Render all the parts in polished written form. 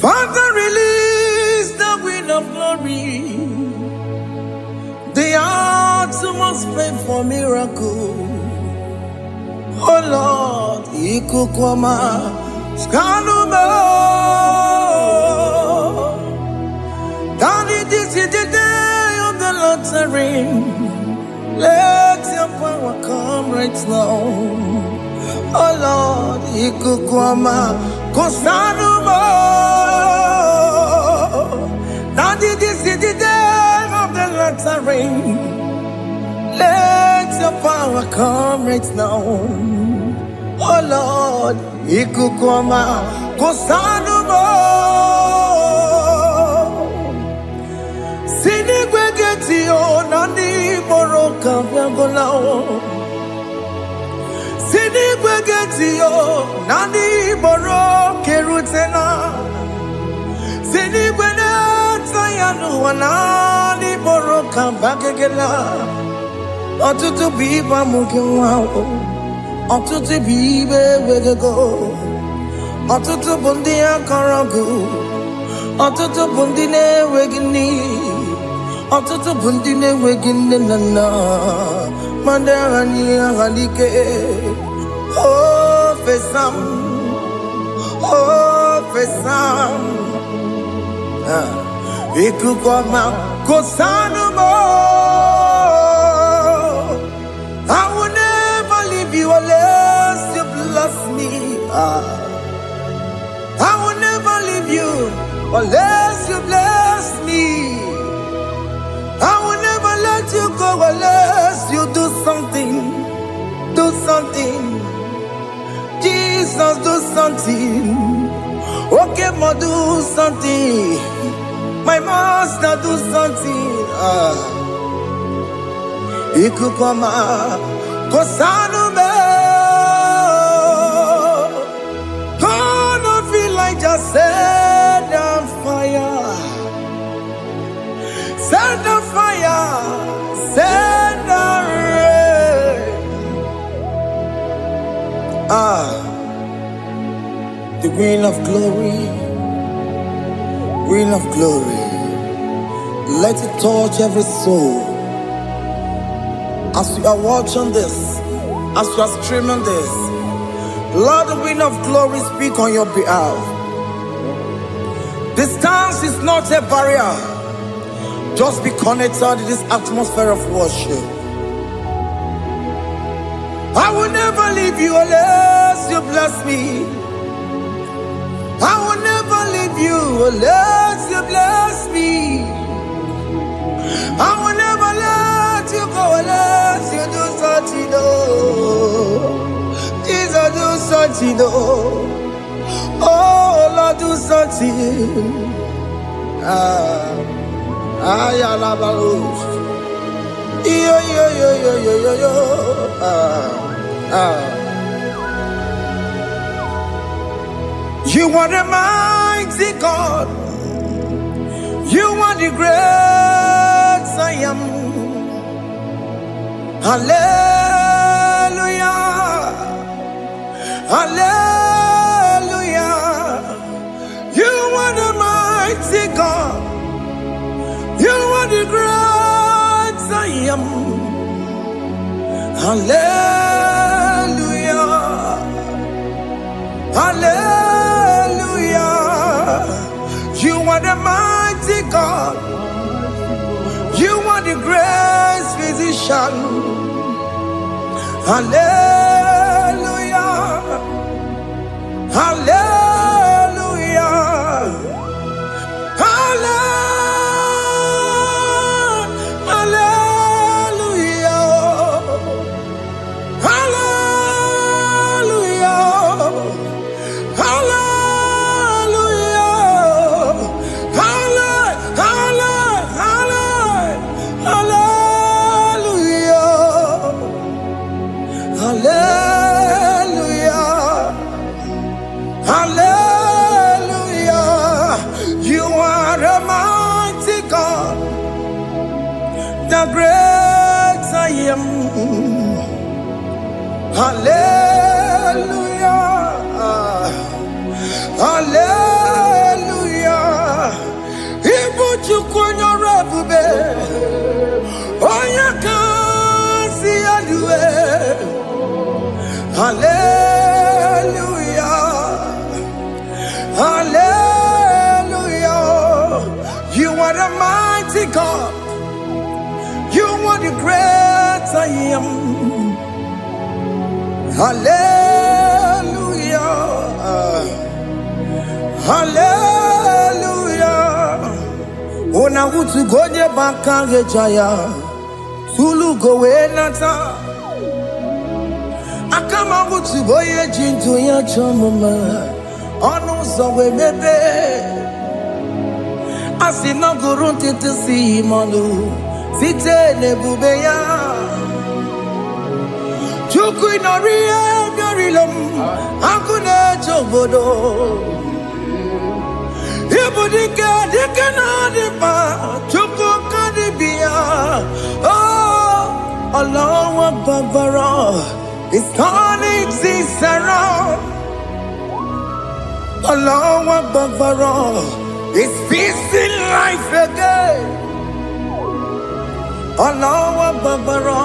Father, release the wind of glory. The hearts must pray for miracle. Oh Lord, Ikukwama, Skanuma. Daddy, this is the day of the Lord's reign. Let your power come right now. Oh Lord, Ikukwama, Kosanuma. Daddy, this is the day of the Lord's reign. Let your power come right now. Oh Lord, Ikukwama, Kosanuma. Sinigwegetio, Nani Moroka, Viagolao. Sinigwegetio, Nani Moroke Rutena. Sinigwena, Tayanu, Nani Moroka, Bagagela. Otutu biba mukiwao, otutu bibe wegego, otutu bundi akaragu, otutu bundi ne wegini, otutu bundi ne wegini nana, mandarani halike, oh fesam, Ikukwama kosanuma. I will never leave you unless you bless me. I will never leave you unless you bless me. I will never let you go unless you do something. Do something. Jesus, do something. Okay, ma, do something. My master, do something. Ikukwama, Kosanume. Gonna feel like just set on fire. Set on fire. Set on rain. The wind of glory. Wind of glory. Let it touch every soul. As you are watching this, as you are streaming this, Lord, the wind of glory speak on your behalf. Distance is not a barrier. Just be connected to this atmosphere of worship. I will never leave you unless you bless me. I will never leave you unless you bless me. I will never let you go unless you do something. Jesus, do something. Oh Lord, do something. Ayalabalos. Yo. You are the mighty God. You are the great I am. Hallelujah. Hallelujah. You are the mighty God. You are the great I am. Hallelujah. Hallelujah. You are the mighty God. You are the great physician. Hallelujah. Hallelujah. The great I am. Hallelujah. Hallelujah. Hallelujah. Hallelujah. Ona utu gonye bakange jaya. Tulu gowe nata. Akama utu boye jintu ya chomoma. Onu zowe bebe. Asina gurunti tisi manu. Site nebubeya. Chuku inoria garilum. Akune chobodo. Ibudika dikana dipa. Chuku kadibia. Oh, Allah Babara. It's turning this around. Allah Babara. It's facing life again. Allah Babara.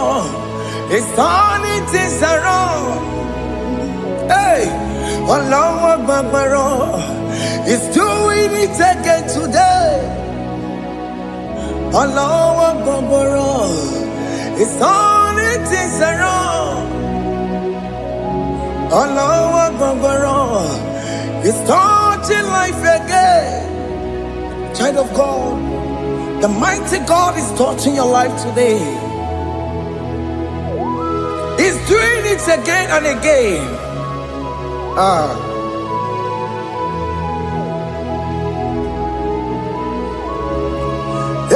It's turning this around. Hey, Allah Babara. It's doing it again today. Allah Babara. It's turning this around. Allah Babara. It's touching life again. Child of God, the mighty God is touching your life today. He's doing it again and again.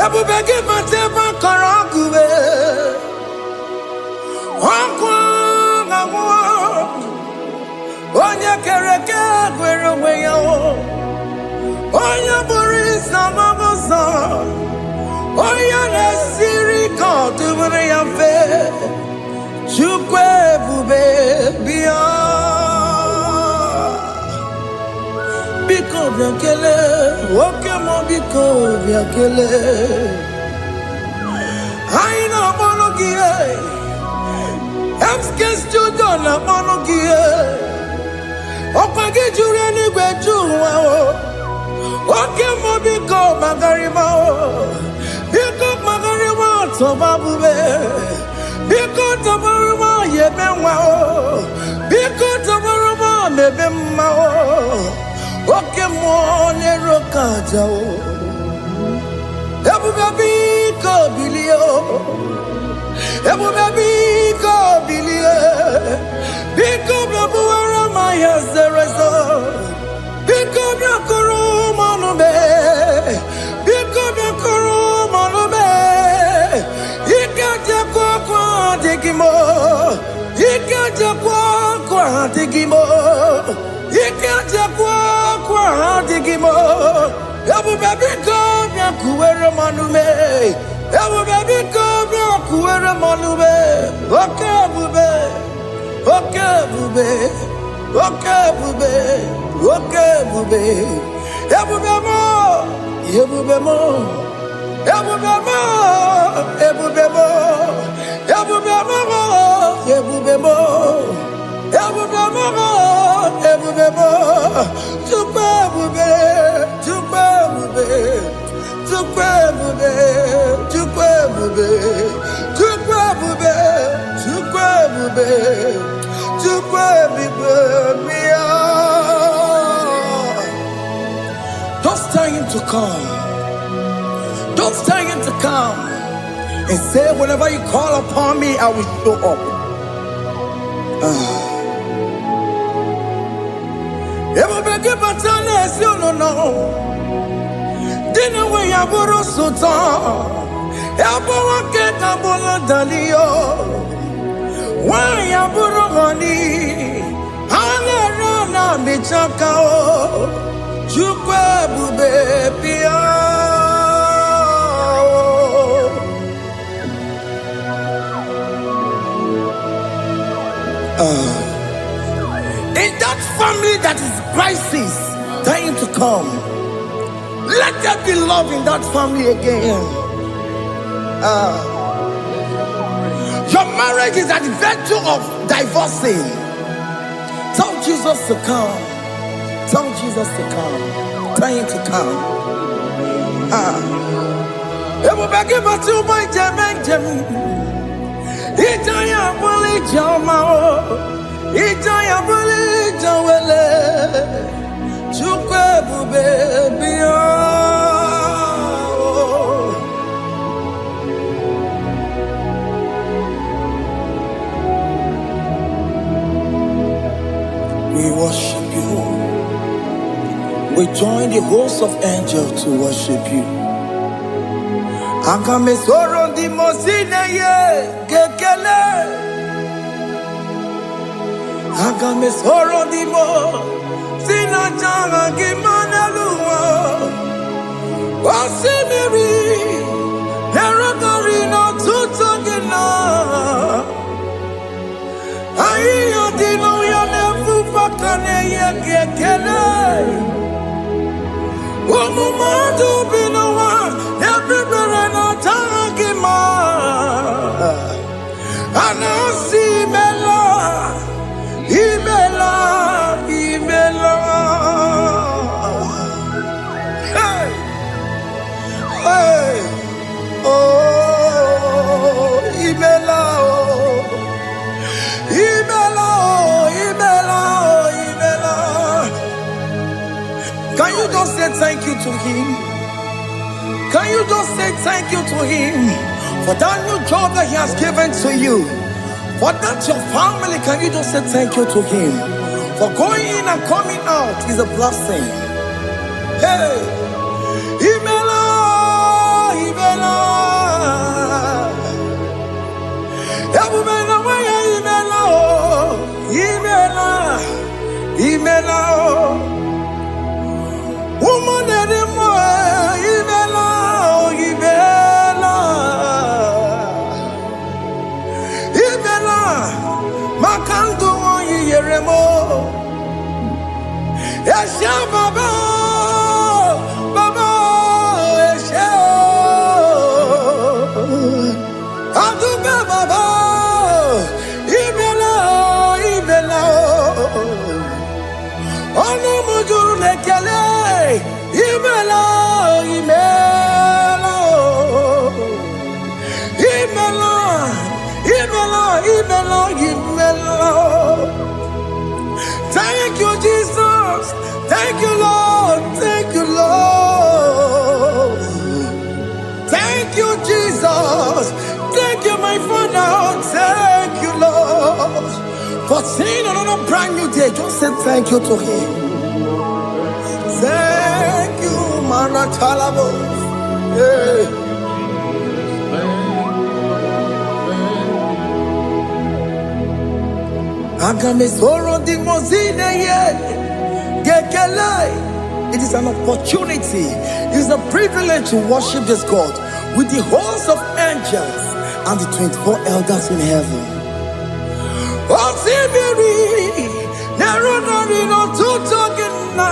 Ebubege mateba karagube. Onya kereke gwerewe yo. Onya borisa mabosa. Onya nesiri kotubure yafe. Chukwe bube biya. Biko biakele. Oke mo biko biakele. Aina monogie. Emskes judona monogie. Opage jure ni gwejuwa o. Oke mo biko magarima o. Biko magarima toba bube. Biko tobaruma yebenwa o. Biko tobaruma mebemma o. Oke mo nero kaja o. Ebube biko bilio. Ebube biko bilie. Biko bebuara maya zerezo. Biko biakuru manube. Biko biakuru manube. Ikaja kwa digimo. Ikaja kwa digimo. Ikaja kwa digimo. Ebube biko biakuere manume. Ebube biko biakuere manume. Oke bube. Oke bube. Oke bube. Oke bube. Ebube mo. Ebube mo. Ebube mo. Ebube mo. Ebube mo. Ebube mo. Ebube mo. Ebube mo. Tukwe bube. Tukwe bube. Tukwe bube. Tukwe bube. Tukwe bube. Tukwe bube. Tukwe bube. Don't tell him to come. Don't tell him to come. And say, whenever you call upon me, I will show up. Everybody but unless you don't know. Dinner way I borrow so tall. Elbow get a bola dalio. Why I borrow honey? I'll run a bichakao. Chukwe bube pia. In that family that is crisis, time to come. Let there be love in that family again. Your marriage is at the verge of divorcing. Tell Jesus to come. Tell Jesus to come. Tell him to come. It will be given to my Jemeng. Itaya Bully Jama. Ijaya buli jawele, chukwe bube biya. We worship you. We join the host of angels to worship you. Akame soro di mosine ye kekele. Akame soro di mo sina changa kimana luwa. Wasimiri nerokari no tutogina. Ayo dino ya nefu fakane ye kekele. Omumadu binowa everybody no tangima. Anasi mela, imela, imela. Hey, hey, oh, imela, oh, imela, oh, imela, oh, imela. Can you just say thank you to him? Can you just say thank you to him for that new job that he has given to you? For that your family, can you just say thank you to him? For going in and coming out is a blessing. Hey, Imela, Imela, Imela, Imela, Imela, woman anymore, Imela, Imela, Imela, Makandu Yeremo, Esha Baba, Baba, Esha, Aduba Baba, Imela, Imela. Ono mujuru lekele, imela, imela, imela, imela, imela, imela. Thank you, Jesus. Thank you, Lord. Thank you, Lord. Thank you, Jesus. Thank you, my Father. Thank you, Lord. For seeing another brand new day, just say thank you to him. Thank you, Manatalabo. Hey. Agame soro di mozine ye gekele. It is an opportunity. It is a privilege to worship this God with the host of angels and the 24 elders in heaven. Osimiri, nerunari no tutogina.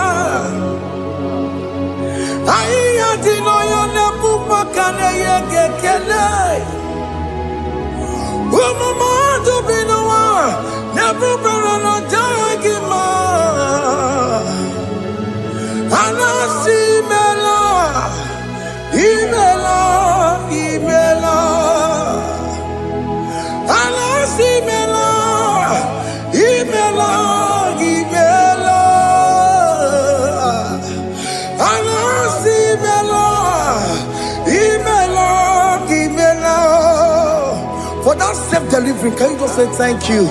Ayati no yone pupakane yegekele. Umumadu binowa, nebubera no jagima. Anasi mela, imela, imela. Anasi mela. Imela, Imela, Anasi Imela, Imela, Imela. For that self-delivery, can you just say thank you?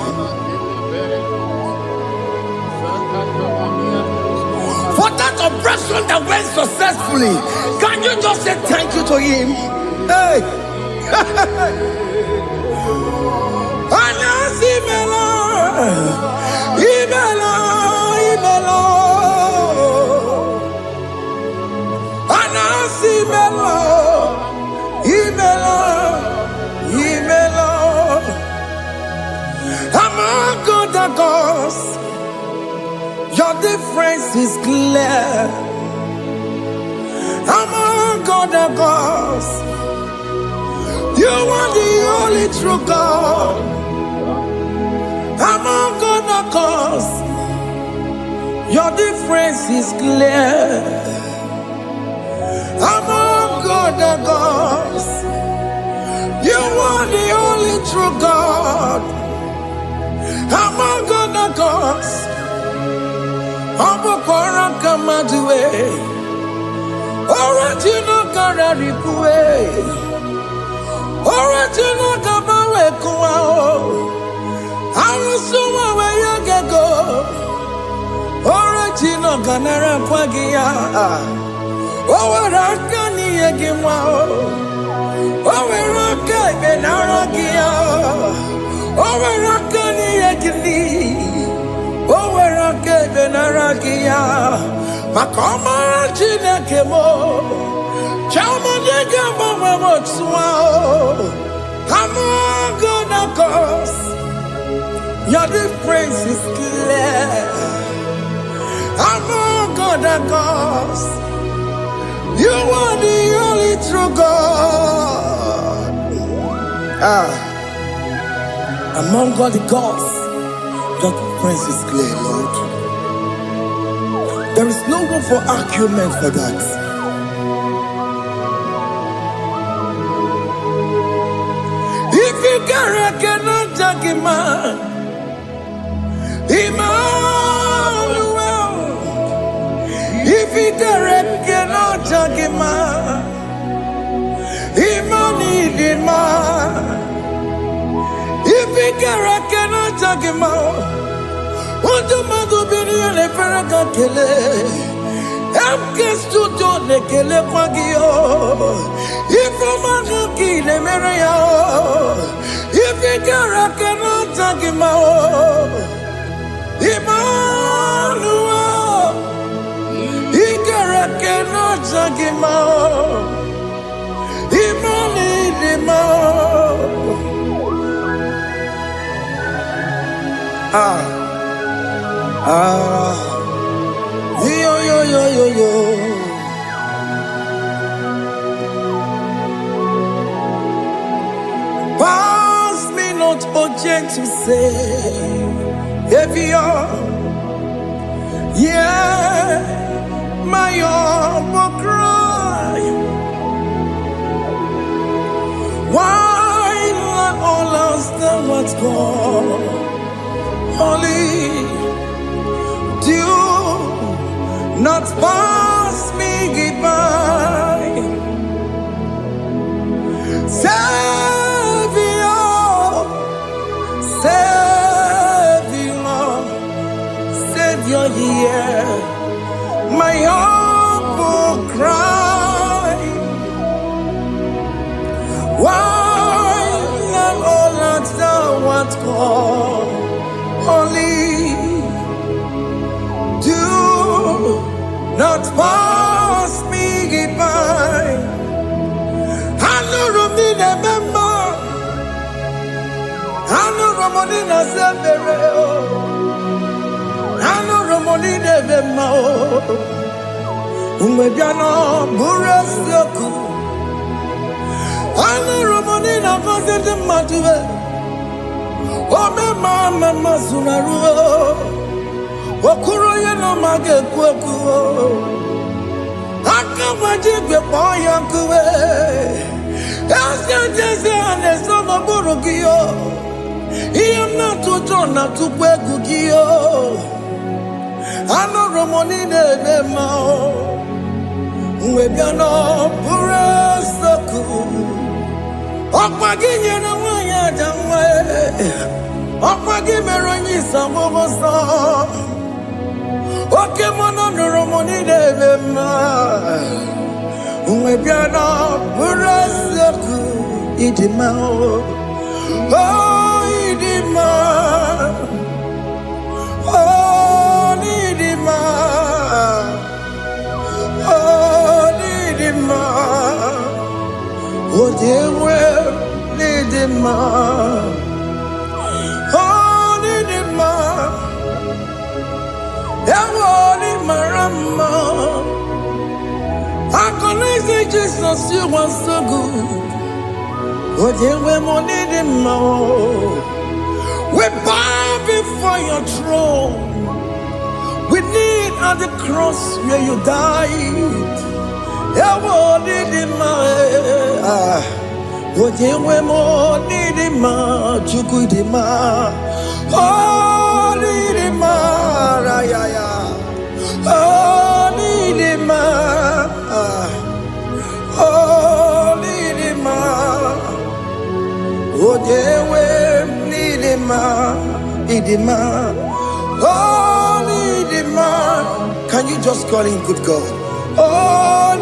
For that operation that went successfully, can you just say thank you to him? Hey. Anasi Imela. Imela, Imela, Anasi Imela, Imela, Imela. Among other gods, your difference is clear. Among other gods, you are the only true God. Among other gods, your difference is clear. Among other gods, you are the only true God. Among the cause. Abokora Kamadue. Original Kararipue. Original Kabawe Kuao. Arusuma where you can go. Original Ganara Kwagia. Owarakani Egimao. Owaraka Benaragia. Owarakani Egini. Owaraka Benaragia. Makoma Chinakemo. Chamanega Mamamotswao. I'm gonna cause. Your difference is clear. I'm gonna cause. You are the only true God. Among all the gods, your difference is clear, Lord. There is no room for argument for that. If you cannot judge him, Emmanuel. If you cannot judge him, Emmanuel. If you cannot judge him, what do you do? Le Ferraga Kele, Amkestu Done Kele Pagio, if a Manaki Le Mereo, if you cannot judge him, Emmanuel, he cannot judge him, Yo. Pass me not, O gentle Savior. Yeah, my humble cry. Why let all us know what's gone? Holy, do not pass me by. Savior, hear my humble cry. Why not all that thou art called? Holy, do not pass me by. I know Romina member. I know Romonina Zambere. I know Romonina member. Umebiano Burasoku. I know Romonina Vazende Matue. Oh, mama Sunaru. Okuro no mage kweku. Akamaje boy yankuwe. Aska jese ane sono burugio. I am not to turn not to kwekugio. Ano romoni de mao. Webiano burasoku. Okwaginye na wanya jamwe. Okwagimeronyi samogosa. Okay, mono romoni de ma. Webiana burasoku idima. Oh idima. Oh idima. Oh idima. Oh dewe idima. Oh idima. Ewoni marama. I connect Jesus, you are so good. Oh, dear, we need him more. We bow before your throne. We need at the cross where you died. Yeah, we need him more. Oh, dear, we need him more. Oh, Can you just call him good God? Oh,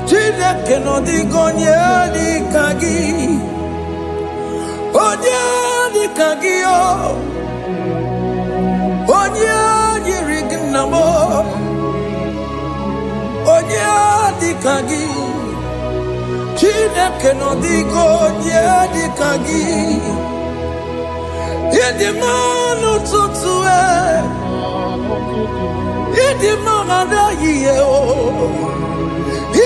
Chineke no di gonye di kagi. Onye di kagi o. Onye yiri gnamo. Onye di kagi. Chineke no di gonye di kagi. Yedi manu tutue. Yedi mangada yiye o.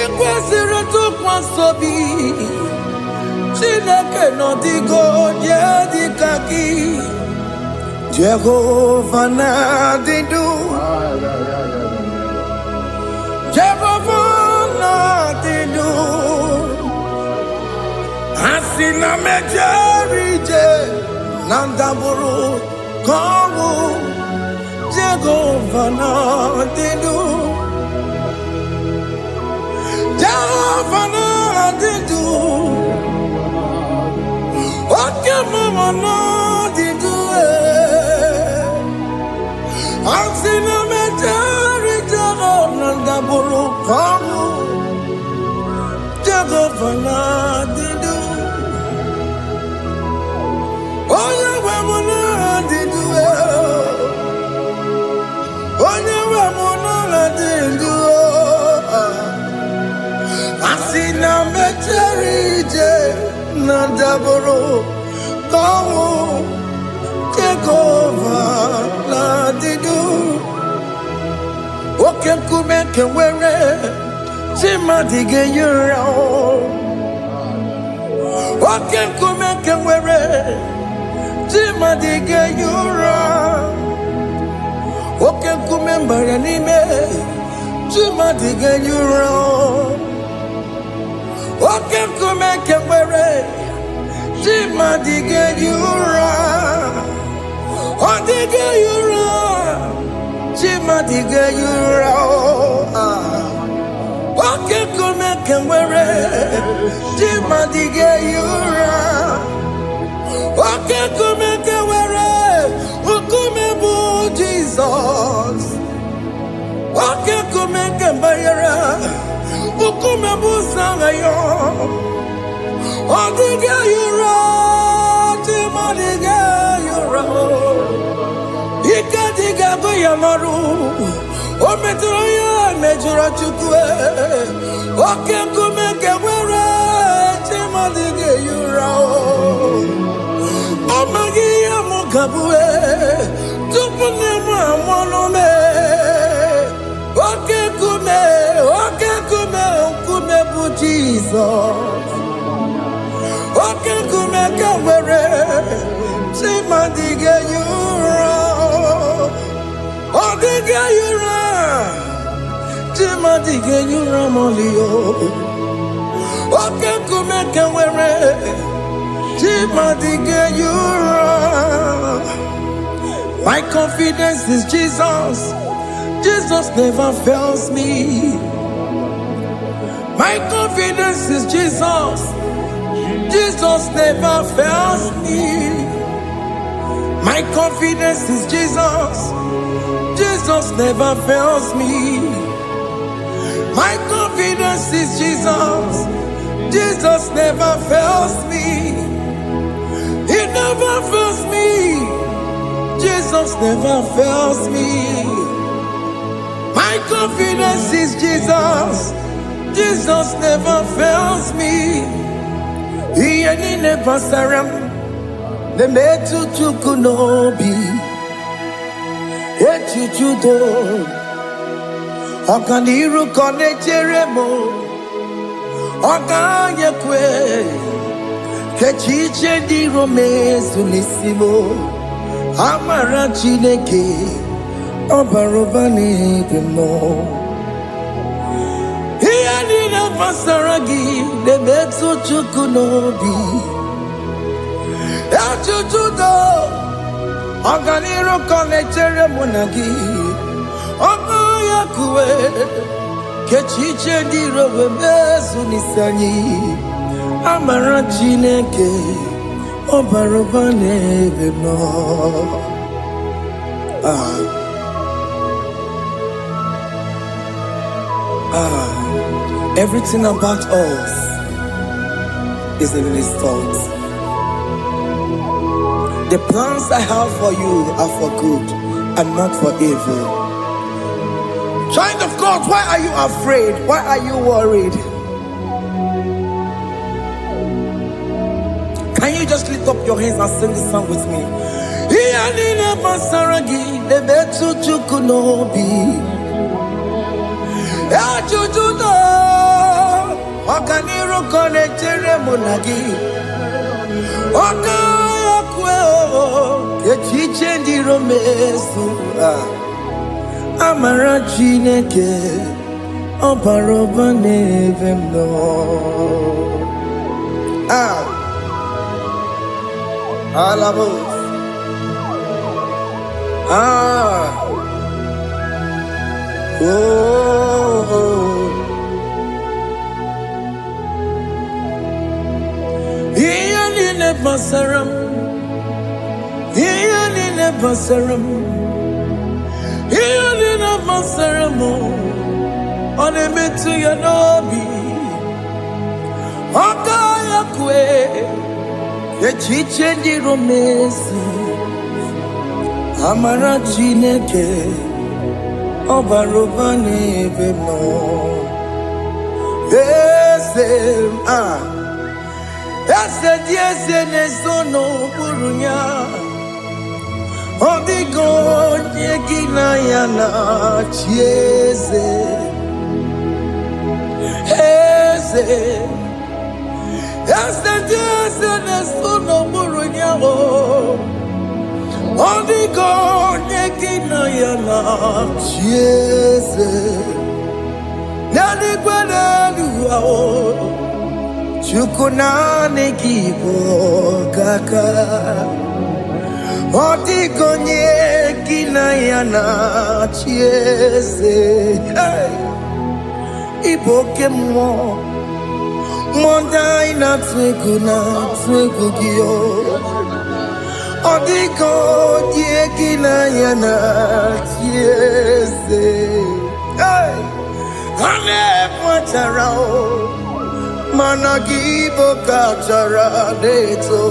Ikwesịrị ntụkwasị obi Chineke nọ dịgo nye dịka gị Jehova na-adị ndụ Jehova na-adị ndụ Asị na mejere ije na ndagwurugwu ka ọnwụ Jehova na-adị ndụ Jehova na-adị ndụ Oke mama na-adị ndụ Asị na mejere Jehova na ndagwurugwu ka ọnwụ Jehova na-adị ndụ Onye nwe m na-adị ndụ Onye nwe m na-adị ndụ Asị na mejere ije na ndagwurugwu ka ọnwụ Jehova na-adị ndụ Oke nkume nke nwere chi mmadụ ga-eyi ụra Oke nkume nke nwere chi mmadụ ga-eyi ụra Oke nkume mbara n'ime chi mmadụ ga-eyi ụra Oke nkume nke nwere chi mmadụ ga-eyi ụra Ọ dịghị eyi ụra chi mmadụ ga-eyi ụra Oke nkume nke nwere chi mmadụ ga-eyi ụra Oke nkume nke nwere nkume bụ Jizọs Oke nkume nke mbara nkume bụ Sanayo Ọ dịghị eyi ụra chi mmadụ ga-eyi ụra Ike dịghị agụ ya n'ọrụ O metụrụ ya mejọrọ Chukwu Oke nkume nke nwere chi mmadụ ga-eyi ụra Ọ maghị ihe m ga-abụ tupu nne m amụọ m Oke nkume bụ Jizọs Oke nkume nke nwere chi mmadụ ga-eyi ụra Ọ dịghị eyi ụra chi mmadụ ga-eyi ụra m'ọlị Oke nkume nke nwere chi mmadụ ga-eyi ụra My confidence is Jesus Jesus never fails me My confidence is Jesus Jesus never fails me My confidence is Jesus Jesus never fails me My confidence is Jesus Jesus never fails me He never fails me Jesus never fails me My confidence is Jesus Jesus never fails me Ihe niile gbasara m na-emetụ Chukwu n'obi echiche udo ọganiru ka ọ na-echere m Oganye kwe kechiche di romezu nisimo amara Chineke obaroba n'ebimo ihe niile gbasara gị na-emetụ Chukwu n'obi echujudo ọganiru ka ọ na-echere mụ na gị oganye kwe kechiche di romezu nisani amara Chineke obaroba n'ebimo. Everything about us is in His thoughts. The plans I have for you are for good and not for evil. Child of God, why are you afraid? Why are you worried? Can you just lift up your hands and sing this song with me? Amara Chineke obaroba n'ebimo. Alabos. Iyalile basaram, iyalile basaram, iyalile basaram. Onemetu ya nobi, okaya kwe. Echiche di romesi amara Chineke obaroba n'ebimo. Ese di eze n'ezo n'okpuru ya ọ dịghị onye gị na ya na-achị eze. Ese di eze n'ezo n'okpuru ya ọ dịghị onye gị na ya na-achị eze. N'eluigwe n'elu ahụ Chukwu naanị gị bụ ọkaka. Ọ dịghị onye gị na ya na-achị eze. Ị bụ oke mmụọ, mmụọ ndị anyị na-atụ egwu gị. Ọ dịghị onye gị na ya na-achị eze. Ha na-ebu achara mana gị bụ ka achara na-eto.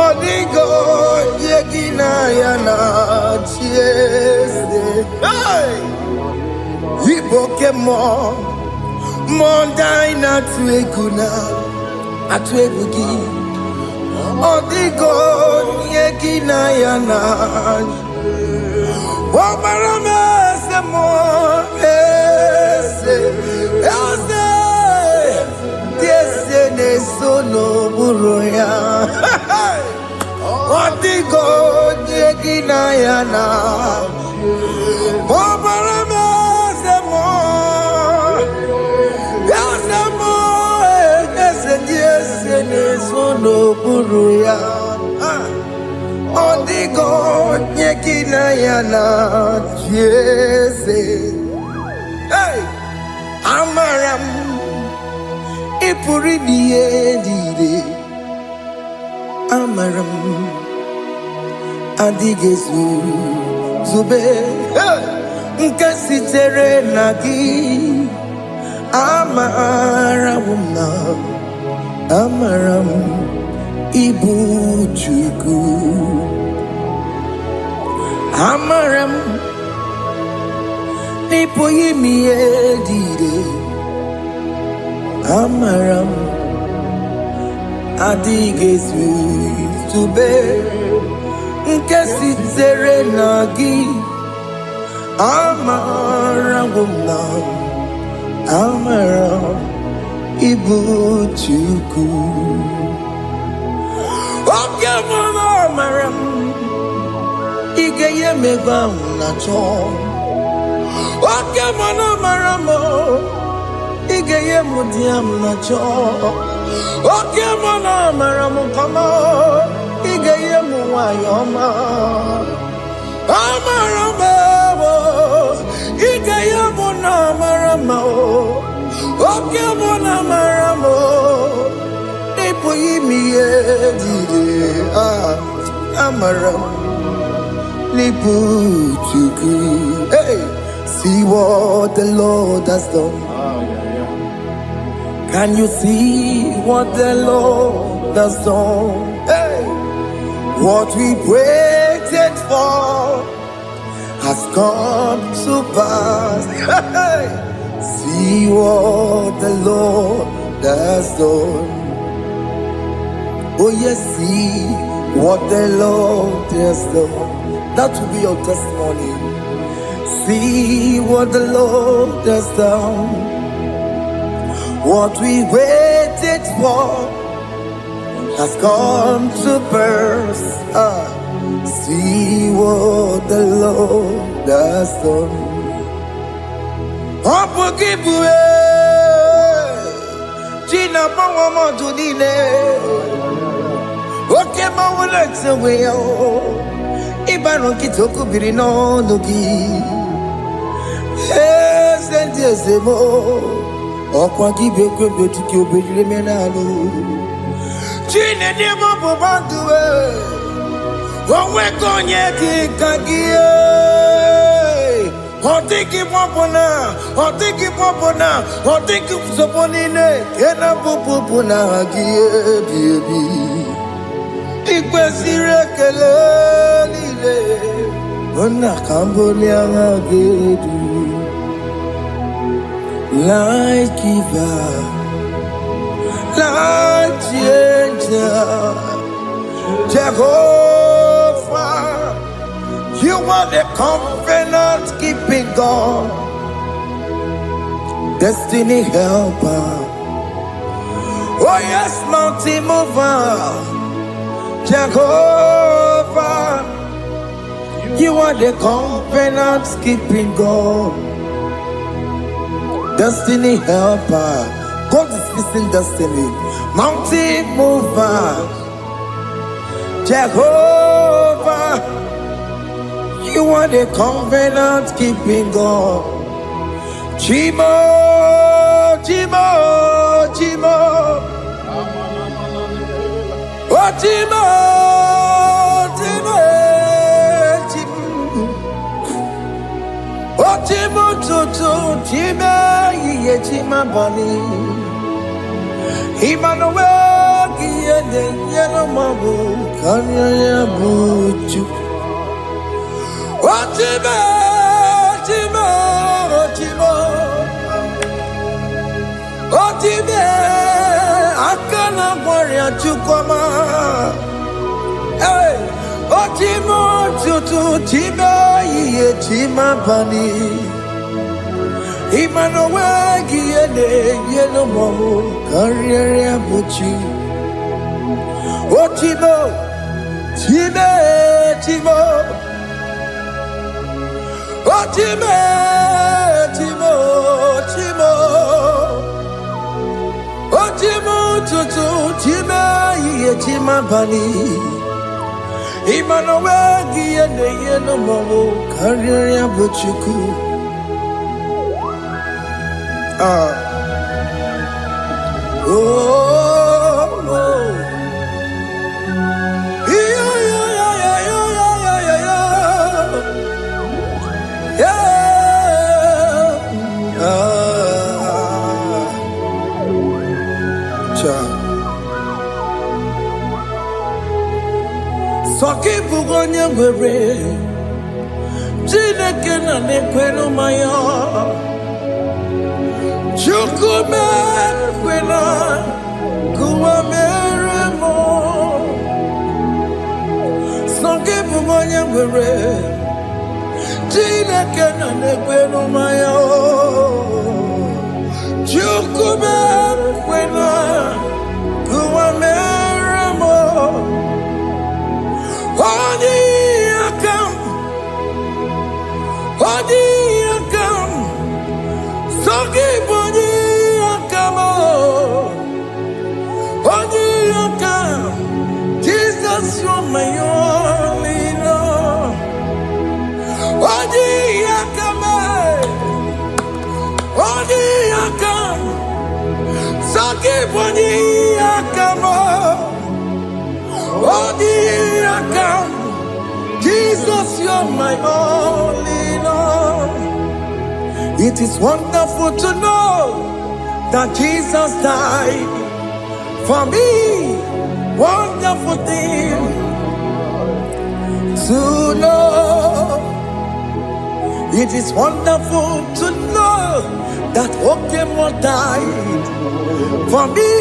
Ọ dịghị onye gị na ya na-achị eze. Ị bụ oke mmụọ, mmụọ ndị anyị na-atụ egwu gị. Ọ dịghị onye gị na ya na-achị. Ọbara m eze mmụọ, eze dị eze na-eso n'okpuru ya. Ọ dịghị onye gị na ya na-achị. Ọbara m eze mmụọ, eze dị eze na-eso n'okpuru ya. Ọ dịghị onye gị na ya na-achị eze. Amara m ị pụrụ ime ihe niile. Amara m adịghị zube nke sitere na gị. Amara m ịbụ Chukwu. Amara m n'ịpụghị ime ihe niile. Amara m adịghị ezube nke sitere na gị. Amara m amara ibu chuku. Oke mama amara ige ye megba na cho. Oke mama amara mo ige ye mudiam na cho. Oke mama amara mo kama ige ye muwayoma. Amara mo ige ye muna amara mo. Oke mama amara mo ipo yimi ye dide amara lipu chuku. Hey, see what the Lord has done. Can you see what the Lord has done? Hey, what we waited for has come to pass. Hey, see what the Lord has done. Oh yes, see what the Lord has done. That will be your testimony. See what the Lord has done. What we waited for has come to pass. See what the Lord has done. Opokibue, Gina Pawamo Tudine, Okema Wulexaway, Ibano Kitoku Birino Nogi, yes, and yes, more. Okwagi beke betiki obejire menalo. Chine de mobo banduwe. Owe konye ki kagie. Otiki popona, otiki popona, otiki soponine. Kena popona gie biebi. Ikwesire kele lile. Ona kambolia ngagedu. Light giver, light changer, Jehovah, you are the covenant keeping God, destiny helper. Oh yes, mountain mover, Jehovah, you are the covenant keeping God. Destiny helper, God is fixing destiny. Mountain mover, Jehovah, you are the covenant keeping God. Chimo, Chimo, Chimo, oh Chimo, Chimo, Chimo, oh Chimo, Chimo, Chimo. Chima bani Emmanuel Giyene Yeno Mabu Kanya Yabuchu Ochime Chimo Chimo Ochime Akana Gwaria Chukwama Hey Ochimo Chutu Chime Ye Chima bani Emmanuel Giyene Yeno Mamu Karriere Buchi Oh Timo Time Timo Oh Time Timo Timo Oh Timo Tutu Time Ye Tima Bani Emmanuel Giyene Yeno Mamu Karriere Buchi oh, oh, yeah, yeah, yeah, yeah, yeah, yeah, yeah, yeah. Soki bugonye gwere, Chineke na nekweno maya. Chukume kwena kuwa meremo Songe bumonye gwere Chineke na nekweno maya Chukube kwena kuwameramo Odi akam Sogi boni akamo Odi akam Jesus, you're my only love. Odi akam Sogi boni akamo Odi akam Jesus, you're my only love. It is wonderful to know that Jesus died for me. Wonderful thing to know. It is wonderful to know that Okemo died for me.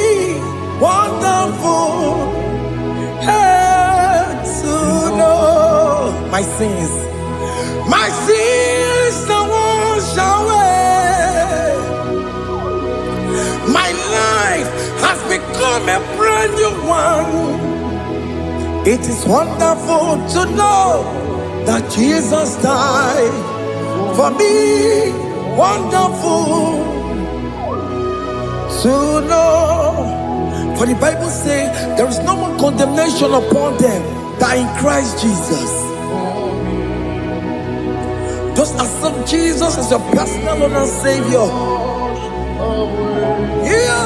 Wonderful to know. My sins are washed away. My life has become a brand new one. It is wonderful to know that Jesus died for me. Wonderful to know. For the Bible says there is no more condemnation upon them that in Christ Jesus. Just accept Jesus as your personal Lord and Savior. Yeah.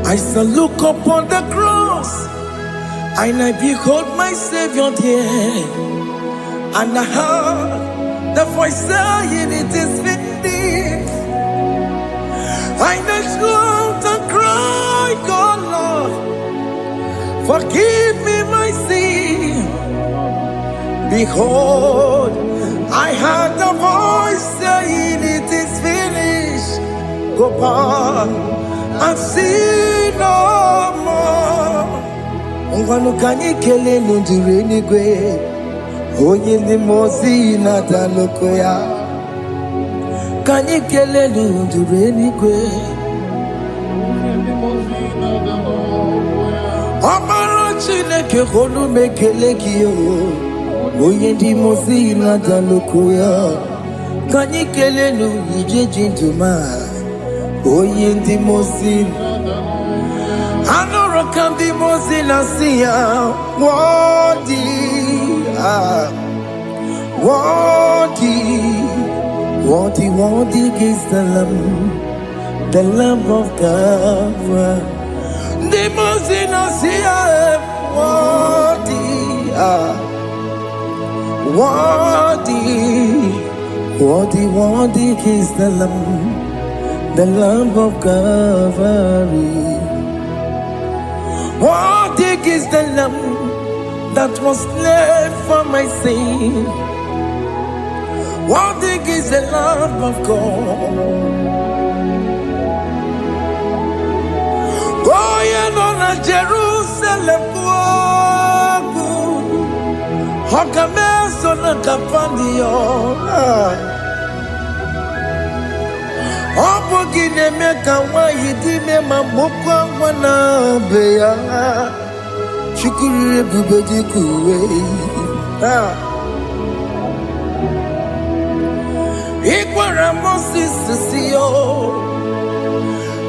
I shall look upon the cross, and I behold my Savior there, and I heard the voice saying, "It is finished." I knelt and cried, "God, Lord, forgive me my sin." Behold, I heard the voice saying, "It is finished." Go back and sin no more. Ungwanu kanyi kele nundure nigwe, oye ni mozi na daloko ya. Kanyi kele nundure nigwe, Amara Chineke holu mekele kiyo, oye ni mozi na daloko ya. Kanyi kele nundure jintuma, oye ni mozi. Anoro kandi mozi na siya, worthy is the Lamb of God. The mozi na siya, worthy is the Lamb of Calvary. Worthy is the Lamb that was slain for my sin. Worthy is the Lamb of God. Going on a Jerusalem walk, Hakames on a Capandio. Opogine meka wa yidime mamokwa wana beya. Shukuru bubedi kuwe. Ikwara Moses siyo.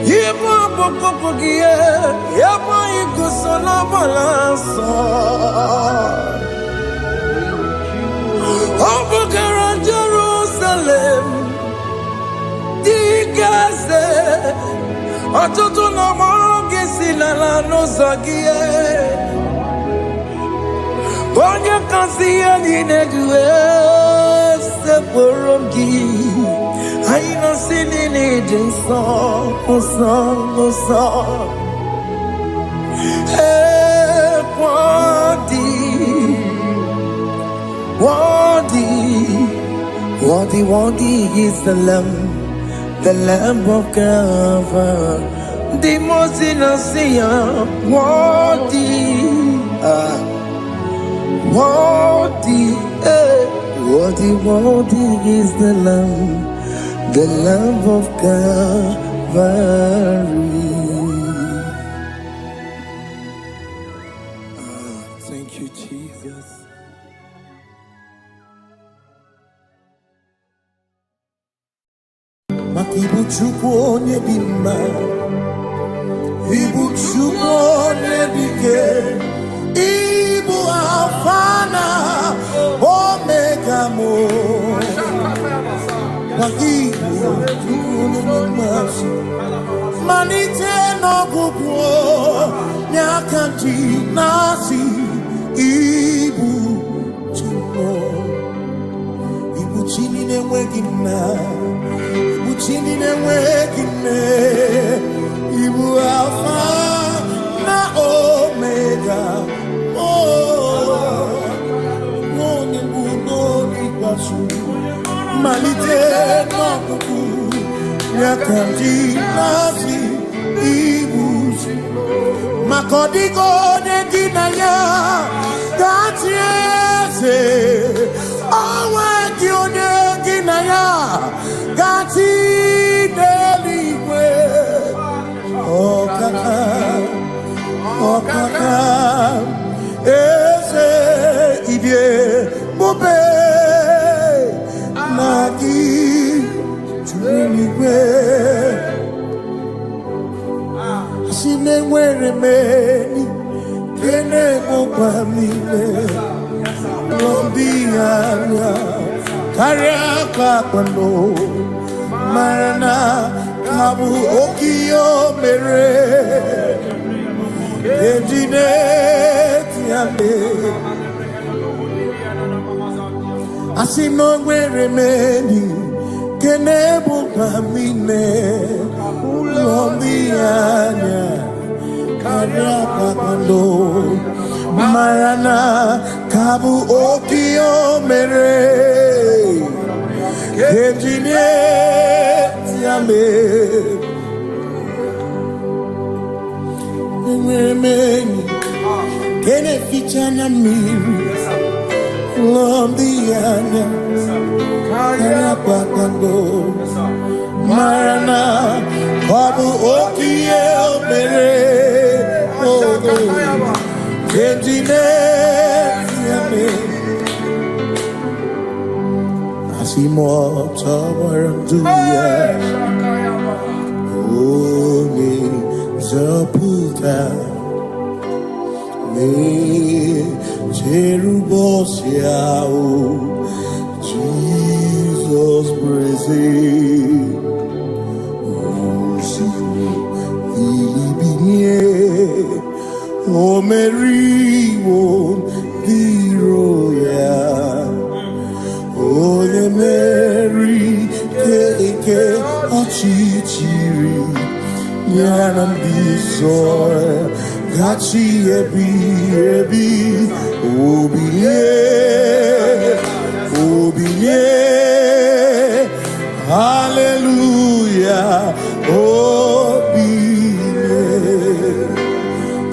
Yebo bokopogie. Yebo igusola balanso. Opogara Jerusalem. Digaze. Atutu na mogi silala no zagie. Bonya kansiya ninedue seporongi. Aina sinini jinso song. Hey, worthy is the Lamb of God. the most innocent, worthy, worthy, worthy is the Lamb of Calvary. Thank you, Jesus. Ibu Chukwu onye dị mma, Ibu Chukwu onye dị ike, Ibu Alfa na Omega mo. Ibu Chukwu onye dị mma, malite n'ọgwụgwụ n'aka ndị na-asị Ibu Chukwu, Ibu Chi na-enweghị nna. Chini na-enweghị nne, Ibu Alfa na Omega, onye mbụ n'oge ikpeazụ, malite n'ọgwụgwụ n'aka ndị na-asị Ibu maka ọ dịghị onye gị na ya ga-achị eze, o nweghị onye gị na ya gati n'eluigwe. Ọkaka eze ibie bube na gị juru n'igwe. Asị na enwere m enyi nke na-egokwa m ime n'obi anya karịa ka kwano marana kabu okiyo mere ejine tiame asino nwere meni kenebu kamine ulombianya karịa ka kwano marana kabu okiyo mere ejine tiame meni kene fichana miri lombianya karịa ka kwano marana kabu okiyo mere ejine tiame asimo tawaranduya oni zaputa me cherubosiao Jesus praise o Mary won't be royal. Oh, the Mary, Keke, Achichiri, Yanam Bisoy, Gachi, Ebi, Obiye, Hallelujah, Obiye.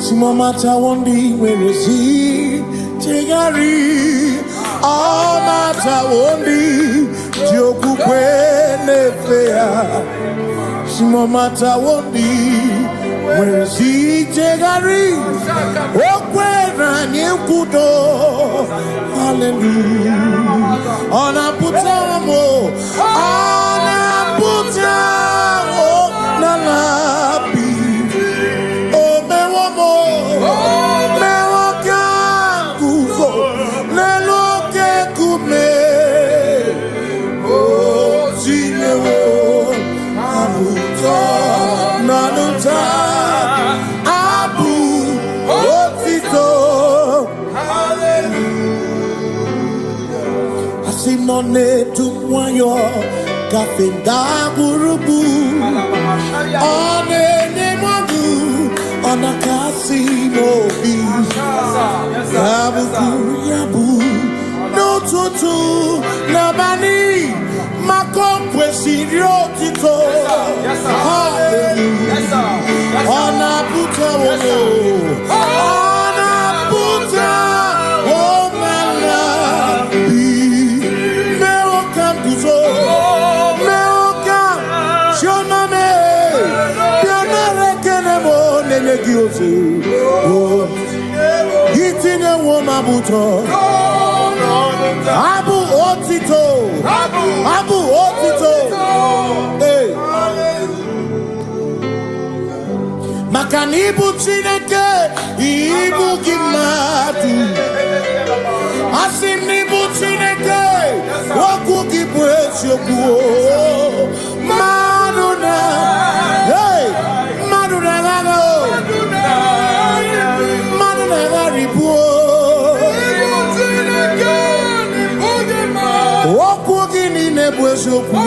Simamata wondi, where is he? Tegari. All mata wondi joku kwene fea simo mata wondi wezi tegari okwena nyekudo hallelujah ona putamo na labi o mewomo mewo kanguzo lelo Sinone tumwayo kafenda burubu one nemadu ona kasi mobi yabu no tutu nabani makompwe sirio tito hallelujah tinye woma buto. Abu otito. Abu otito. Hey. Makanibu Chineke, Ibu Kimatu. Asinibu Chineke, Waku Kipwesyoku. Maduna, hey, Maduna Gano, Maduna Garibu. Waku Gini Nebwesyoku.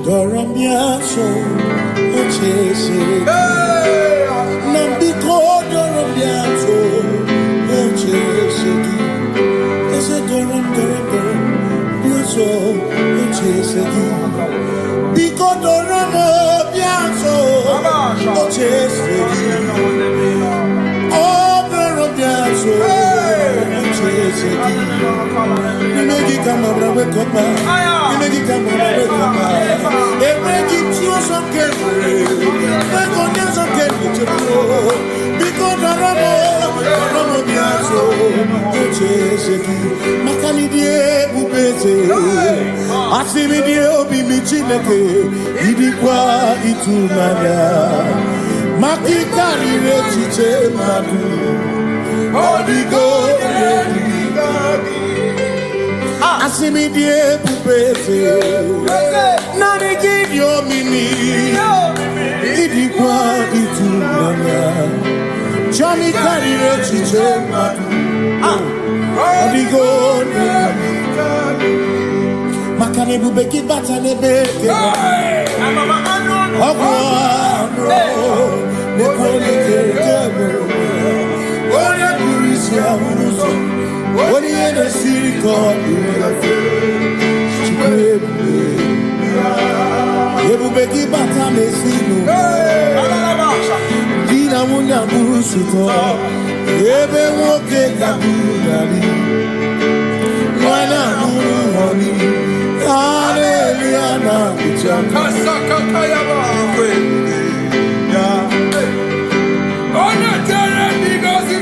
Doramiaso, Ochese, Nambiko Doramiaso, Ochese, Ese Doramiaso, Ochese, Biko Doramiaso, Ochese, Oh Doramiaso, Ochese, Nimegi Kamabra Wekopa, Nimegi Kamabra Wekopa. Asimidie bubeze nani gidio mimi idikwa itumana chami karire chichema odigo makane bubeki batane beke ogwa ne koleke oya kurisia uruso What you in the city called Ebubeki batame sinu Dina munya busuto Ebe woke kabudari Mwana muru honi Hallelujah na bichama Kasaka kayaba Ona tere nigosi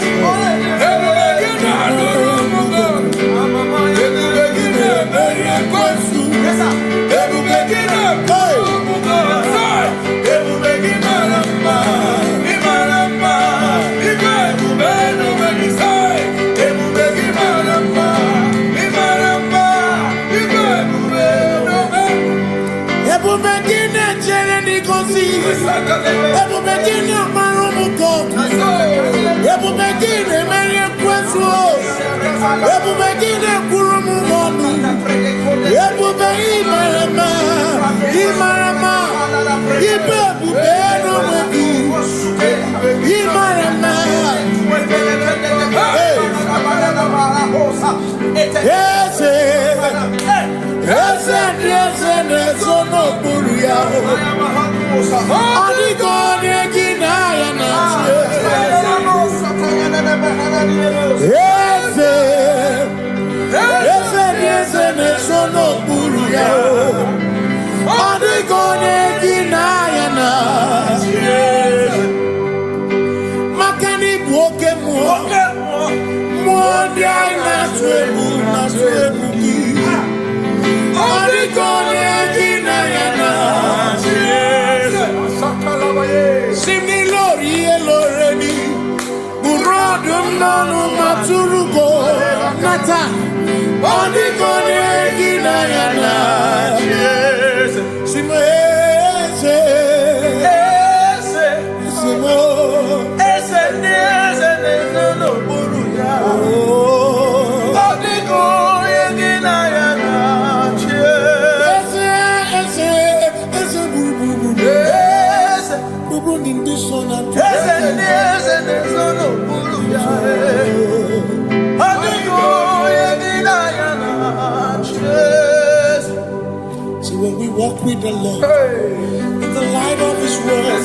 When we walk with the Lord, in the light of His word,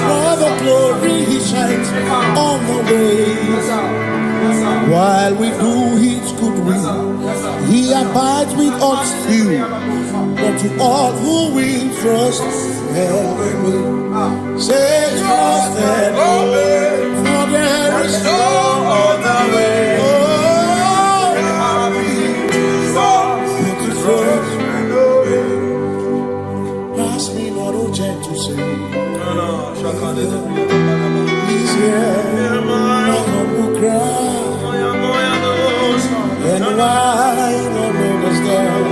for the glory He shines on the way. While we do His good will, He abides with us still. But to all who will trust, Hallelujah. Say trusted, for there is no other way. Oh, to trust. Pass me not a chance to say. He's here, my humble cry. And why don't understand?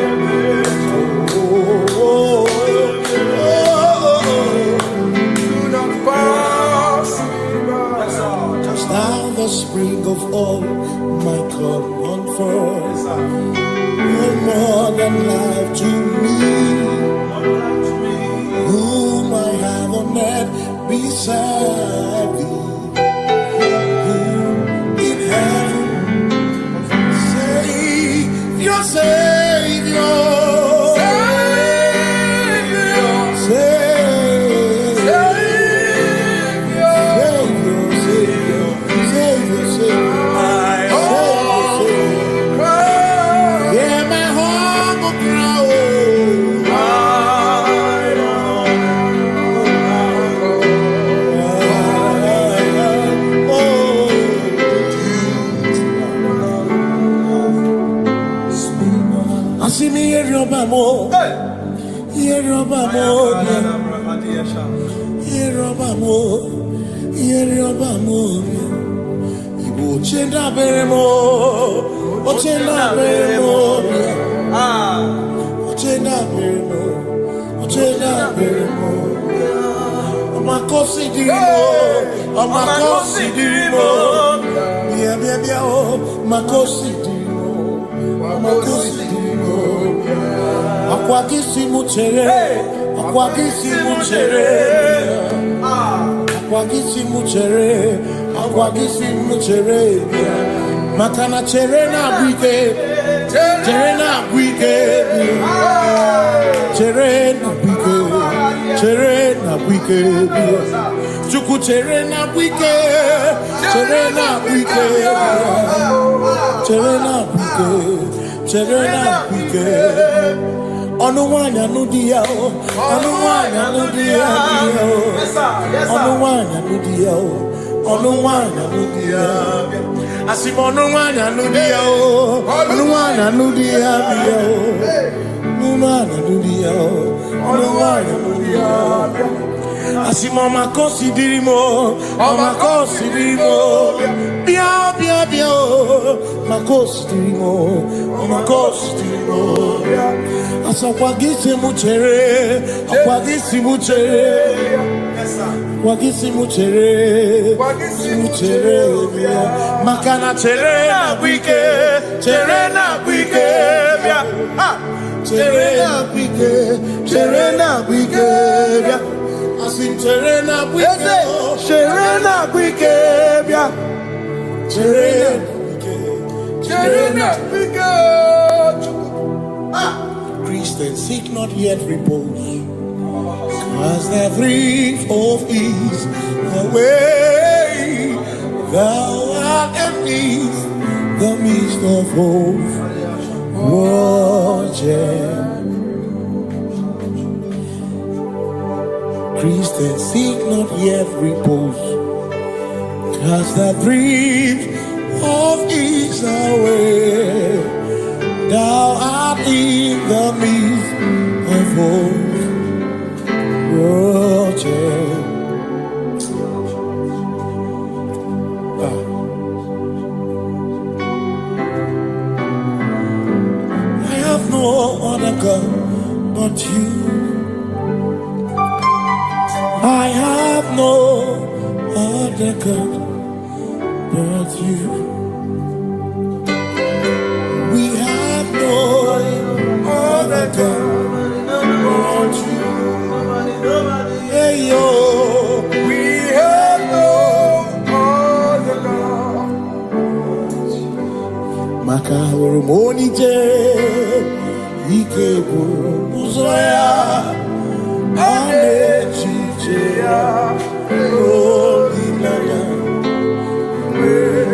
Now the spring of all my cup on first. No more than life to me, whom I have on net beside thee. In heaven, Savior, Savior. Makana cherena bwike, cherena bwike, cherena bwike, cherena bwike, chuku cherena bwike, cherena bwike, cherena bwike, cherena bwike. Onuwanya nudia, onuwanya nudia, onuwanya nudia, onuwanya nudia. Asim onuwanya nudia, onuwanya nudia, onuwanya nudia, onuwanya nudia. Asim omakosi dirimo, bia bia bia, makosi dirimo, omakosi dirimo. Asakwagisi muchere, akwagisi muchere, akwagisi muchere, muchere. Makana chere na bwike, chere na bwike, chere na bwike, chere na bwike. Asim chere na bwike, chere na bwike, chere na bwike, chere na bwike. Christians seek not yet repose, as the brief of ease, the way thou art empties the midst of hope. Christians seek not yet repose, as the brief of ease, the way thou art in the midst of hope. I have no other God but you. I have no other God but you. We have no other God but you. Hey yo, we have no other God. Makahuru monije, ikeburu muzoya, anechicheya, rolinaya,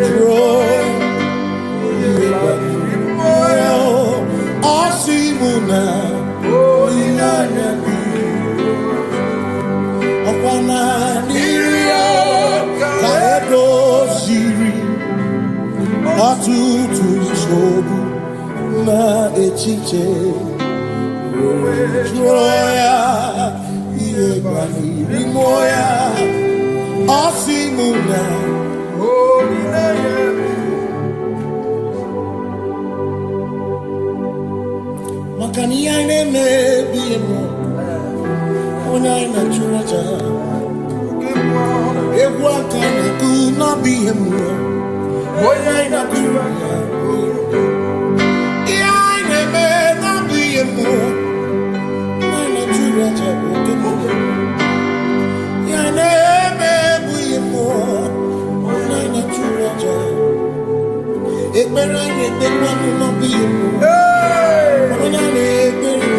joy, moya, osimuna, rolinaya. tutu isobu na echiche joya iebani rimoya osimuna makani ine mebi mo ona ina churaja ewa kana ku na bi mo ona ina churaja ine me na bi mo ona churaja ine me bi mo ona ina churaja ekpere ni ekpere no bi mo ona ni ekpere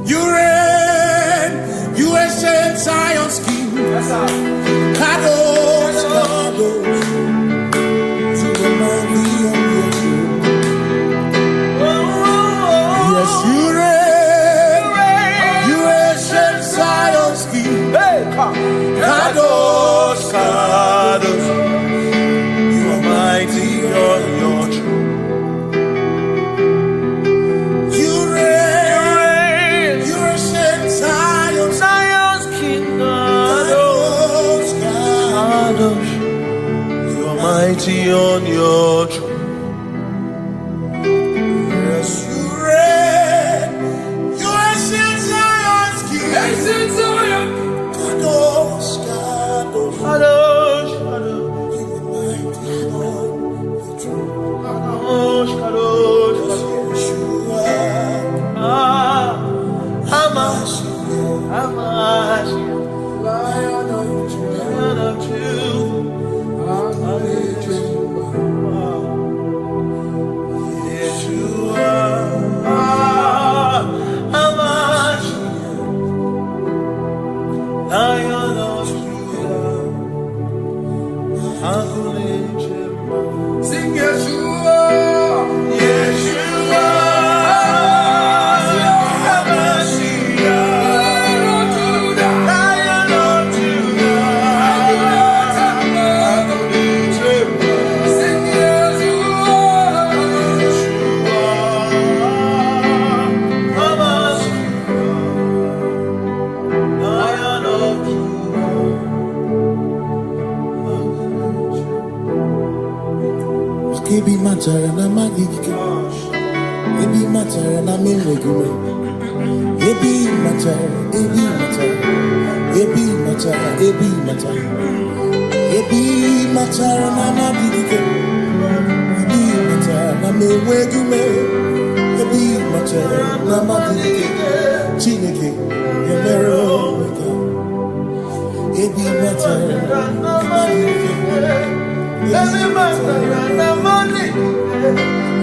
You reign, you ancient Zion's King. Kadosh, Kadosh, you are mighty on your throne. Yes, you reign, you ancient Zion's King. Kadosh, Kadosh, you are mighty on your throne. You reign, you ancient Zion's King. Kadosh, Kadosh, you are mighty on your throne. Yes, you reign, you ancient Zion's King. Ancient Zion. Kadosh, Kadosh, Kadosh, Kadosh, you are mighty on your throne. Kadosh, Kadosh, Kadosh, Hamash, Lion of Judah, Yeshua, Hamash, Lion of Judah, sing Yeshua, Yeshua. Ebi matara na magike, ebi matara na menwegume, ebi matara, ebi matara, ebi matara, ebi matara, ebi matara na magike, ebi matara na menwegume, ebi matara na magike, Chineke emero weka, ebi matara na magike. Every matter and money,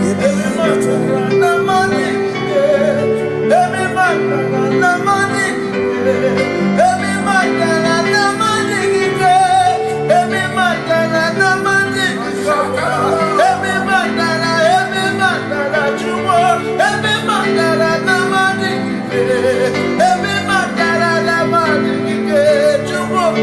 every matter and money, every matter and money, every matter and money, every matter and money, every matter you want, every matter and money, every matter and money, you want.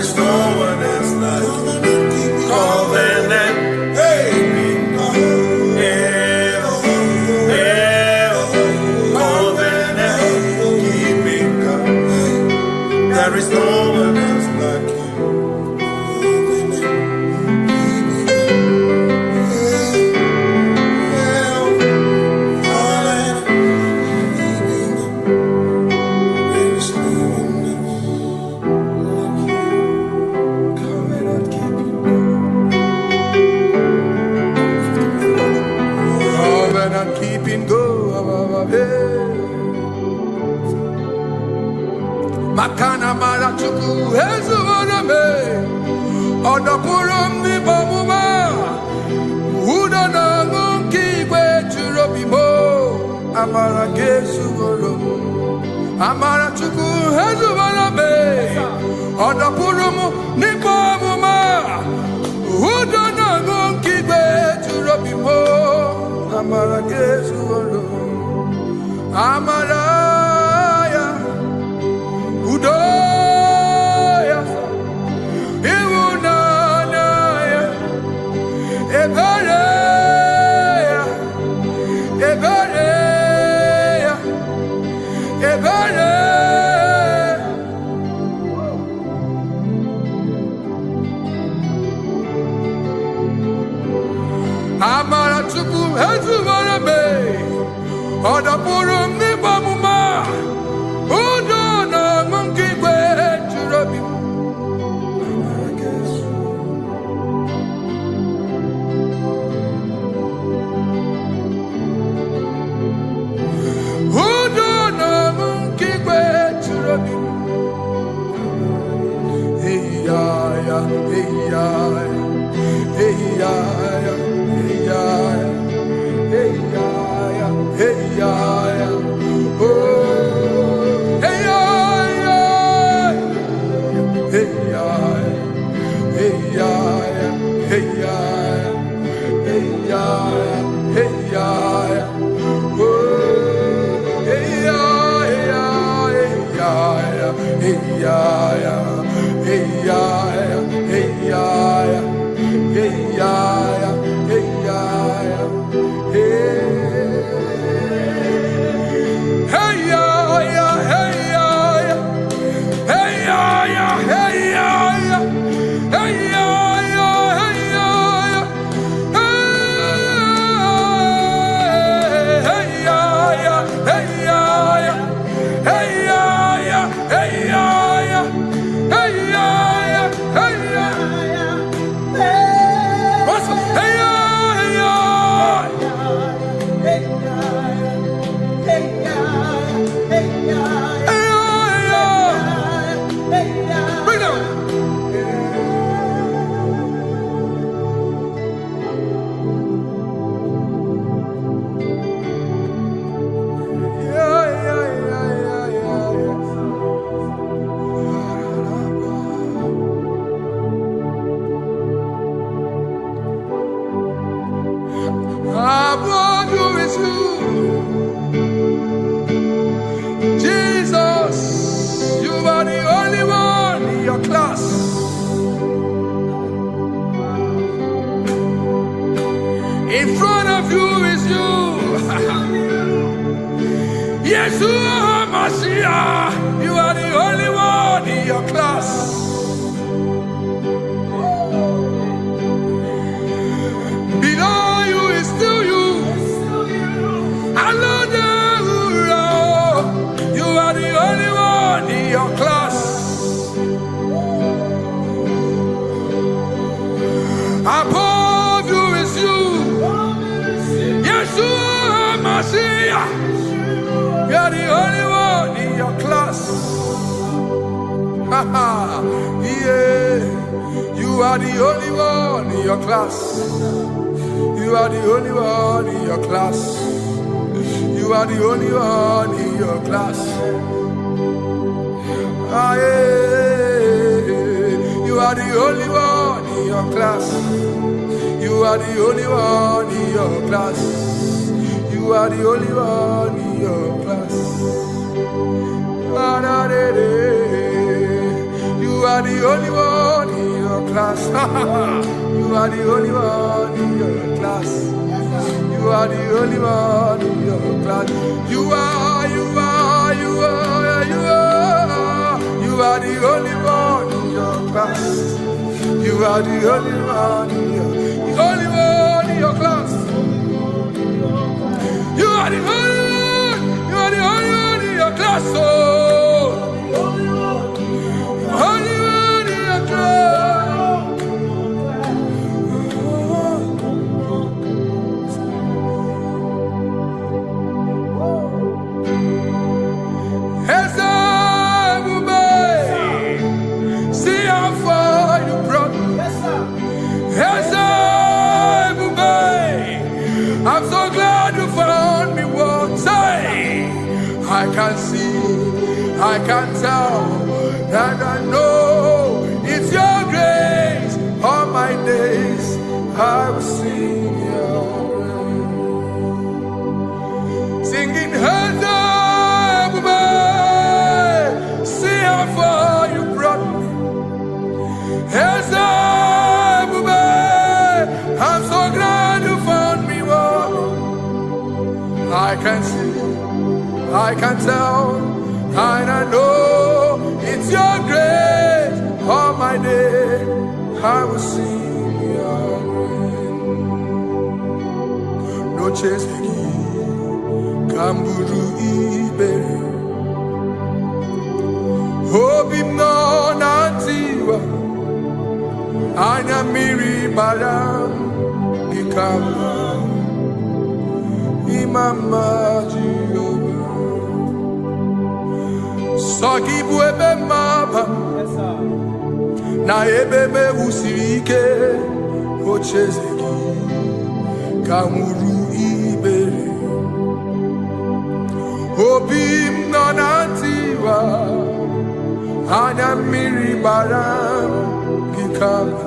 is no one else like you. Covenant. Hey. There is no one else like you. Covenant keeping go. Makana mara chuku hezu waname Odapurum ni bamuma Uda na ngunki kwe churobimo Amara gesu gorum Amara chuku hezu waname Odapurum ni bamuma Uda na ngunki kwe churobimo Amara gesu gorum Amara Udoya, Iwunanaya, Ebereya, Ebereya, Ebereya. Amara chuku hezu warame, Odapurum ni bamuma. In front of you is you. Yeshua Mashiach, you are the only one in your class. Below you is still you. You are the only one in your class. Above you is you. Yeshua Mashiach, you are the only one in your class. Yeah, you are the only one in your class. You are the only one in your class. You are the only one in your class. Ah, yeah. You are the only one in your class. You are the only one in your class. You are the only one in your class. You are the only one. class. You are the only one in your class. You are the only one in your class. You are the only one in your class. You are the only one in your class. You are the only one in your class. Oh, only one in your class. See how far you brought me. I'm so glad you found me once. I can see, I can tell, and I know it's your grace. All my days I will sing your praise. Singing, see how far you brought me. I'm so glad you found me one. I can see, I can tell, and I know it's your grace. All my day I will sing your praise. No chase again, Kamburu Iberi. Hope him no nantiwa. Anya miri balam ikama imama Jehovah. Sogi buebe maba na ebebe usirike ochezeki kamuru ibere. Obim nonantiwa anya miri balam ikama.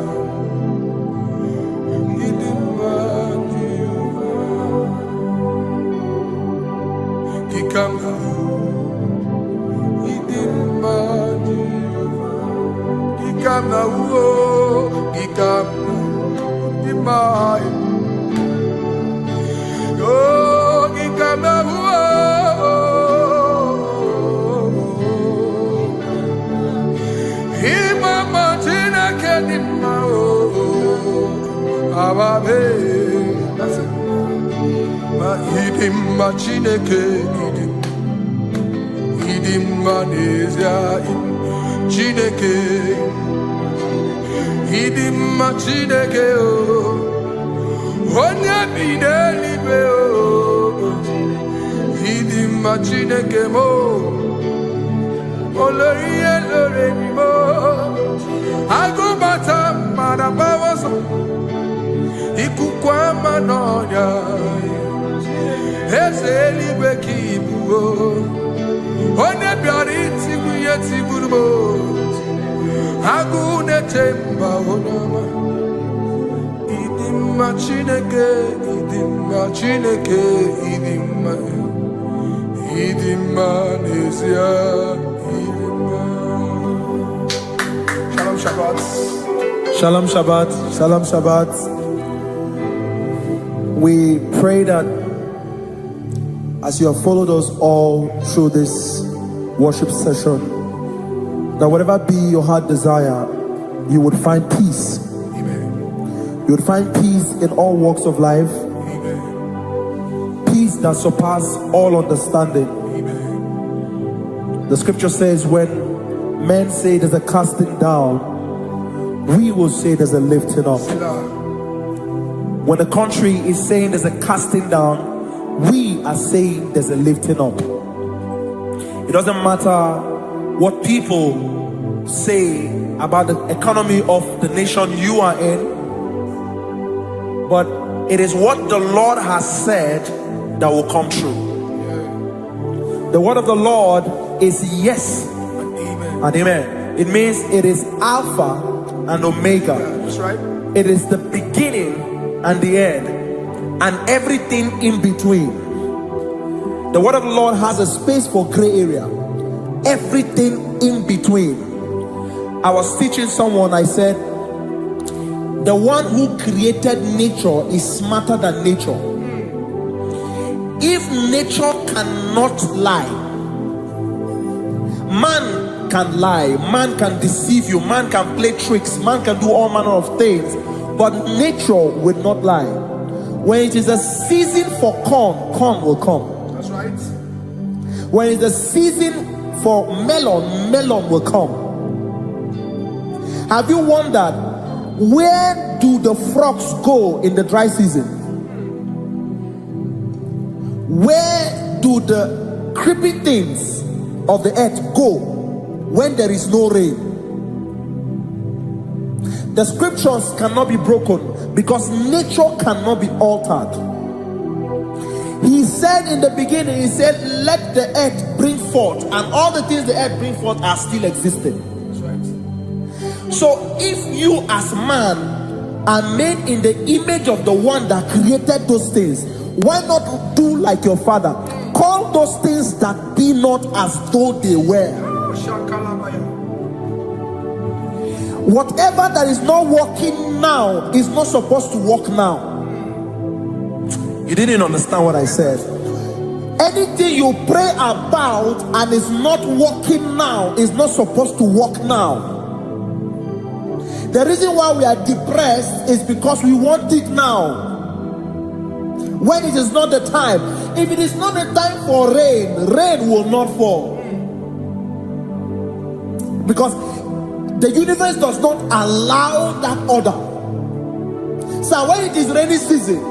Chineke idim manezia Chineke idim Chineke o onye bidelibe o idim Chineke mo oloriye loremi mo agubata marabawaso ikukwa manonya Ezelibe kibuo One biari tibuye tiburubo Agune temba onama Idimma Chineke Idimma nezia Idimma. Shalom Shabbat. Shalom Shabbat. Shalom Shabbat. We pray that as you have followed us all through this worship session, that whatever be your heart desire, you would find peace. Amen. You would find peace in all walks of life. Amen. Peace that surpasses all understanding. Amen. The scripture says when men say there's a casting down, we will say there's a lifting up. When the country is saying there's a casting down, we are saying there's a lifting up. It doesn't matter what people say about the economy of the nation you are in, but it is what the Lord has said that will come true. The word of the Lord is yes and amen. It means it is Alpha and Omega. That's right. It is the beginning and the end, and everything in between. The word of the Lord has a space for gray area. Everything in between. I was teaching someone, I said, the one who created nature is smarter than nature. If nature cannot lie, man can lie, man can deceive you, man can play tricks, man can do all manner of things, but nature will not lie. When it is a season for corn, corn will come. That's right. When it's a season for melon, melon will come. Have you wondered, where do the frogs go in the dry season? Where do the creeping things of the earth go when there is no rain? The scriptures cannot be broken because nature cannot be altered. He said in the beginning, he said, let the earth bring forth, and all the things the earth bring forth are still existing. That's right. So if you as man are made in the image of the one that created those things, why not do like your father? Call those things that be not as though they were. Whatever that is not working now is not supposed to work now. You didn't understand what I said. Anything you pray about and is not working now is not supposed to work now. The reason why we are depressed is because we want it now, when it is not the time. If it is not the time for rain, rain will not fall, because the universe does not allow that order. So when it is rainy season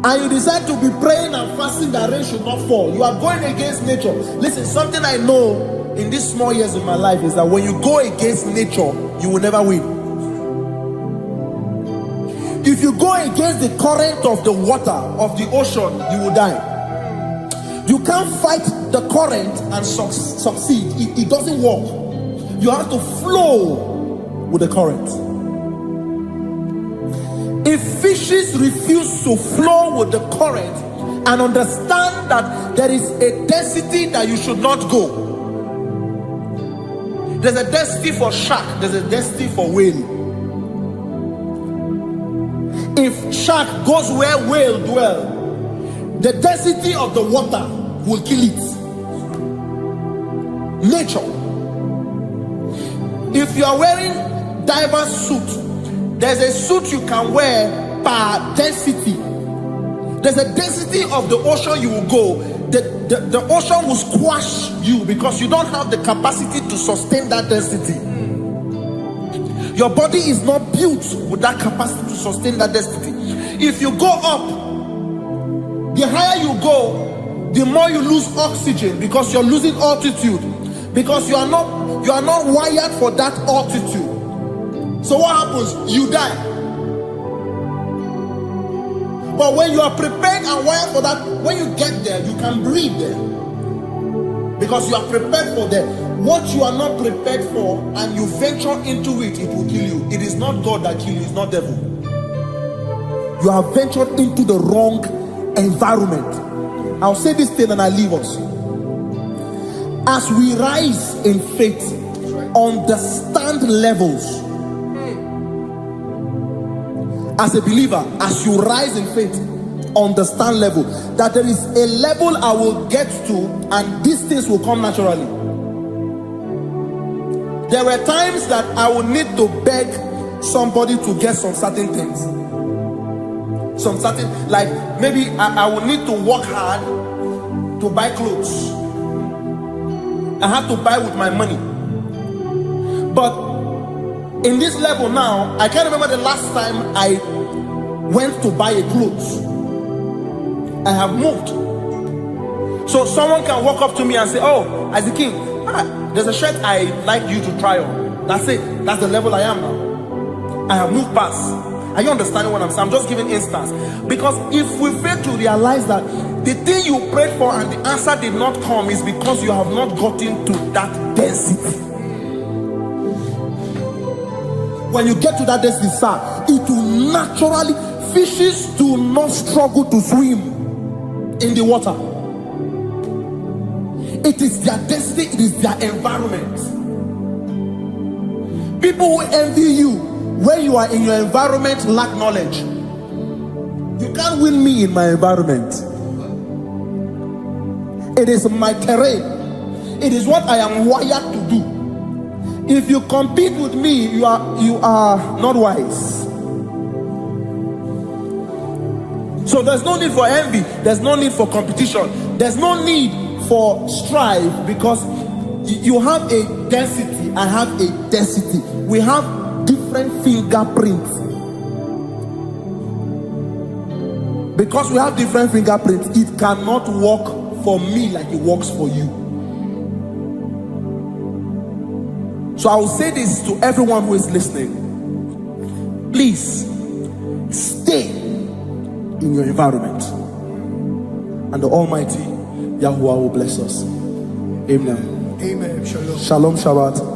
and you decide to be praying and fasting that rain should not fall, you are going against nature. Listen, something I know in these small years of my life is that when you go against nature, you will never win. If you go against the current of the water of the ocean, you will die. You can't fight the current and succeed. It doesn't work. You have to flow with the current. If fishes refuse to flow with the current and understand that there is a density that you should not go, there's a density for shark, there's a density for whale. If shark goes where whale dwell, the density of the water will kill it. Nature. If you are wearing diver's suit, there's a suit you can wear per density. There's a density of the ocean you will go. The ocean will squash you because you don't have the capacity to sustain that density. Your body is not built with that capacity to sustain that density. If you go up, the higher you go, the more you lose oxygen because you're losing altitude, because you are not wired for that altitude. So what happens? You die. But when you are prepared and wired for that, when you get there, you can breathe there, because you are prepared for that. What you are not prepared for and you venture into it, it will kill you. It is not God that kills you, it's not devil. You have ventured into the wrong environment. I'll say this thing and I leave us. As we rise in faith, understand levels. As a believer, as you rise in faith, understand level. That there is a level I will get to and these things will come naturally. There were times that I would need to beg somebody to get some certain things. Some certain, like maybe I would need to work hard to buy clothes. I have to buy with my money. But in this level now, I can't remember the last time I went to buy a clothes. I have moved. So someone can walk up to me and say, oh, Isaac King, there's a shirt I like you to try on. That's it. That's the level I am now. I have moved past. Are you understanding what I'm saying? I'm just giving instance. Because if we fail to realize that the thing you prayed for and the answer did not come is because you have not gotten to that density. When you get to that density, sir, it will naturally, fishes do not struggle to swim in the water. It is their destiny, it is their environment. People who envy you, Where you are in your environment, lack knowledge. You can't win me in my environment. It is my terrain. It is what I am wired to do. If you compete with me, you are not wise. So there's no need for envy. There's no need for competition. There's no need for strife, because you have a density. I have a density. We have different fingerprints. Because we have different fingerprints, it cannot work for me like it works for you. So I will say this to everyone who is listening. Please stay in your environment, and the Almighty Yahuwah will bless us. Amen. Amen. Shalom. Shalom Shabbat.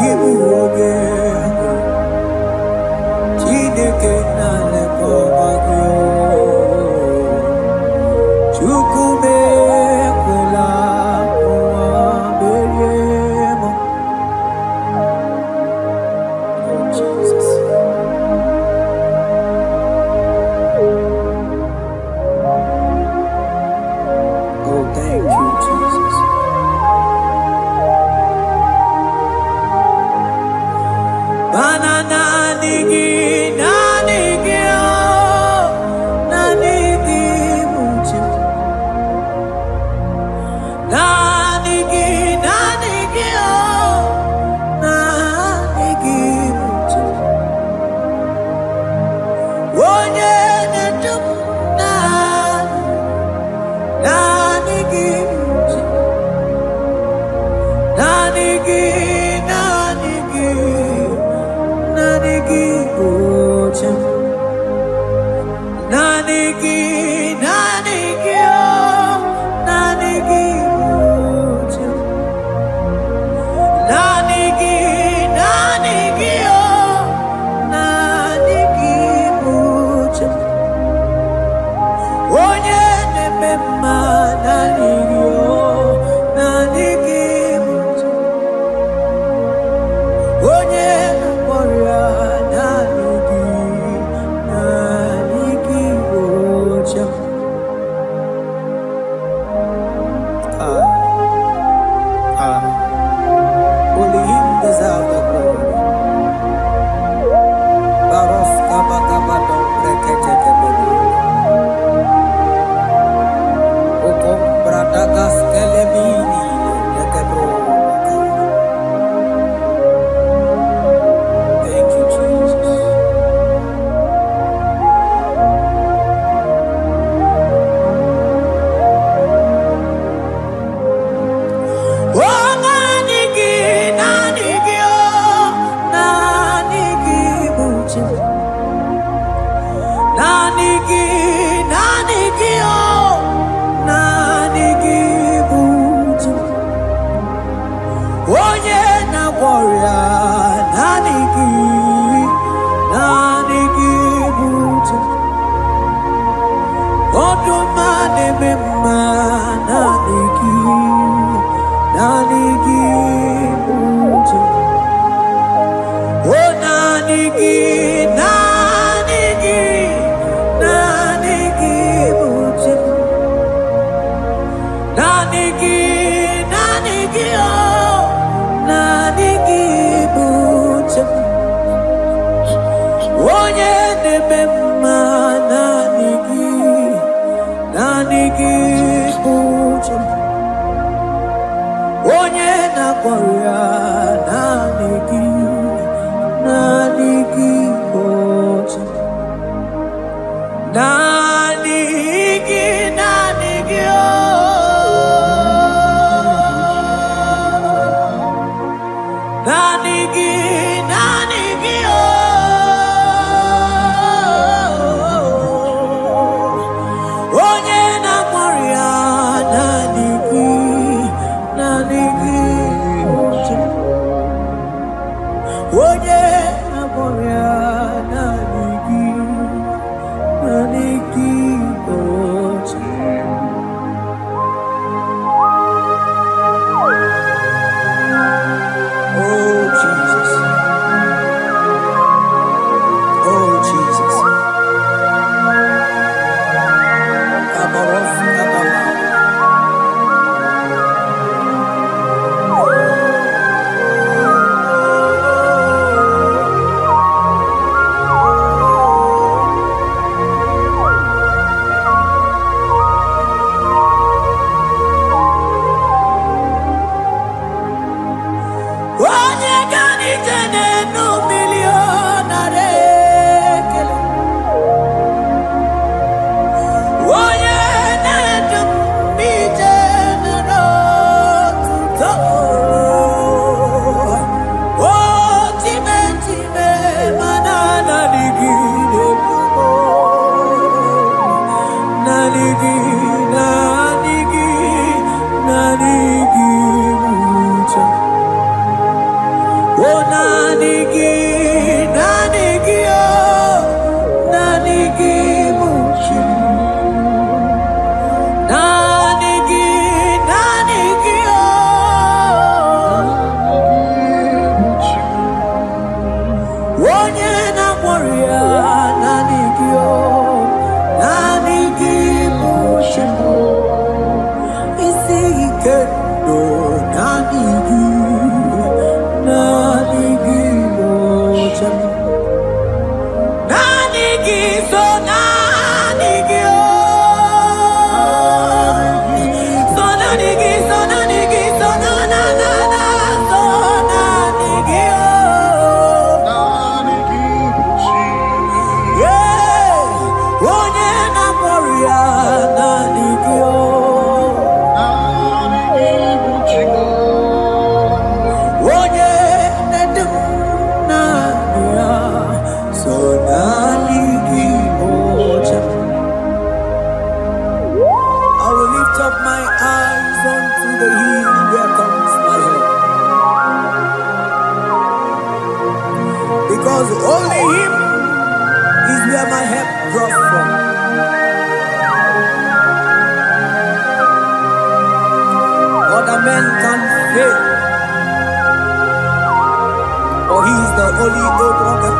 Give Only him deserves the glory. Barof kabakabadon breketekebele. Okom bradagas kelemini lekebro. Thank you, Jesus.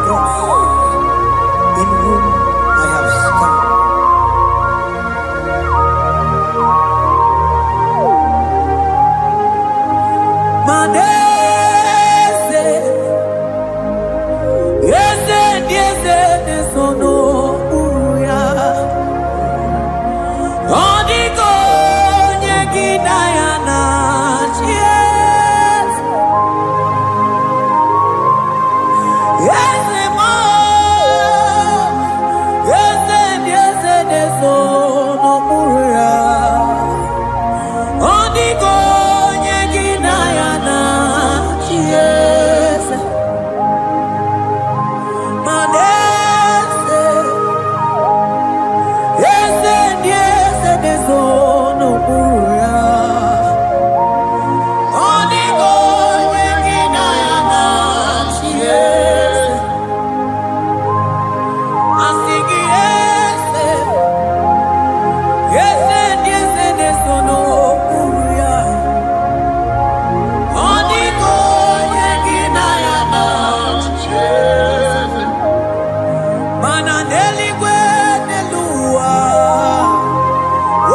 cross in whom I have stand. Manese, yese, nesono uya. Odiko nyegina yana yes. Yese mo, yese nesono uya. Odiko nyegina yana yes. Manese, yese nesono uya. Odiko nyegina yana yes. Asigi yese nesono uya. Odiko nyegina yana yes. Mananeli gwenelua.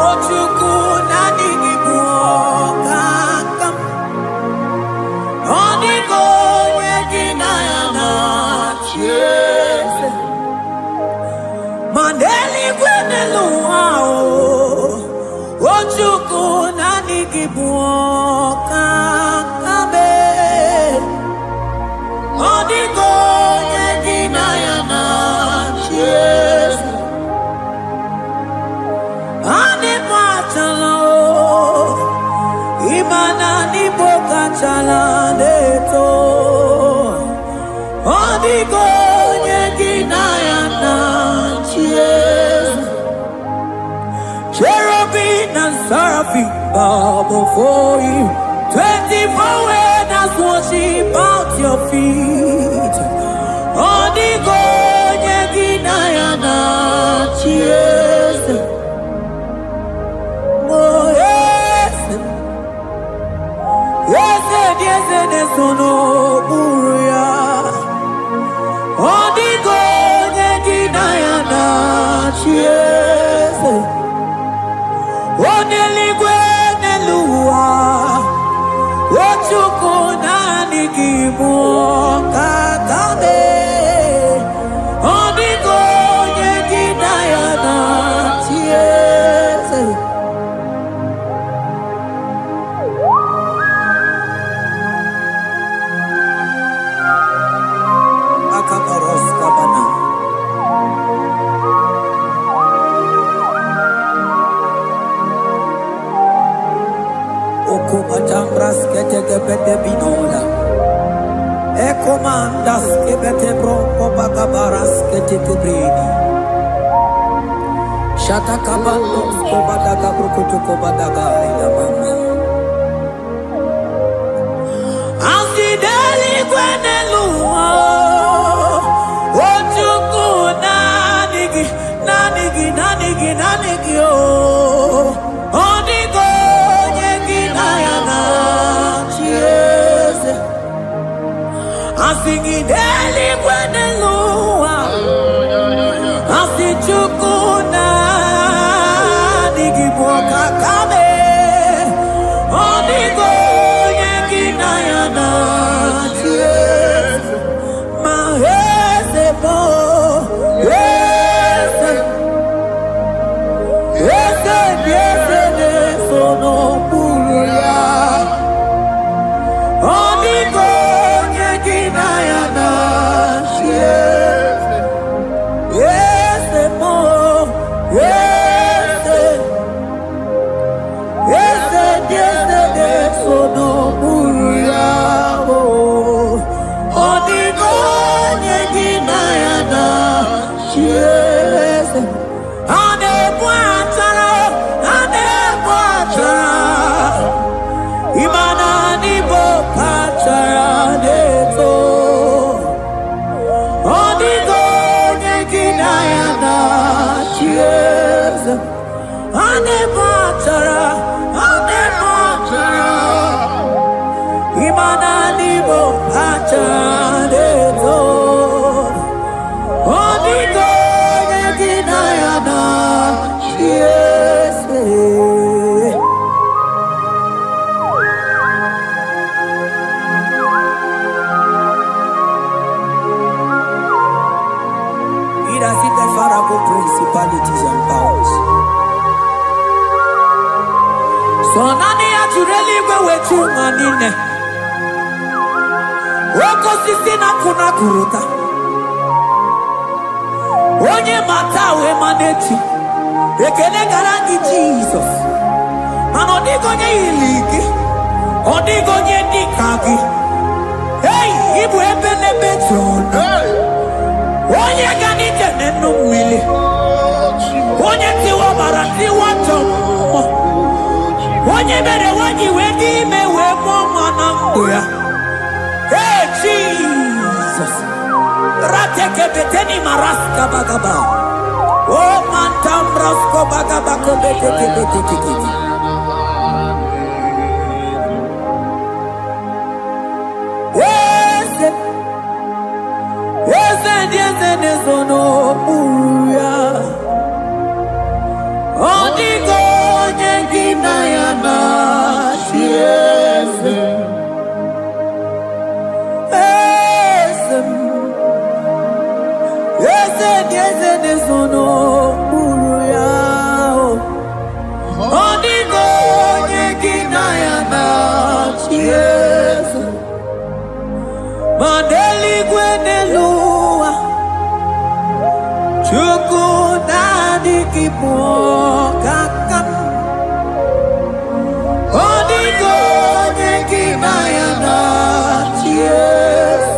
Ochuku nanigi buokakam. Odiko nyegina yana yes. Maneli gwenelua. Ochuku nanigi buokakam. Odiko nyegina yana yes. Ane machala imana ni boka chala neto. Odiko nyegina yana yes. Cherubim and seraphim bow before you. 24 elders worship at your feet. Odiko nyegina yana yes. Oh yes, yes, nesono uya. Odiko nyegina yana yes. Oneligwe nelua. Ochuku nanigi buokakame. Odiko nyegina yana yes. Akabaros kabana. Okomatambras ketekebete binola. Ekomandas kebete broko bagabaras ketekebrini. Shatakabandos kobadaga brukutu kobadaga ilamama. Asideli gwenelua. Ochuku nanigi oh. Odiko nyegina yana yes. Asigideli gwenelua. Asichuku nanigi buokakame. Odiko nyegina yana yes. Mahese mo yes. Yes, nesono uya. Odiko nyegina yana yes. Yes, mo yes. Yes, nesono uya. Odiko nyegina yana yes. Ane buatara. Imana ni bokachara neto. Odiko nyegina yana yes. Ane batara. Imana ni bokachara neto. So nani ya jureli we wetu manine. Woko sisi na kuna kuruta. Onye matawe maneti. Ekele garangi Jesus. Mano digonye iligi. Odigonye dikagi. Hey, ibu ebele beton. Onye gani jene numili. Onye tiwa barati watomo. Onye bere wanyi wedi mewe mwana mbuya. Hey, Jesus. Rateke beteni maraska bagaba. Oh, mantambrasko bagabako beteke. Yes, no, uya. Odigo nyengina ya na yes. Yes, no, uya. Odigo nyengina ya na yes. Mandeli gwenelua. Chukuna kipo kakam. Odigo nyekina ya na yes.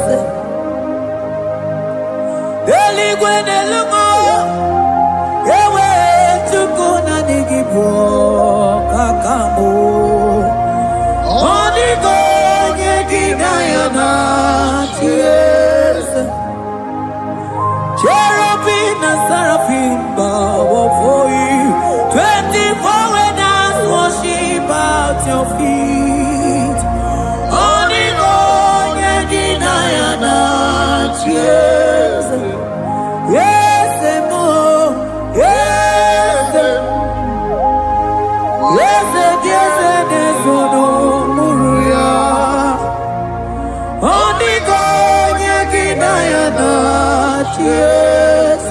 Eligwene lungo. Ewe chukuna kipo kakamu. Odigo nyekina ya na yes. Cherubim and seraphim bow before you. 24 elders worship at your feet. Odigo nyekina ya na yes. Yes, mo. Yes. Yes, no muruya. Odigo nyekina ya na yes.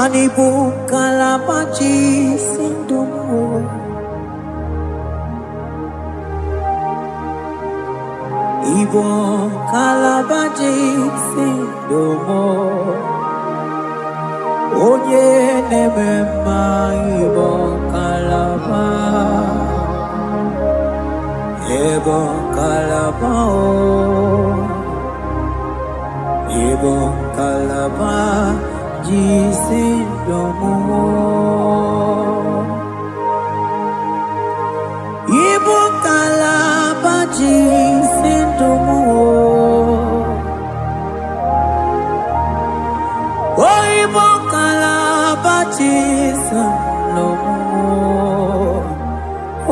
Anibu kalabachi sindumo. Ibo kalabachi sindumo. Onye nemema ibo kalaba. Ibo kalaba o. Ibo kalaba. Jisindomo. Ibo kalaba jisindomo. Oh, Ibo kalaba jisindomo.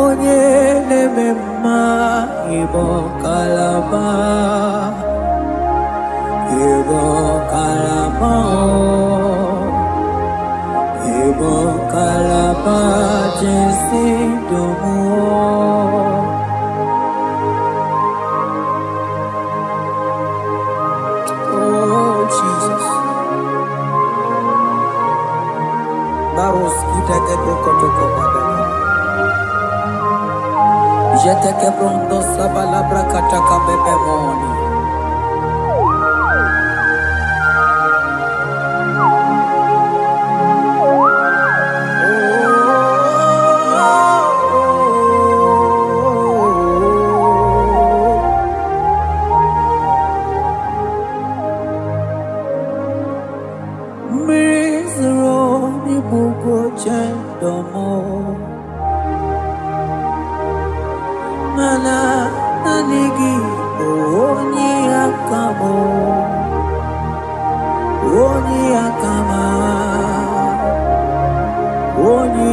Onye nemema Ibo kalaba. Ibo kalaba. Ibo kalaba jisindomo. Oh Jesus. Baros kitake prokotoko badana. Jeteke pronto sabalabra kataka bebe moni. Mana nanigi onye akamo. Oni akama, oni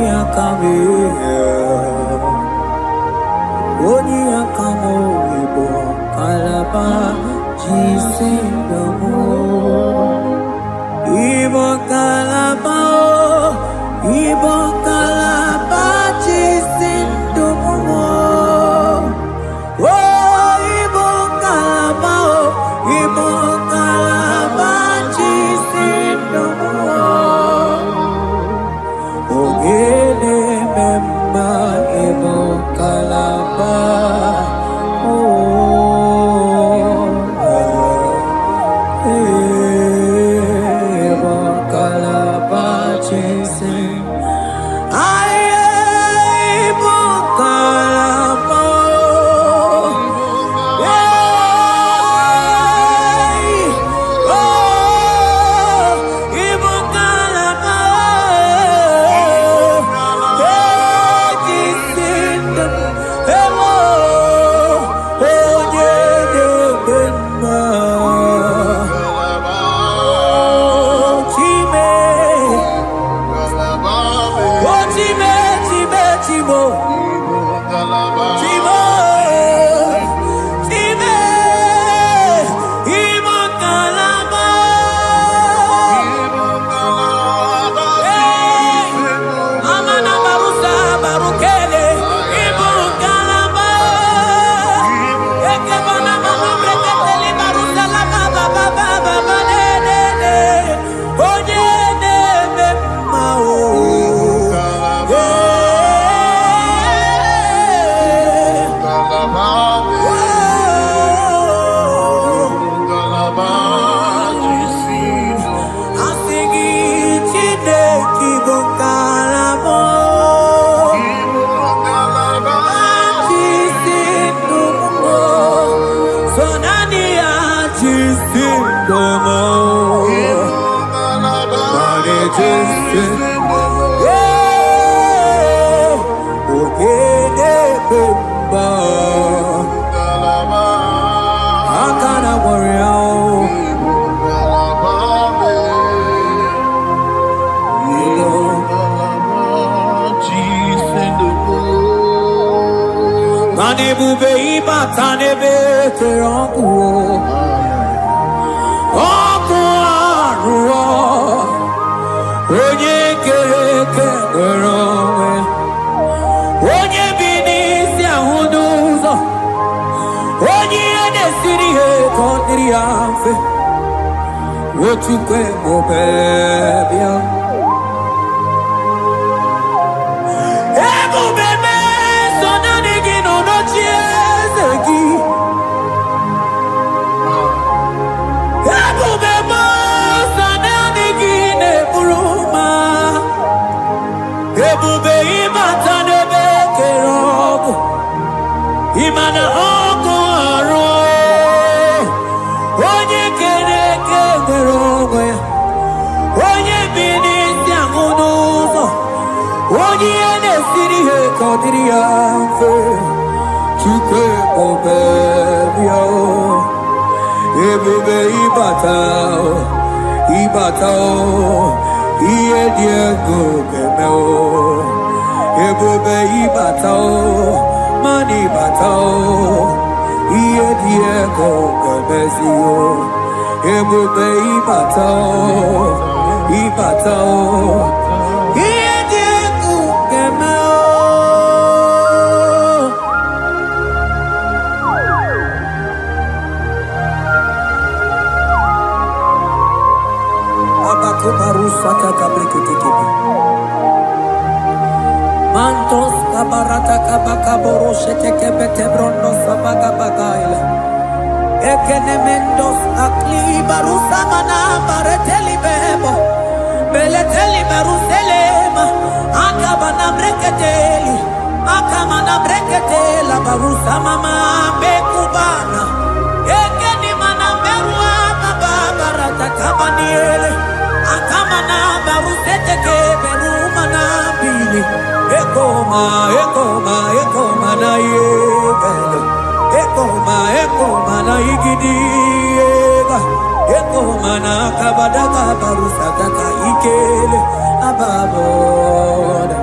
Mantos kabarata kabakaboro sheteke bete brondo sabaga bagaila. Ekenemendos akli barusa mana bareteli bebo. Beleteli baruselema. Akabana breketeli. Akamana breketela barusa mama bekubana. Ekeni mana berua babarata kabaniele. Akamana baruseteke berumana bili. Ekoma na yegele. Ekoma na igidiega. Ekoma na kabadaka barusataka ikele ababoda.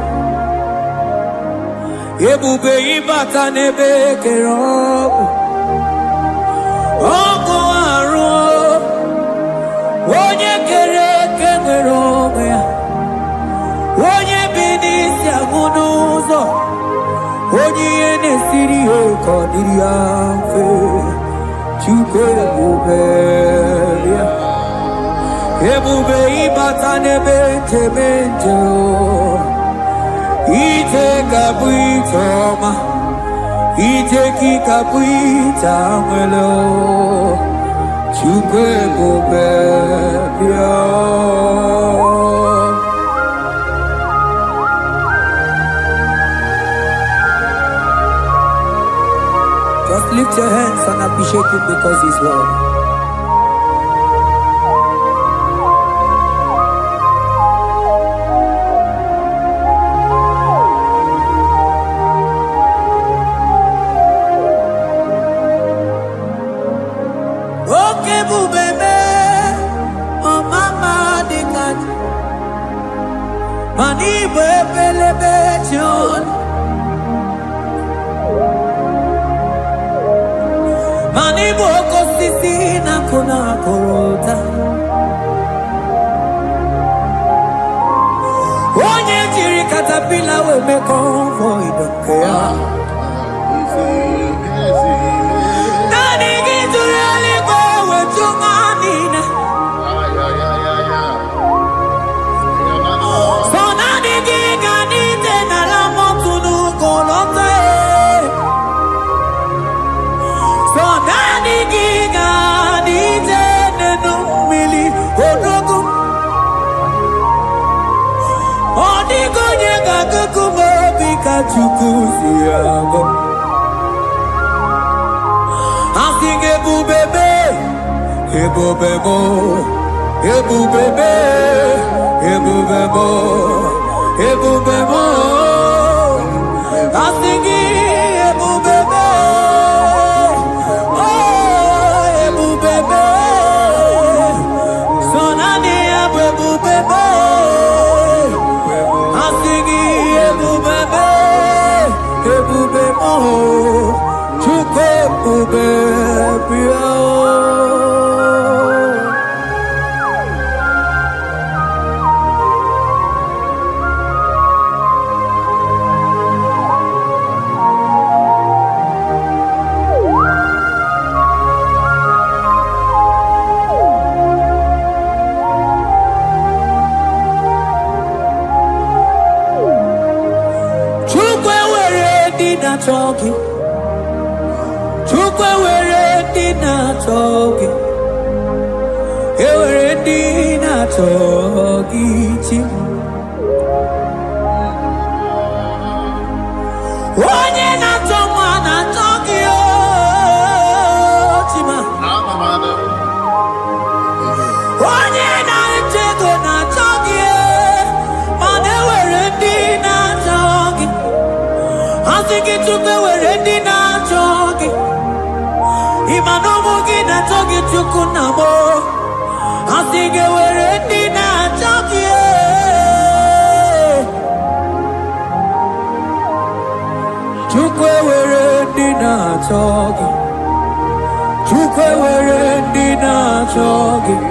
ebube ịbata n'ebe kere ọkụ arụ onye kere eke nwere onwe ya onye bi n'isi agụ n'ụzọ onye ihe na-esiri ya ka ọ dịrị ya mfe Chukwu ebube ya ebube ịbata n'ebe njem ije ga-abụ ije ọma ije gị ga-abụ ije anwele Chukwu ebube bịa Just lift your hands and appreciate him because he's worthy. Mani bebelebe John Mani boko sisi na kuna korota Onye jiri katapila we me convoy don't care Nani gizuri aliko we chumanina Chukuziago I sing ebubebe ebubebo ebubebe ebubebo ebubebo I sing ebubebe oh ebubebe sonani ebubebe I sing ebubebe ebube mo Chukwu ebube bịa Talking, Chukwu were dina talking, were dina talking. Onye na toma na talking, chima. Onye na tego na talking, mane were dina talking. I think it took the word in our talking. Imanomogi na talking to Kunamo. I think it were in our talking. Chukwe were in our talking. Chukwe were in our talking.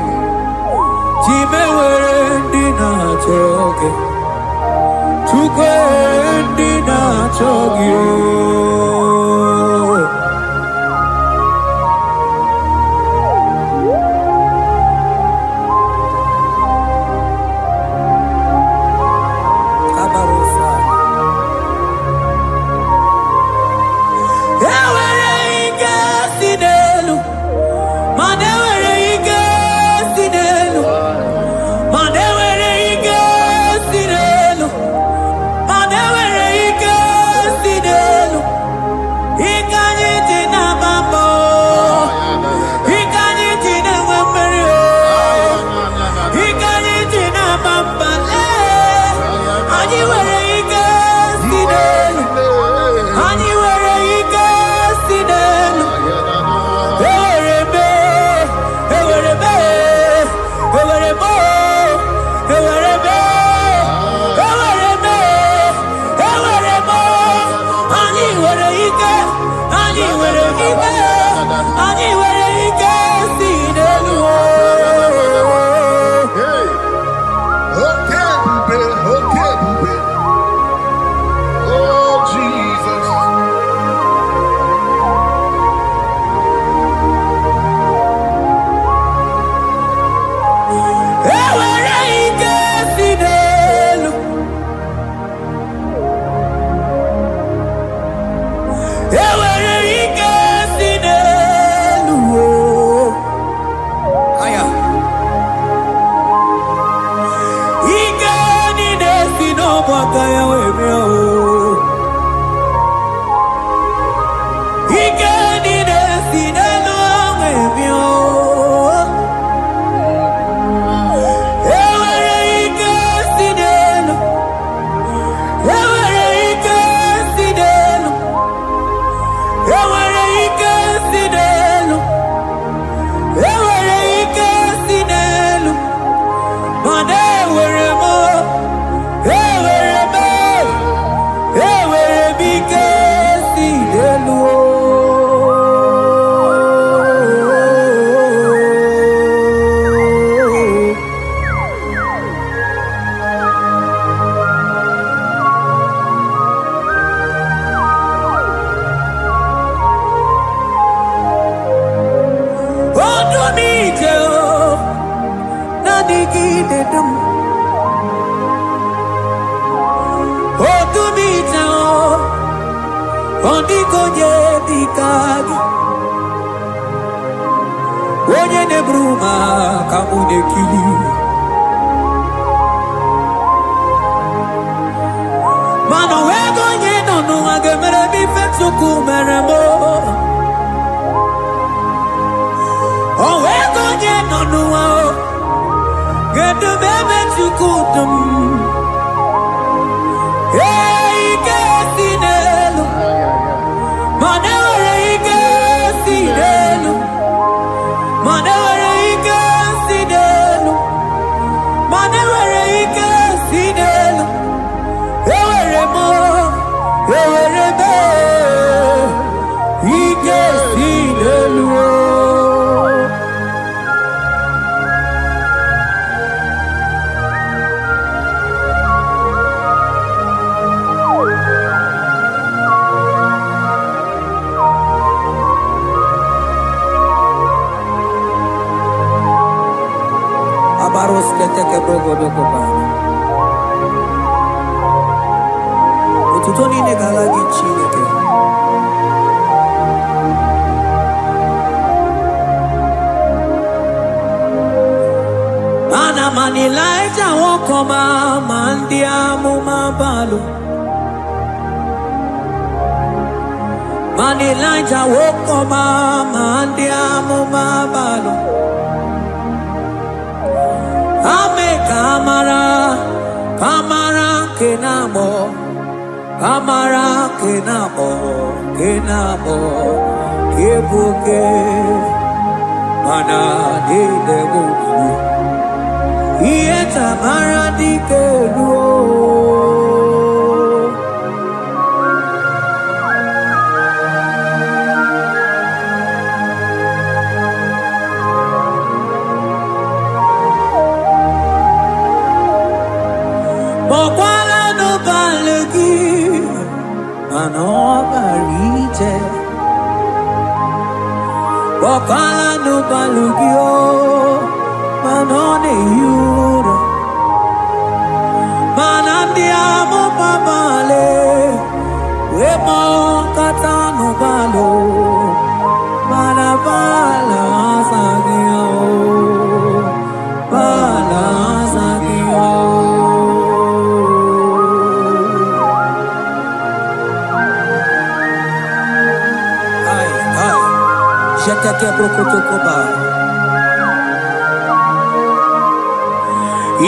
Time were in our talking. Chukwe ndina chogio Kabarosa Ewere ike sinelu Manewere ike sinelu Manewere ike sinelu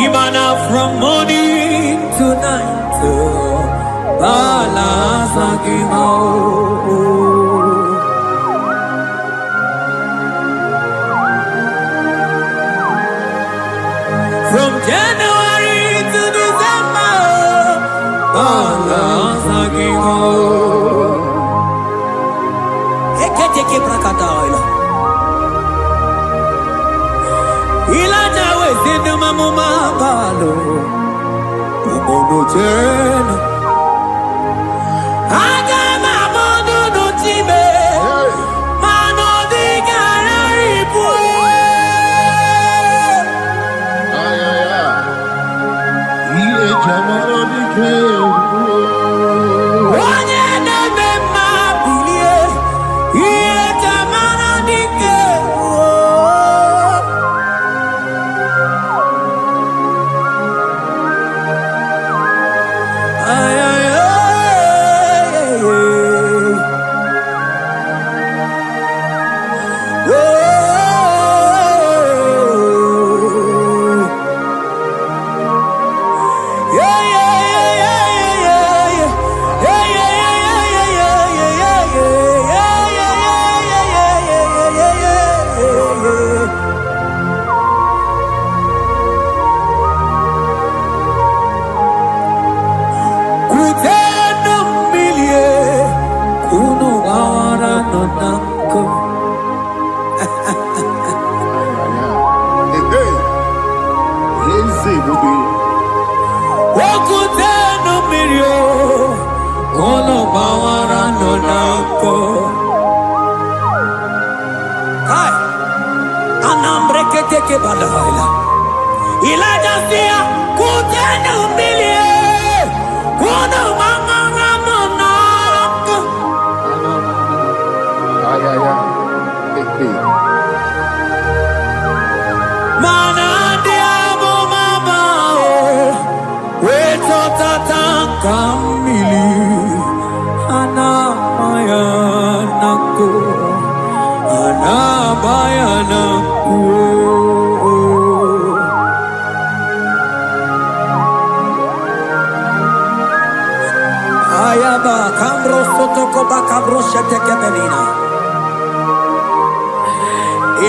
Imana from morning to night, from January to December, keteke brakadaila. Ilaja wezinu mamuma balo. Umono jena. Aga mamono no time. Mano di gararipu. Ile jamano di ke.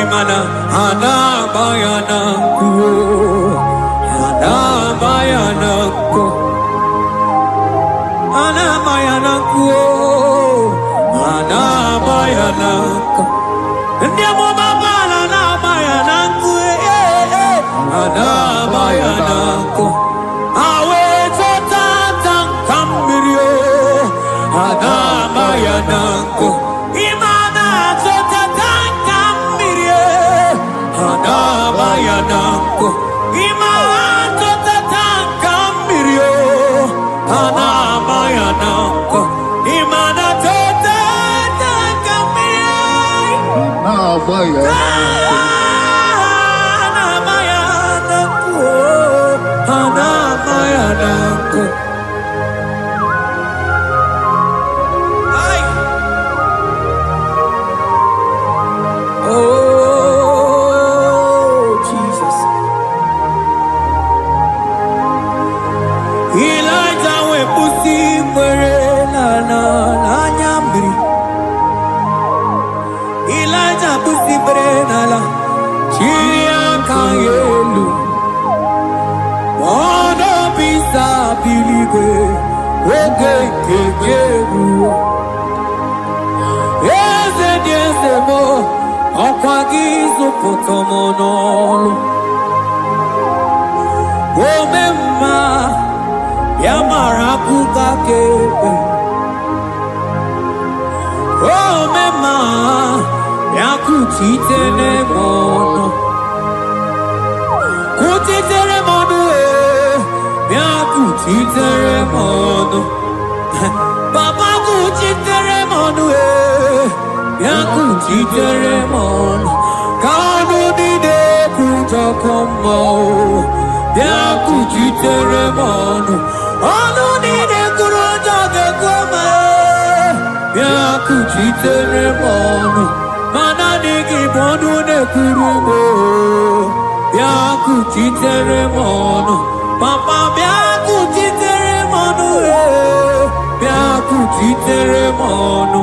Imana anabayanako, anabayanako, anabayanako, anabayanako. Ndiamo baba anabayanako, anabayanako. Awe totata kambirio, anabayanako. Anabayanako, imato tataka mirio. Anabayanako, imanato tataka mirio. Anabayanako, anabayanako. Ay, oh. Baba kuchiteremono, yakuchiteremono. Kanu dide kujakomo, yakuchiteremono. Anu dide kurujagekome, yakuchiteremono. Manadiki bodu ne kurumo, yakuchiteremono. Papa yakuchiteremono, yakuchiteremono.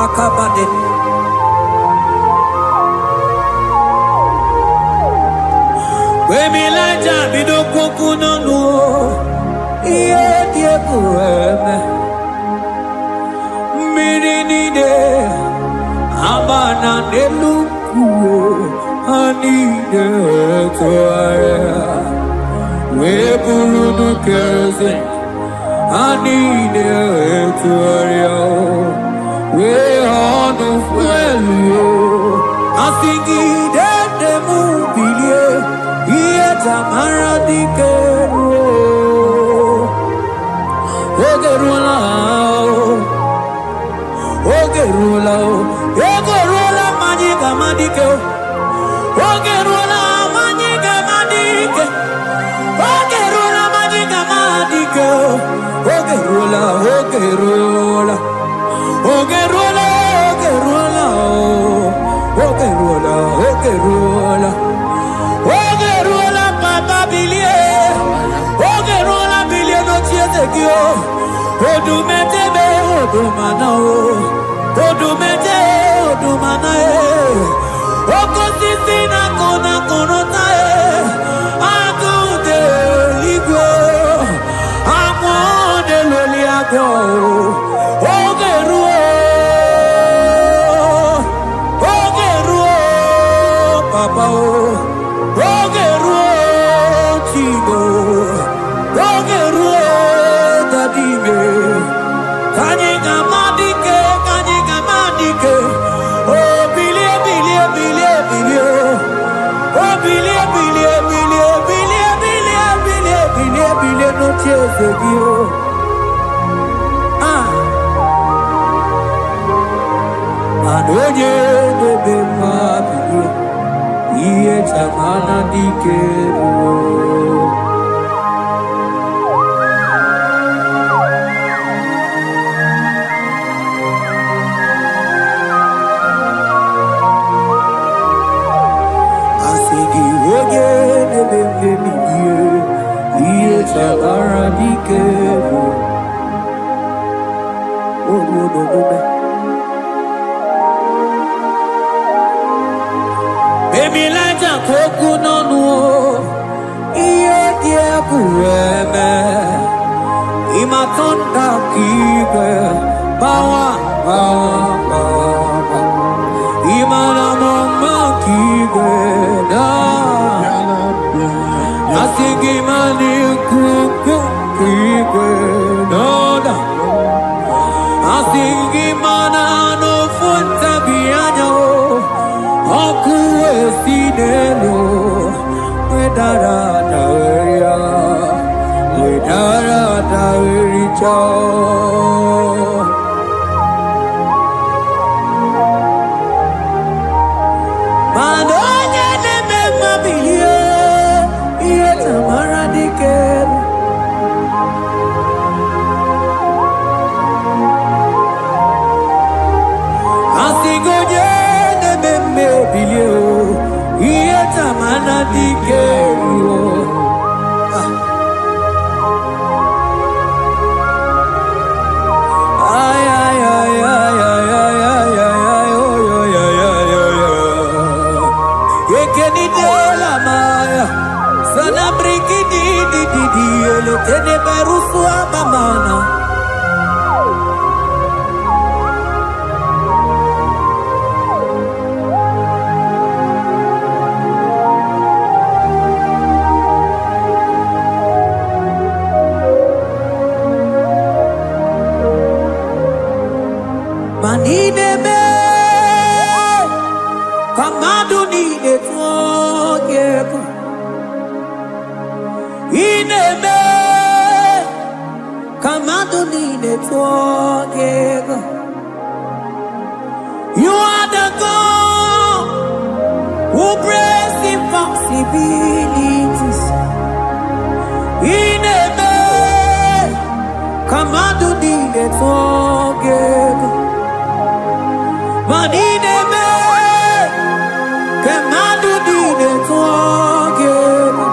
Akabade. Wemilaja bidokokunono. Yeah. Amana neluku anide toaya we bulu keze anide toaya we onu fuelu asingi de mubilie iye tamara dikero ogerula Ogerula magiga madike Ogerula magiga madike Ogerula magiga madike Ogerula Ogerula Ogerula Ogerula Ogerula Ogerula papa bilie Ogerula bilie no chiete kio Odumete be odumanao Odumete, odumanae, okosisina kona konotae, akude ligwe, amode loliago, ogeruo, papa ogeruo, chigo, ogeruo, dadime, kanyega madike. Oh, bilie, no tears of you. Adoye bebe mabili, iye chamana dikero. Baby, like a coconut, no, dear, Pureme, Imatonda, Kibe, Bawa, Imanamo, Kibe, Asigi mani kuku kikwe noda Asigi mana no funta bianyo Okuwe sinelo Wedara taweria Wedara tawericha Madonya neme mabilie Manideme, kamadu nide twogeko. Ineme, kamadu nide twogeko. You are the God who breaks impossibilities. Ineme, kamadu nide twogeko. Manideme, kemadu dide twogeko.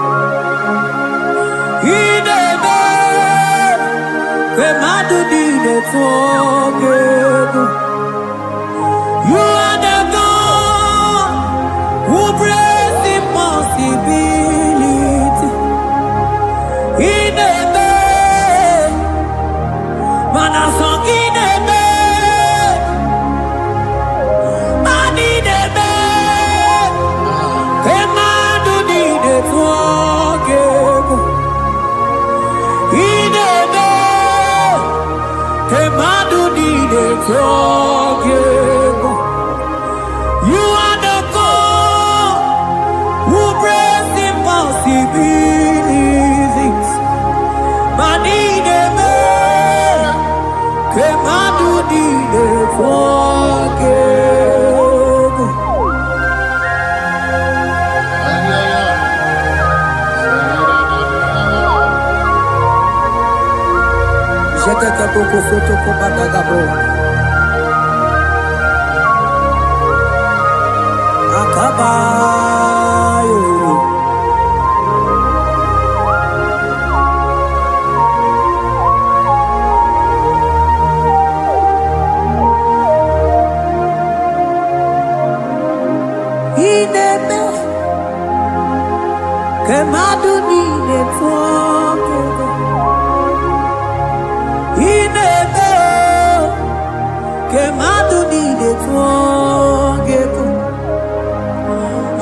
Ideme, kemadu dide twogeko. You are the God who breaks impossibility. Ideme, forgive. You are the God who breaks impossibilities. Manideme, Kemadu dide forgive. Jete kapoko soto kopatagabo. Akabayo. Ineme kemadu nine forgive. Ineme kemadu nine forgive.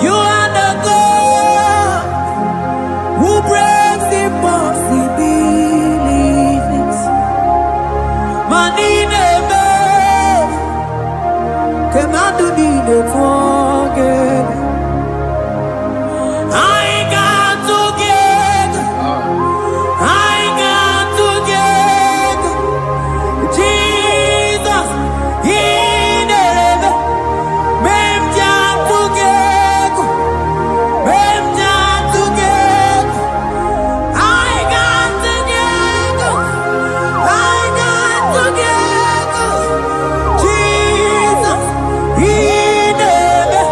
You are the God who breaks impossibilities. Manideme kemadu nine forgive. I got together. I got together. Jesus, in heaven, mem jam together, mem jam together. I got together. I got together. Jesus, in heaven,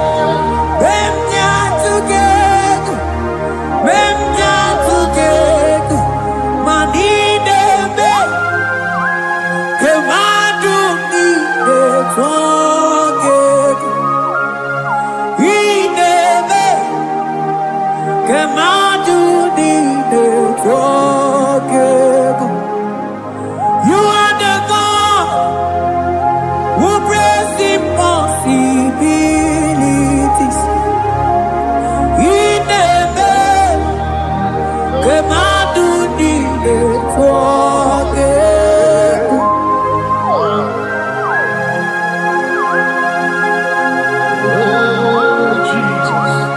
mem jam together, mem jam together. Manideme, kemadu nine forgive. Ineme, kemadu nine forgive. You are the God who breaks impossibilities. Ineme, kemadu nine forgive. Oh, Jesus.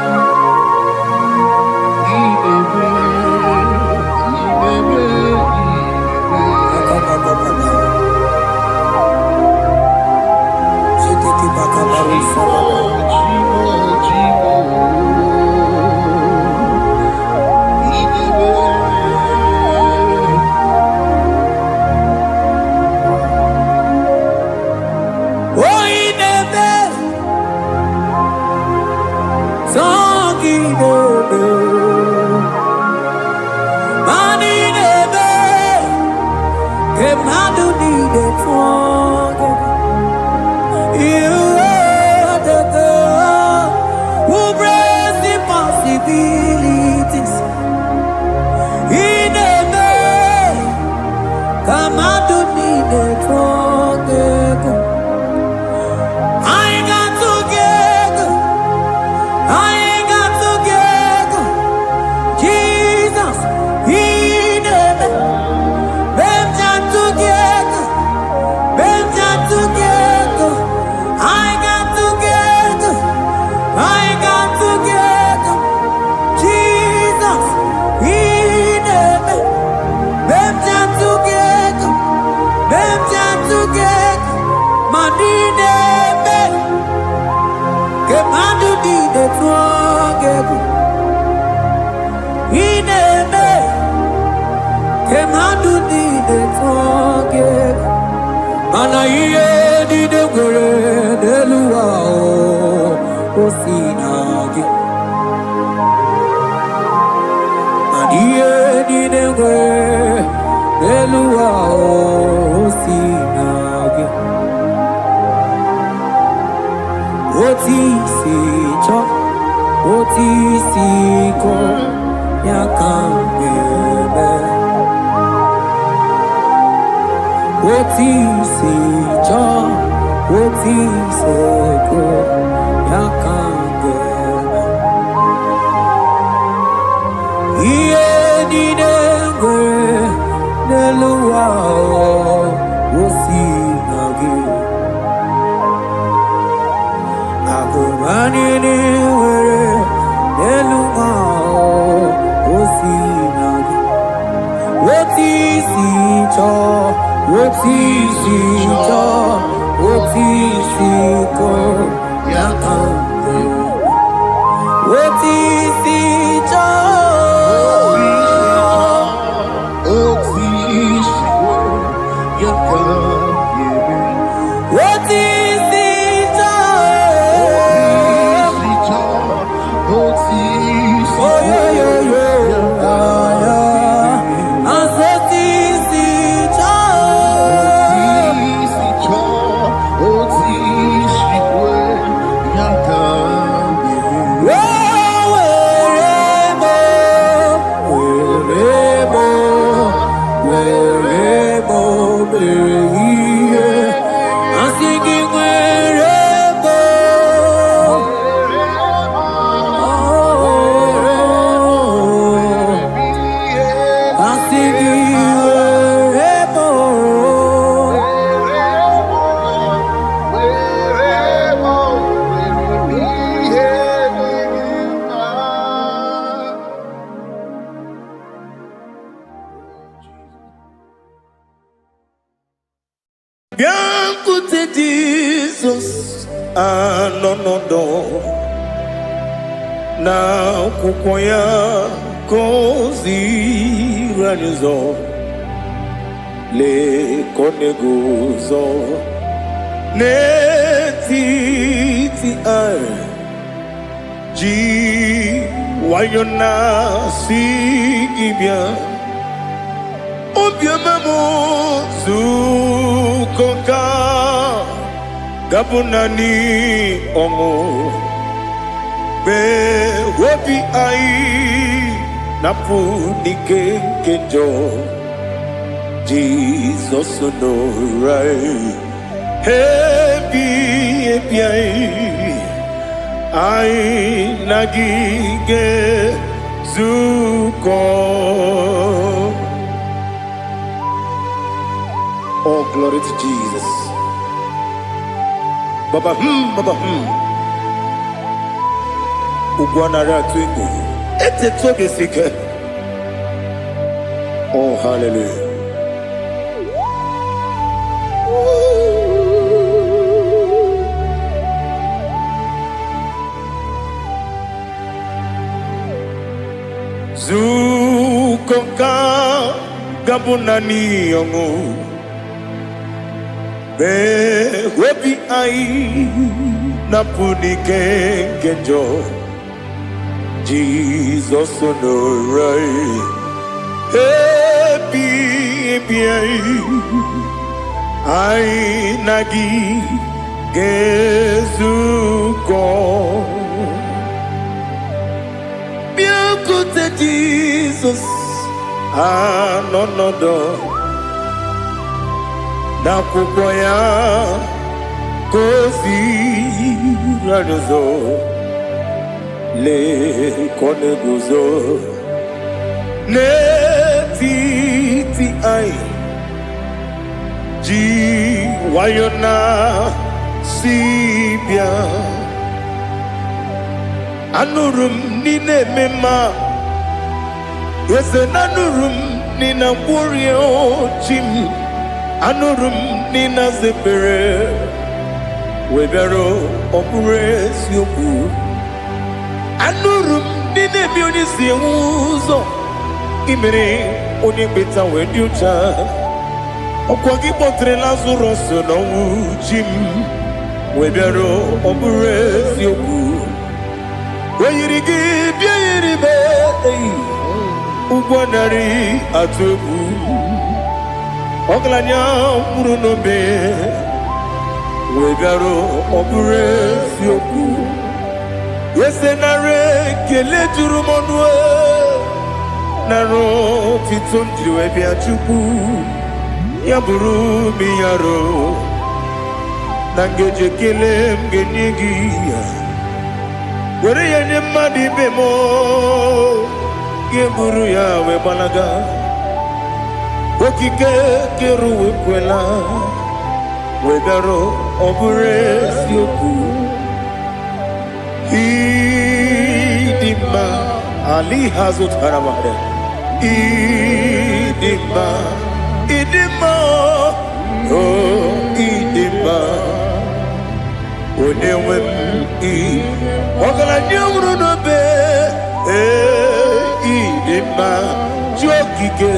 Neluwa, oh, si nagi. Anini were eluma osinagi. Otisi cho, otisi cho, otisi ko yakambe. Otisi cho, otisi ko yakambe. otisi cho, Otisi oh yo yo yo, asotisi cho, otisi ko yakambe. Biancote Jesus, no na kukoya kozi ranizo le koneguzo ne titi ai ji wayona sigibia obiamamo zukoka gabunani omo be wobi ai napu nike kenjo Jesus no right happy ai nagige zuko. Oh, glory to Jesus. Baba, Baba, Ugwanara twingu. Ete toge sike. Oh, hallelujah. Zukonka gabunani yongu. Be webi ai napuni kenjo Jesus no right happy ai nagi gezuko biancote Jesus no na kukoya kozi ranizo le koneguzo ne titi ai ji wayona sibia anurum nine mema yese nanurum nina warrior chim anurum nina zepere webero opure sioku anurum nine bioni siuzo imere oni beta wediucha okwagi potre lazarus no jim webero opure sioku weyirigi biiribe ugwanari atubu Oglanya murunobe wegaro obure sioku yesenare kele turumonwe naro titondri webi achuku yaburu miyaro nangeje kele mgenigi were yenye madi bemo geburu ya webalaga okike keru wekwela wegaro obure sioku Idima Ali Hazut Haramada Idima Oh Idima Onewem Ogala nyamru no be Idima Jokike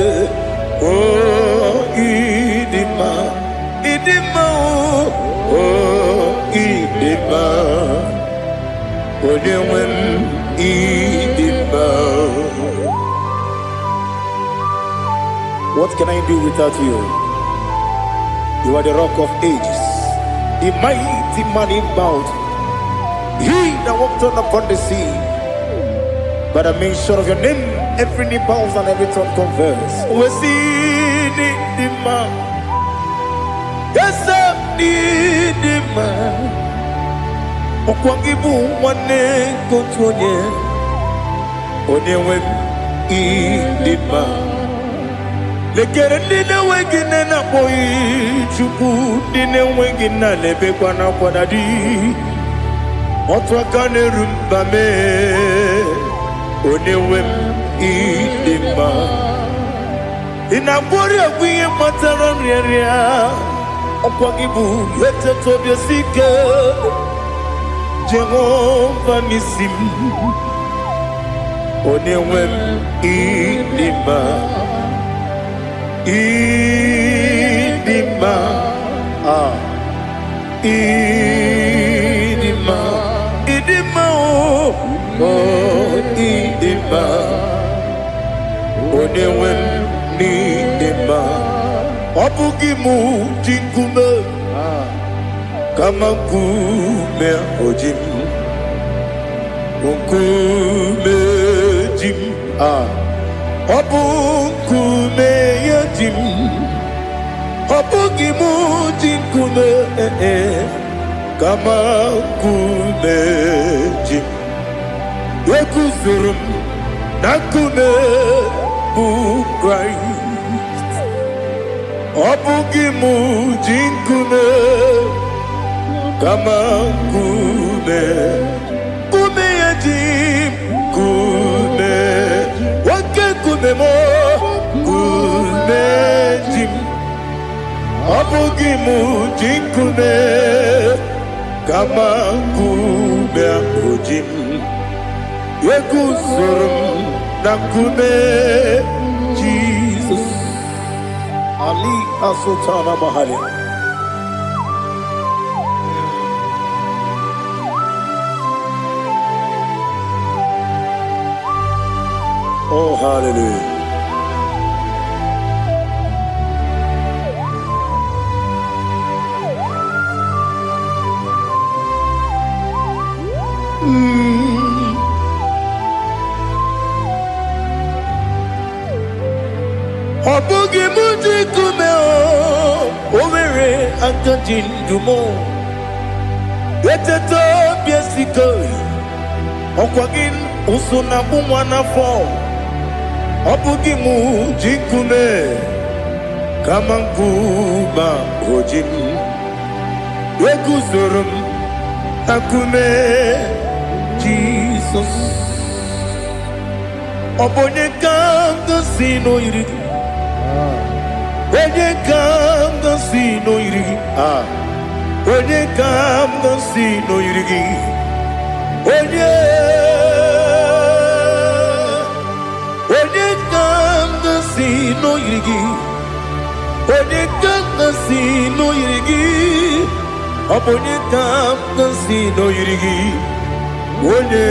Oh Idima Oh Idima Onewem Idima. What can I do without you? You are the rock of ages, the mighty man in mountain. He that walked on upon the sea. By the mention of your name, every knee bows and every tongue confess. We see the man. Yes, I need the man. Okwangibu wane kontonye. Onewem idima. Lekere nine wengine na boyi chuku nine wengine lebe kwa na kwadadi. Otwakane rumba me. Onewem idima. Inabori agwiye matara nyeria. Okwangibu yete tobye sike. Jehovah Nisim. Onewem idima. Idima. Idima. Idima. Oh, idima. Onewem idima. Obugimu jingume. Kama kume ojim. Kume jim. Obukume yajim. Obugimu jingume. Kama kume jim. Yekuzurum nakume bu Christ. Obugimu jingume. Kama kume yajim. Kume wake kume mo. Kume jim. Obugimu jinkume. Kama kume ojim. Yekuzurum nakume Jesus. Ali Asotana Mahali. Oh, hallelujah. Obugi muji kume o, omere antanjin dumo. Yeteto biesiko, okwagin usuna bumwana fo. Obugi muji kume, kamanguma ojim. Yekuzurum akume Jesus. Obonye kanga sino irigi. Onye kanga sino irigi. Onye kanga sino irigi. Onye kanga sino irigi. Onye kanga sino irigi. Onye kanga sino irigi. Onye.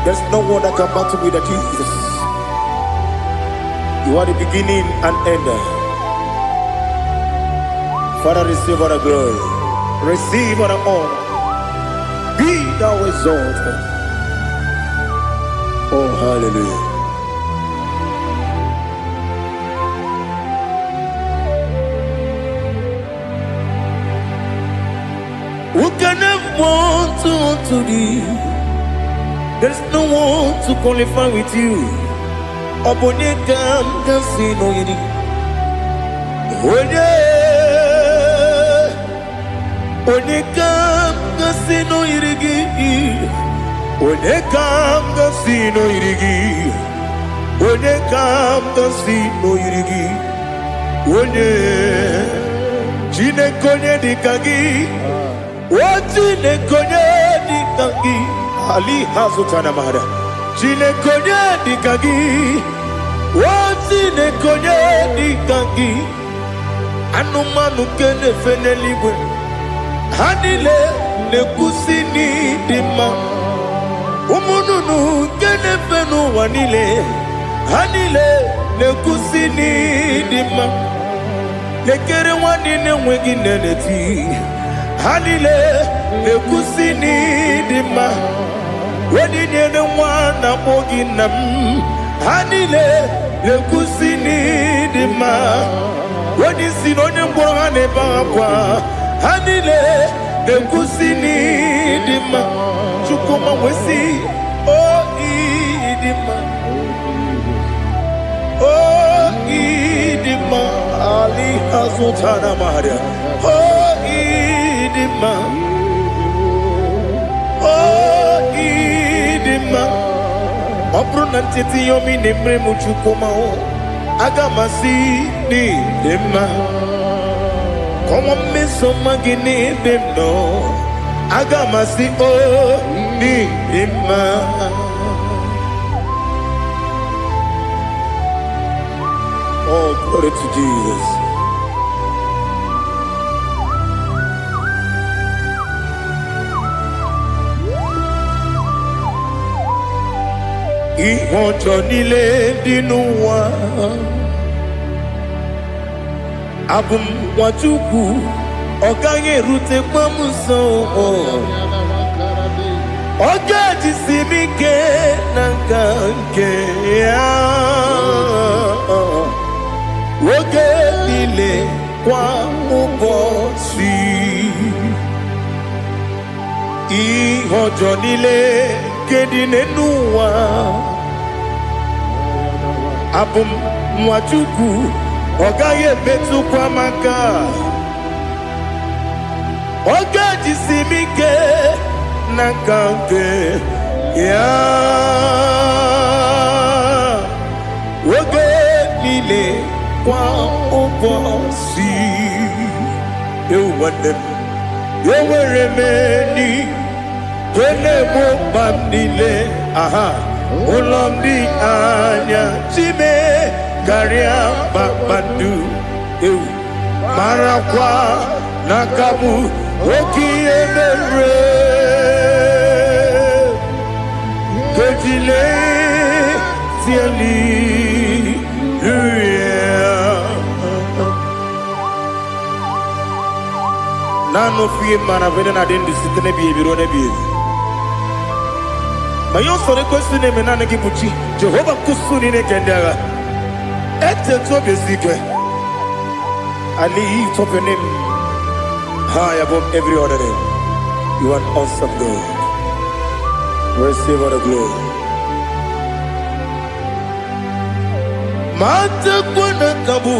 There's no one that can battle with Jesus. You are the beginning and end. Father, receive all the glory. Receive all the honor. Be thou exalted. Oh, hallelujah. Who can have one to thee? There's no one to qualify with you. Obonye kam kasino yini. Onye Onekam gasino irigi. Onekam gasino irigi. Onekam gasino irigi. One Chinekonye dikagi. Chinekonye dikagi. Ali Hazutana Mahara. Chinekonye dikagi. Chinekonye dikagi. Anumanu kene feneliwe. Hanile nekusini dima. Umununu kene fenu wanile. Hanile nekusini dima. Nekere wanine wengi neneti. Hanile nekusini dima. Wedine ne wana moginam. Hanile nekusini dima. Wadi sinonye mbwangane bakwa. Hanile nekusini dima. Chukuma wesi oh idima. Oh idima. Ali Hazutana Maria. Oh idima. Oh idima. Obrunantiti yomi nemre muchukuma o. Agamasi ni dema. Como me somagini demno. Agamasi o ni dema. Oh, glory to Jesus. Ihojo nile dinuwa. Abum wajuku. Oganye rute kwamuso. Oga jisimike nankanke ya. Woge nile kwa ubosi. Ihojo nile kedine nuwa. Abum mwachuku ogaye betu kwa maka. Oga jisimike nakanke ya. Woge nile kwa ubosi. You want them. You were remaining. Wele mo bandile. Aha. Ulomdi anya. Chime. Garia babandu. Marakwa. Nakamu. Oki emere. Kejile. Tieli. Nano fiye mana vene na dendi sitene biye birone biye. Mayon sore kusune menane kibuchi. Jehova kusuni ne kendaga. Ete to besikwe. I lift up your name high above every other name. You are awesome God. Receive all the glory. Mata kuna kabu.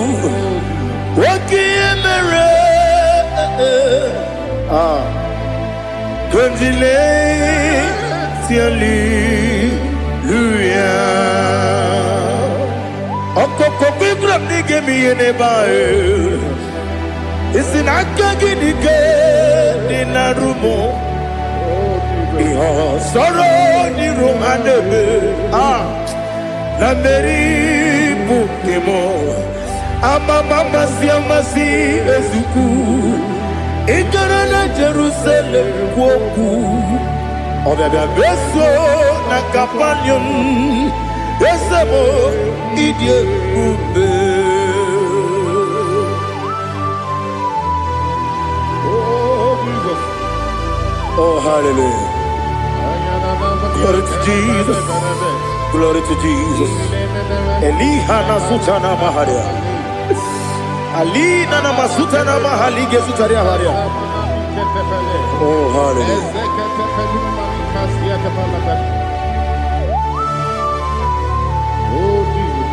Waki emere. Kundile Hallelujah. Okoko bibra nige mi enebae. Isina kagi nige dinarumo. Iho soro ni romanebe. La meri bukemo. Amama siamasi ezuku. Ikarana Jerusalem woku. Obebe beso na kapanion. Esemo idie ube. Oh Jesus. Oh hallelujah. Glory to Jesus. Glory to Jesus. Elihana sutana maharia. Ali nana masuta na mahali gesutaria haria. Oh hallelujah. Oh Jesus.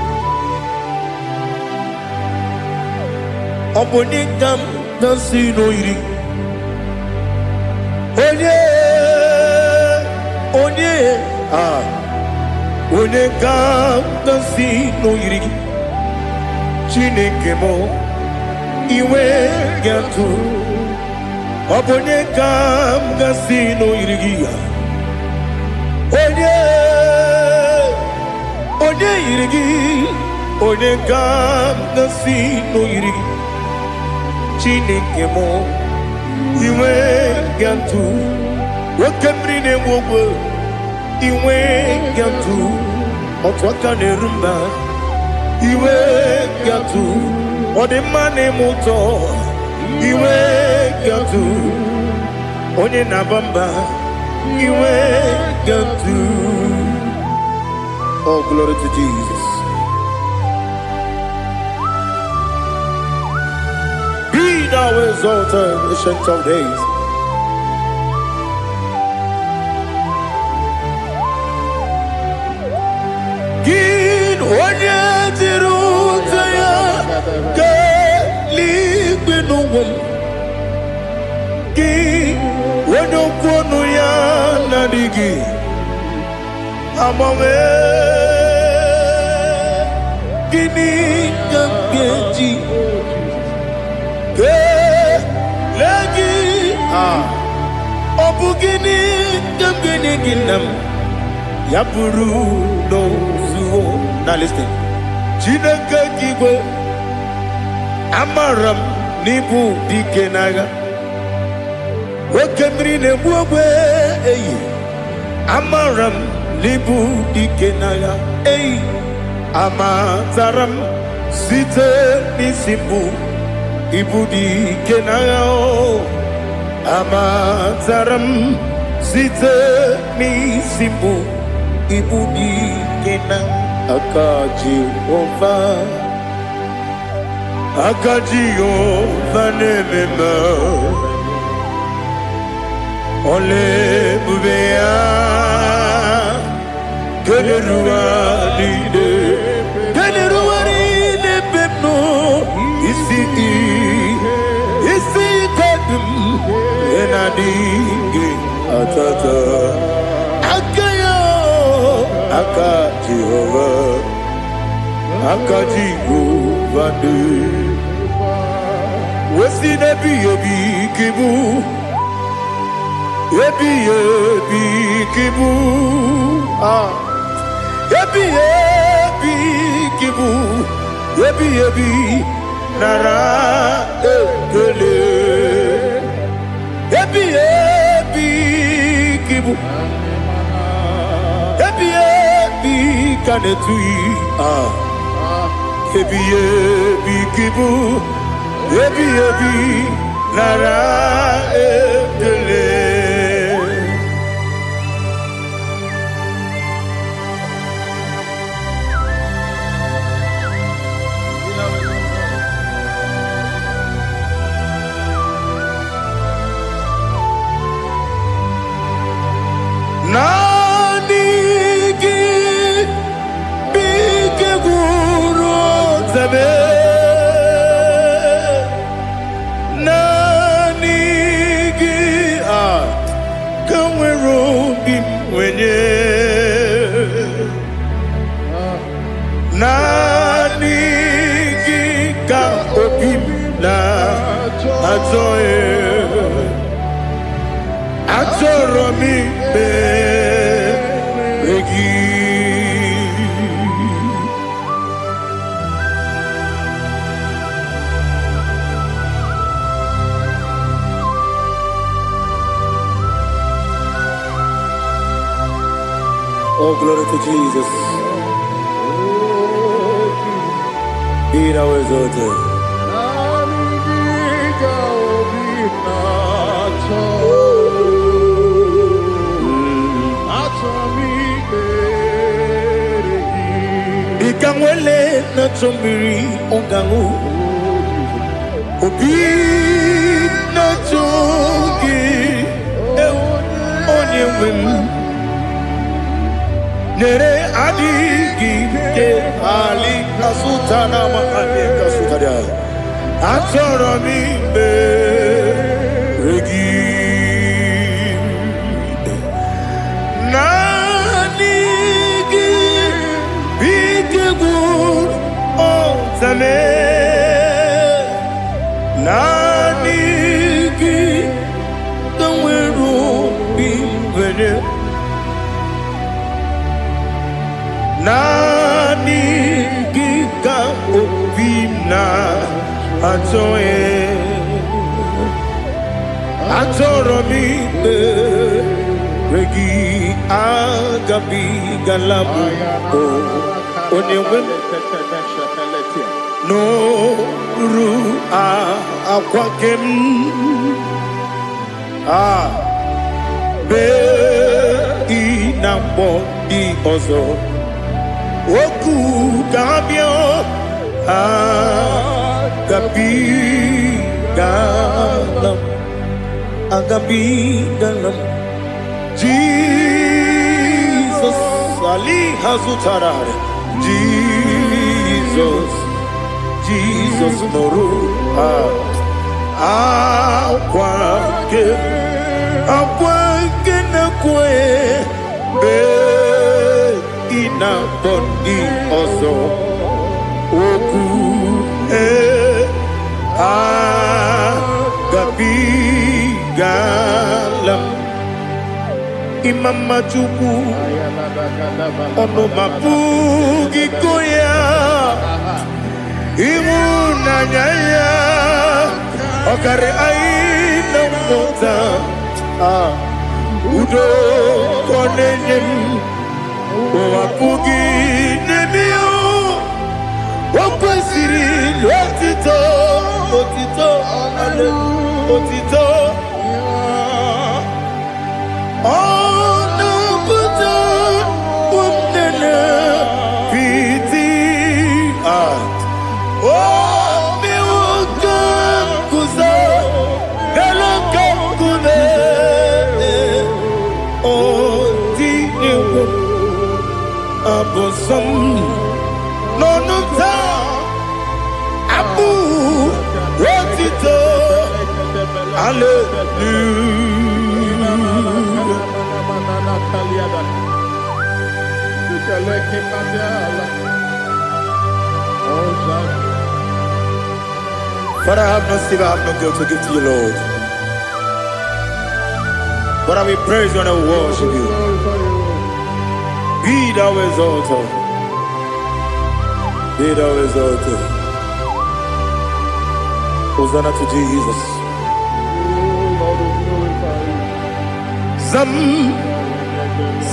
Obonikam nasino iri. onye onye ka si n'oyiri gị Chineke m iwe ga-atụ ọ bụ onye ka si n'oyiri gị onye yiri gị onye ka si n'oyiri gị Chineke m iwe ga-atụ nwoke mmiri na-enwe ogwe iwe ga-atụ otu aka na-eru mba iwe ga-atụ ọ dị mma na-eme ụtọ iwe ga-atụ onye na-aba mba iwe ga-atụ. Oh, glory to Jesus. Be thou exalted, ancient of days. Gin onye dịrị ụzọ ya ka eluigwe n'ụwa gị onye okwu ọnụ ya na-adịghị agbanwe gịnị ka m ga-eji kelee gị ọ bụ gịnị ka m ga-enye gị nna m ya bụrụ n'ozuo na listen Chineke gị igwe amara m n'ịbụ dike n'agha nwoke mmiri na-egbu ogwe eyi amara m n'ịbụ dike n'agha eyi amatara m site n'isi mbụ ịbụ dike n'agha amatara m site n'isi mbụ ịbụ dike n'agha aka Jehova na-ememe ole ebube ya kederuwa niile bepno isi kadum enadinge atata aka Jehova de wesi nebi kibu ebi kibu kibu ebi nara ekele ebi kibu ebi kanetui ebi kibu ebi nara ekele. Nani gi bike guru zabe nani gi kamwero bim wenye nani gi ka obim na azoe atoro mi begi. Oh, glory to Jesus. Be thou exalted. Ikangwele na chombiri ongangu obi na chogi onye wem nere adigi ke ali kasutana ma ali kasutaria atoro mi regi na Same Naniki the wiru be wede Naniki ka obina atoe atoromi regi agabi galabu onyewen no ru akwakem be inambo di ozo oku gabio agabi galam agabi galam Jesus Ali Hazutarare Jesus Noru Akwake na kwe be ina bondi oso oku gabi galam Imam Majuku ono mapugi koya imu nanyaya okare aina mota udo konenyem wapugi nemio wakwesiri otito ale otito Abosam nonuta abu rotito Father, I have no silver, I have no gold to give to you, Lord. But I will praise you and I will worship you. Be thou exalted. Be thou exalted. Hosanna to Jesus.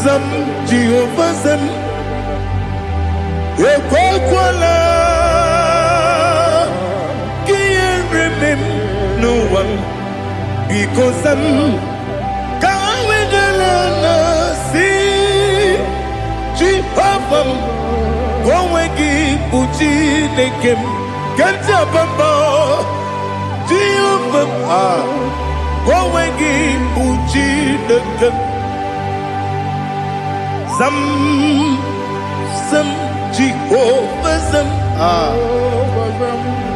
Zam Jehovah Zam Ekwakwala Can't remember no one because Zam Kawedalana see Jipapam Gowegi Uchi Nekem Kanjabamba Jehovah Gowegi Uchi Nekem Zam Jehovah Zam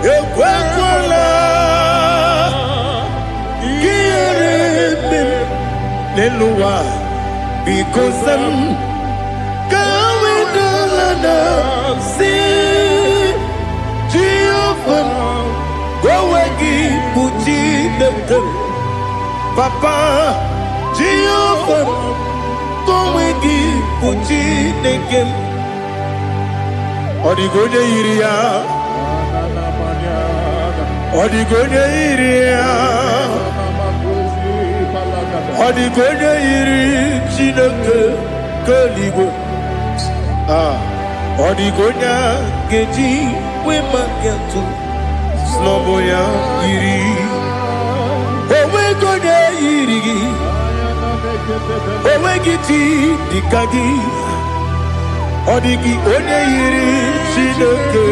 Ekwakwala Kierebim Nelua because Zam Kawedalana see Jehovah Gowegi Uchi Nekem Papa Jehovah Gowegi Uchi Nekem Odigoje iria Odigoje iri Chineke Keligwe Odigonya Geji Wemakiatu Sloboya iri Owegoje iri Owegiti Dikagi Odigi onye yiri Chineke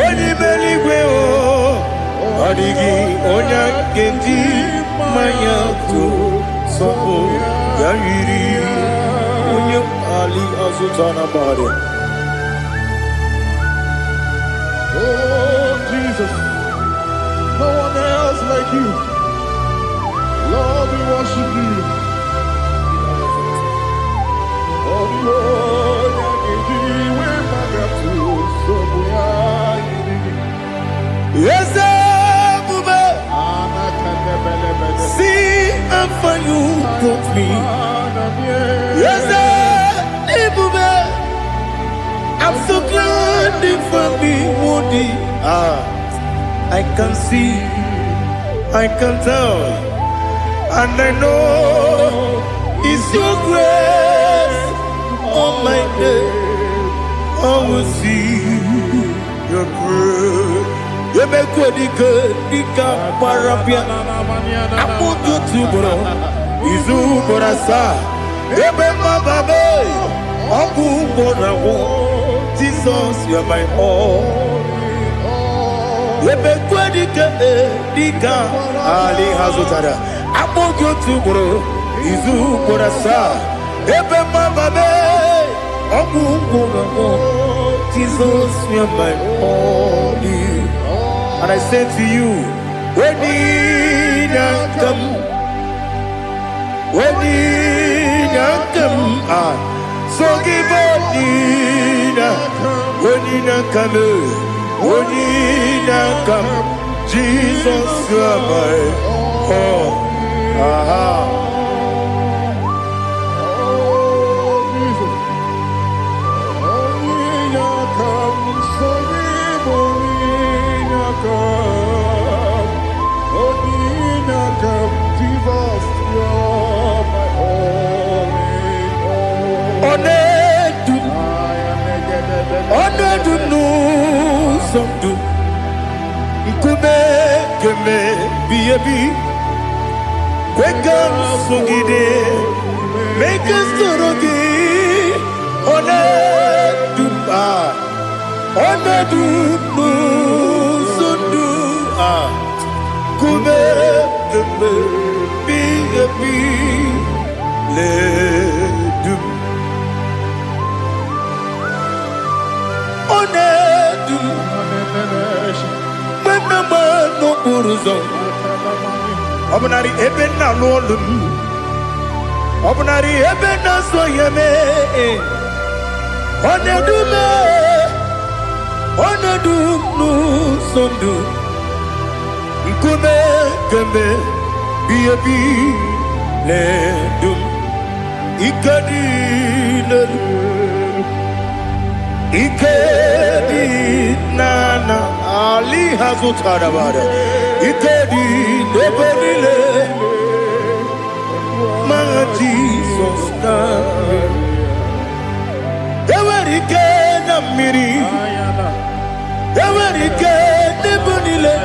onye meligwe Odigi onye kendi manya tu sopo ya yiri onye Ali Azutana Bari. Oh Jesus, no one else like you. Lord, we worship you. Oh Lord, I give you my gratitude, so we are. far you brought me. Yes, I'm so glad you found me, Woody. I can see, I can tell, and I know it's your grace. On my day, I will see your grace. You make good, Dika Parapia. I put you to bro. Izu Borasa. Ebe Mababe. Oku Borawo. Jesus, you are my all. You make good, Dika Ali Hazutara. I put you to bro. Izu Borasa. Ebe Mababe. Oku Borawo. Jesus, you are my all. And I say to you, when did I come? When did I come? So give up, when did I come? When did I come? Jesus, you are my all. Make us Obnari ebena lolum Obnari ebena soyeme Onedume Onedunu sondu Nkume kembe Biyebi ledum Ikadi Ikedi nana Ali Hazutarabada Ikedi nebenile Ma Jesus na Ewerike na miri Ewerike nebenile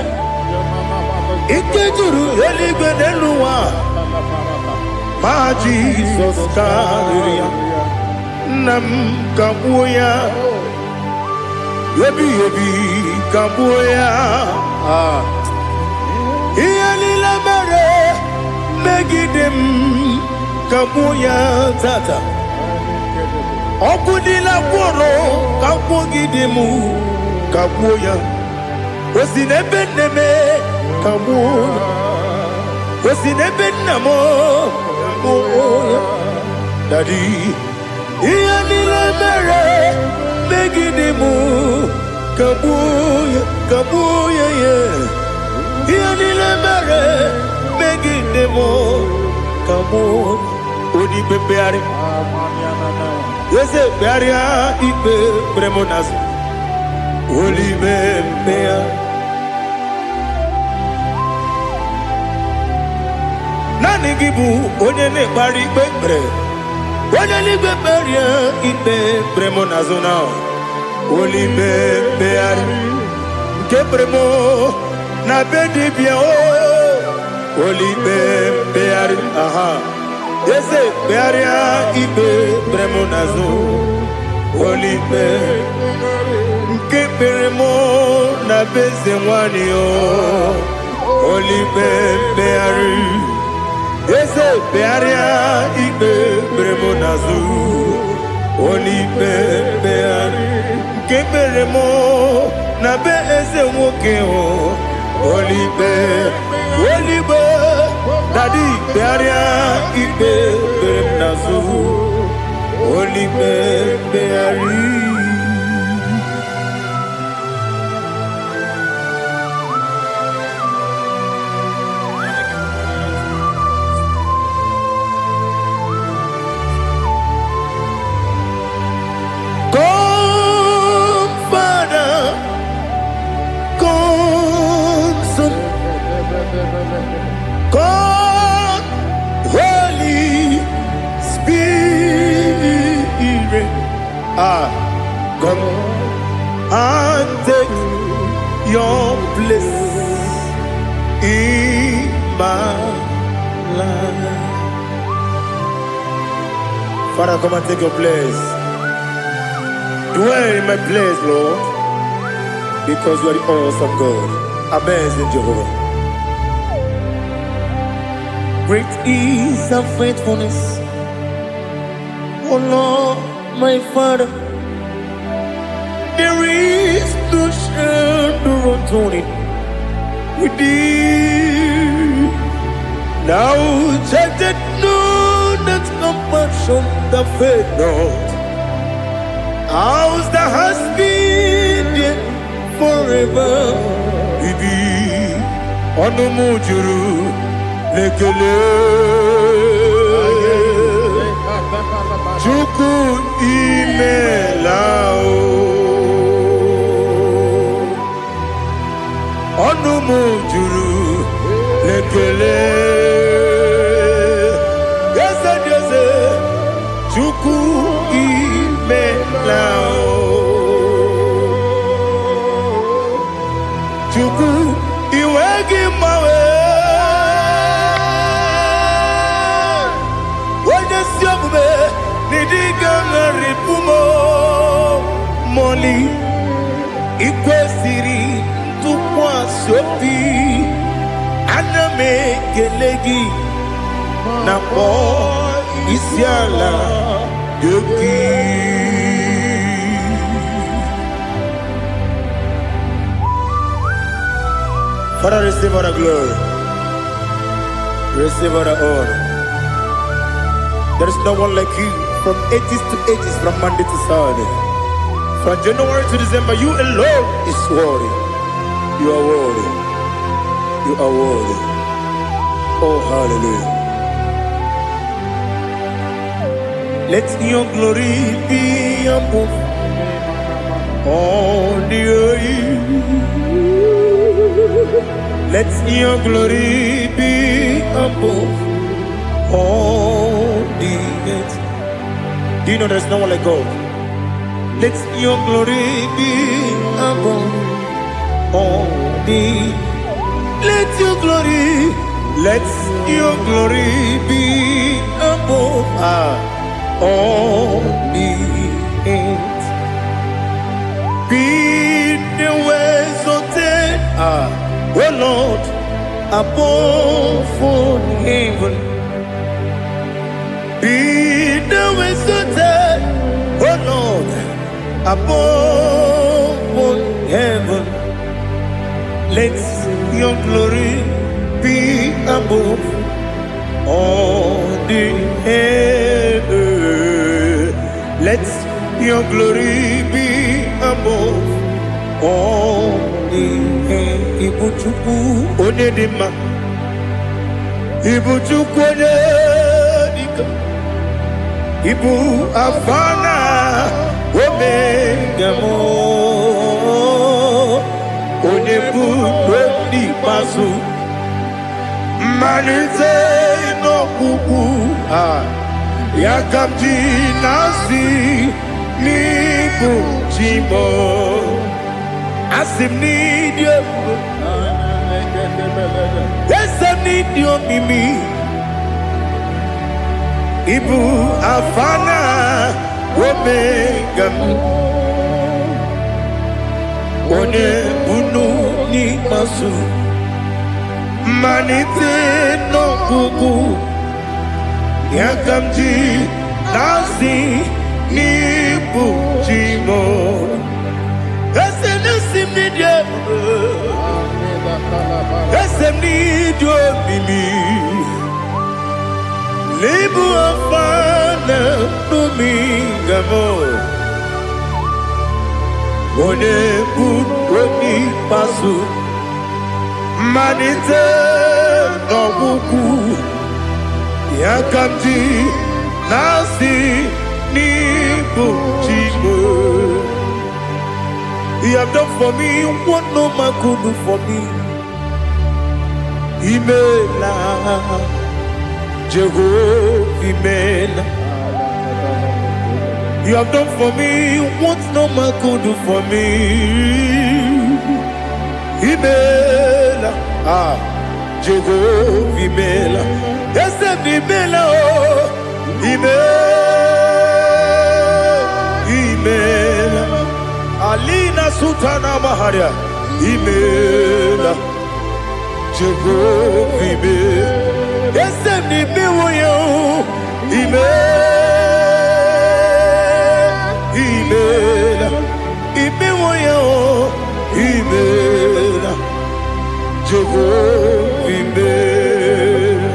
Ikejuru eligwe neluwa Ma Jesus na Nam kabuya Yebi kabuya Iyalila mere Megidem kabuya tata Okudila kworo kabugidemu kabuya Wesinebeneme kabuya Wesinebenamo kabuya Daddy Iyalila mere Megidemu kabuya kabuya yeah Iyalila mere Megidemu kabuya Odi bebeari Yese bearia ibe premonas Oli bebea Nani gibu onye ne bari bebre Onye li beberia ibe premonazona Oli bebeari Ke premo na bedi bia o Oli bebeari aha Yese bearia ibe premonazo Olipe Nke peremo na beze mwani o Olipe beari Yese bearia ibe premonazo Olipe beari Nke peremo na beze mwoke o Olipe Olipe Daddy, bearia ibe bernazu, olibe beari. your place in my life. Father, come and take your place. Dwell in my place, Lord, because you are the awesome God. Amazing Jehovah. Great is thy faithfulness, oh Lord, my Father. There is no shadow unto it with thee. Now check that no, that compassion that faith not. Ours that has been there forever with thee. Onomujuru lekele Chuku imelao Onomujuru lekele Yese Chuku imelao Chuku iwegi mawe Nidigangaripumo Moli Ikwesiri Tukwa Sopi Aname Kelegi Napo Isiala Yoki. Father, receive all the glory, receive all the honor. There is no one like you. From ages to ages, from Monday to Saturday, from January to December, you alone is worthy. You are worthy. You are worthy. Oh, hallelujah. Let your glory be above all the earth. Let your glory be above all the earth. Do you know there's no one like God? Let your glory be above all the. Let your glory be above all the earth. Be the ways of death, oh Lord, above all heaven. Be the visited, oh Lord, above all heaven. Let your glory be above all the earth. Let your glory be above all the earth. Ibuchuku onedima, Ibuchuku onedika. Ibu afana omega mo onebu weni pasu manite no kuku yakamji nasi nibu jimo asim nidio esem nidio mimi Ibu afana omega one bunu ni masu manite no kuku yakamji nasi ni bujimo esem nidio mimi Libu afana dominga mo One buni pasu Manite no buku Yakamji nasi ni bujimo. You have done for me what no man could do for me. Imela Jehovah, Imela. You have done for me what no man could do for me. Imela, Jehovah Imela, Ese Imela, Imela, Alina Sutana Maharia, Imela, Jehovah Imela, Ese Imela, Imela, Imela, Jehovah Imela.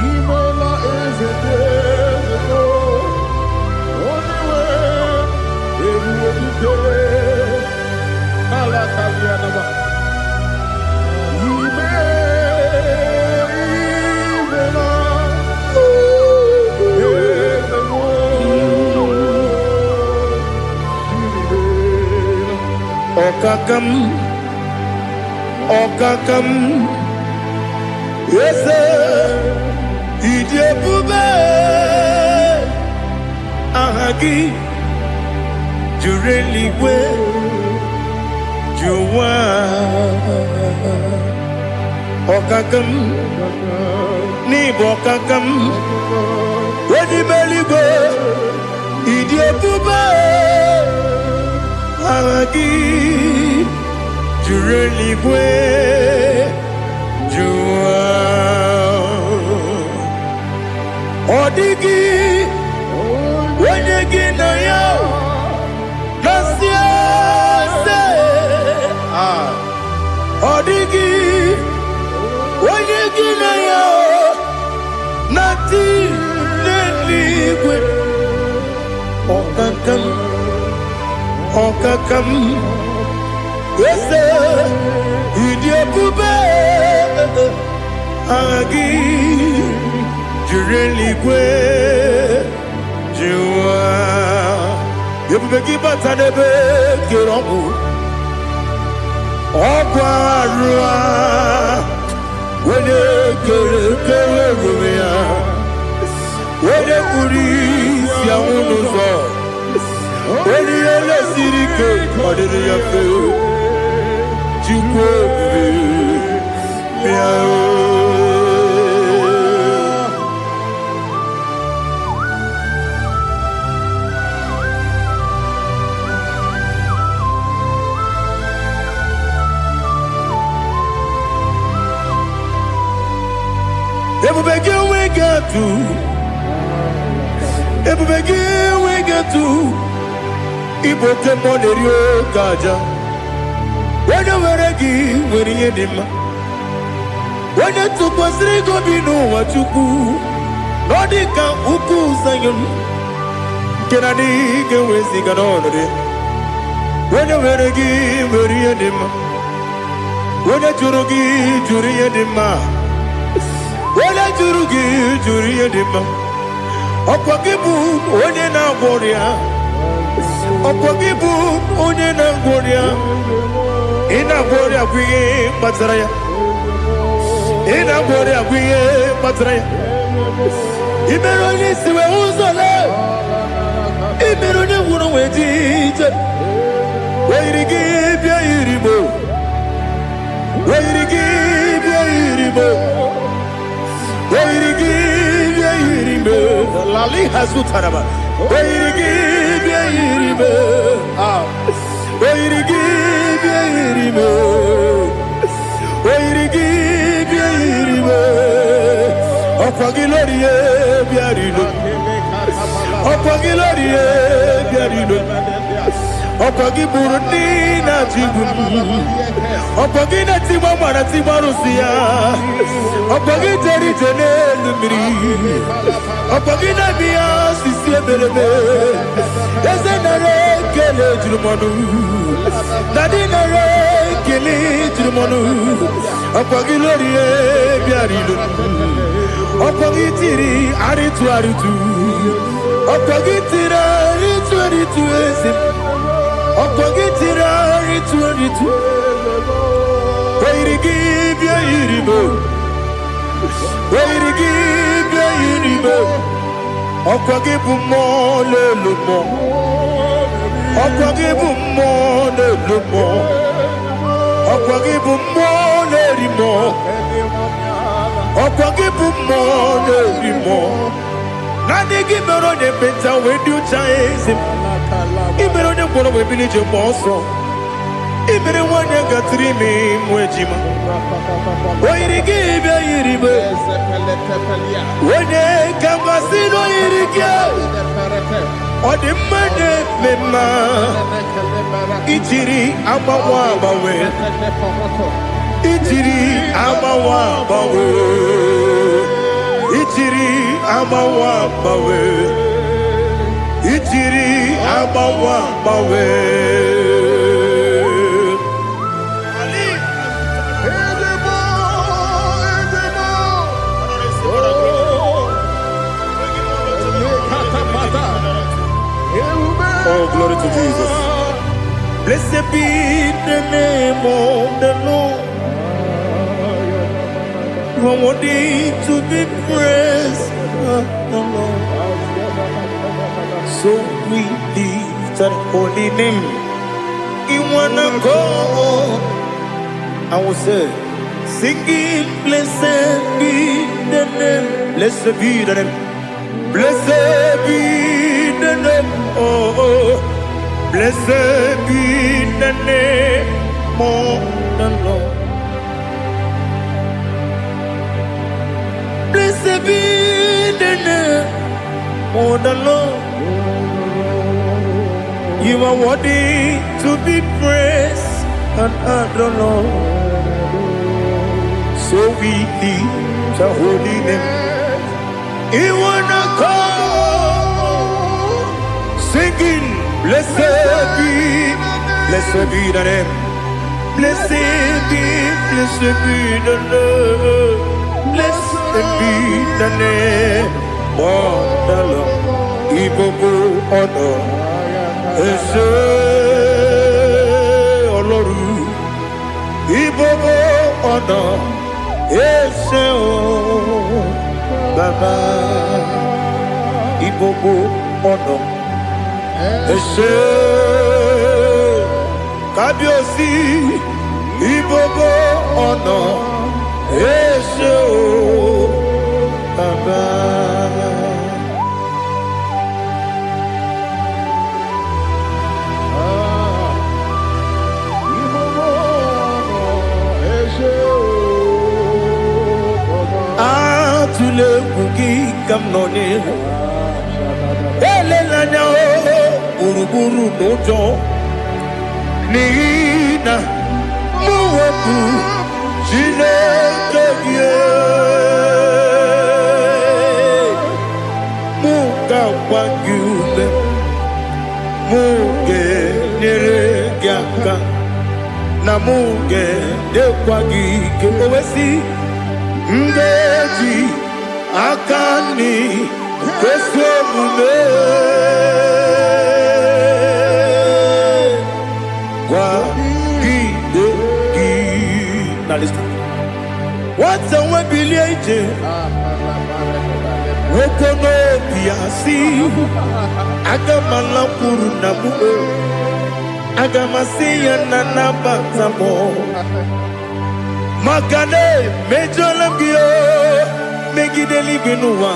Imela is a desert, only way, everywhere you go. Kalakalianaba. Okakam, yes, Idebube, Ahagi, Jureligwe, Juwa, Okakam, Nibokakam, Wedibeligwe, Idebube, Ahagi, Jureligwe, Juwa, Odigi, Wenegi na yo, Nasia se, Odigi, Wenegi na yo, Nati Neligwe, Okakam, Okakam. Yes, Idebube, Agi, Jureligwe, Juwa. Yebubeki batanebe kiromu, Okwarua, Wene kere rumia, Wene kuri siya unuzo, Wene ele sirike, Wadiri yafe. Everybody we get to Ibo Kemonerio Gaja. When you were a gay, when you did my when you took was Rigo Bino, what you do, Nordica Uku Sayon, Kennedy, get with the Ganonade. When you were a gay, when you did my when you Jurugi, Juria Dima, when I Jurugi, Juria Dima, Opagibu, when you now Boria, Opagibu, when you now Boria. Ina bori akwiye matraya. Ina bori akwiye matraya. Imeroni siwe uzole. Imeroni wunu wejije. Weirigi bia iribo. Weirigi bia iribo. Weirigi bia iribo. Lali hasutaraba. Weirigi bia iribo. Weirigi bia iribo. Weirigi bia iribo. Opagiloriye bia iribo. Opagiloriye bia iribo. Opagiburundi na jibuni. Opagina timama na timarusia. Opagiteri jene lumiri. Opagina biya sisiye belebe. Ezenare kele jurumanu. Nadinare kele jurumanu. Opagiloriye biarilu. Opagitiri aritu aritu. Opagitira aritu aritu esim. Opagitira aritu aritu. Weirigi bia iribo. Weirigi bia iribo. Okwagibu mo lelumo. Okwagibu mo lelumo. Okwagibu mo lerimo. Okwagibu mo lerimo. Nani gimero de beta we do chase. Ibero de kono we village monso. Ibere wanya gatrimi mwejima. Oirigi be iribe. Wene kamasino irige. Odimane mema. Ichiri amawa bawe. Ichiri amawa bawe. Ichiri amawa bawe. Ichiri amawa bawe. Oh, glory to Jesus. Blessed be the name of the Lord. You are worthy to be praised, the Lord. So we lift that holy name. You wanna go? I will say, singing, blessed be the name. Blessed be the name. Blessed be the name. Oh, blessed be the name of the Lord. Blessed be the name of the Lord. You are worthy to be praised and adored, Lord. So we lift the holy name. You wanna call, singing, blessed be the name. Blessed be the Lord. Blessed be the name of the Lord. Ibobo honor, Ese Oloru. Ibobo honor, Ese Baba. Ibobo honor, Ese Kabiosi. Ibobo honor, Ese Baba. Atule kuki kamnoni. Ele lanya o buruburu nojo. Nina muweku Chineke ye. Muga wagyume. Muge neregiaka. Na muge dekwagike owesi. Ndeji akani kwesemume kwa gidegi. Now listen. What's a webili eje? Wokono biasi. Agamala kuru namu. Agamasiya nanabatamo. Makane mejolambio megideli binua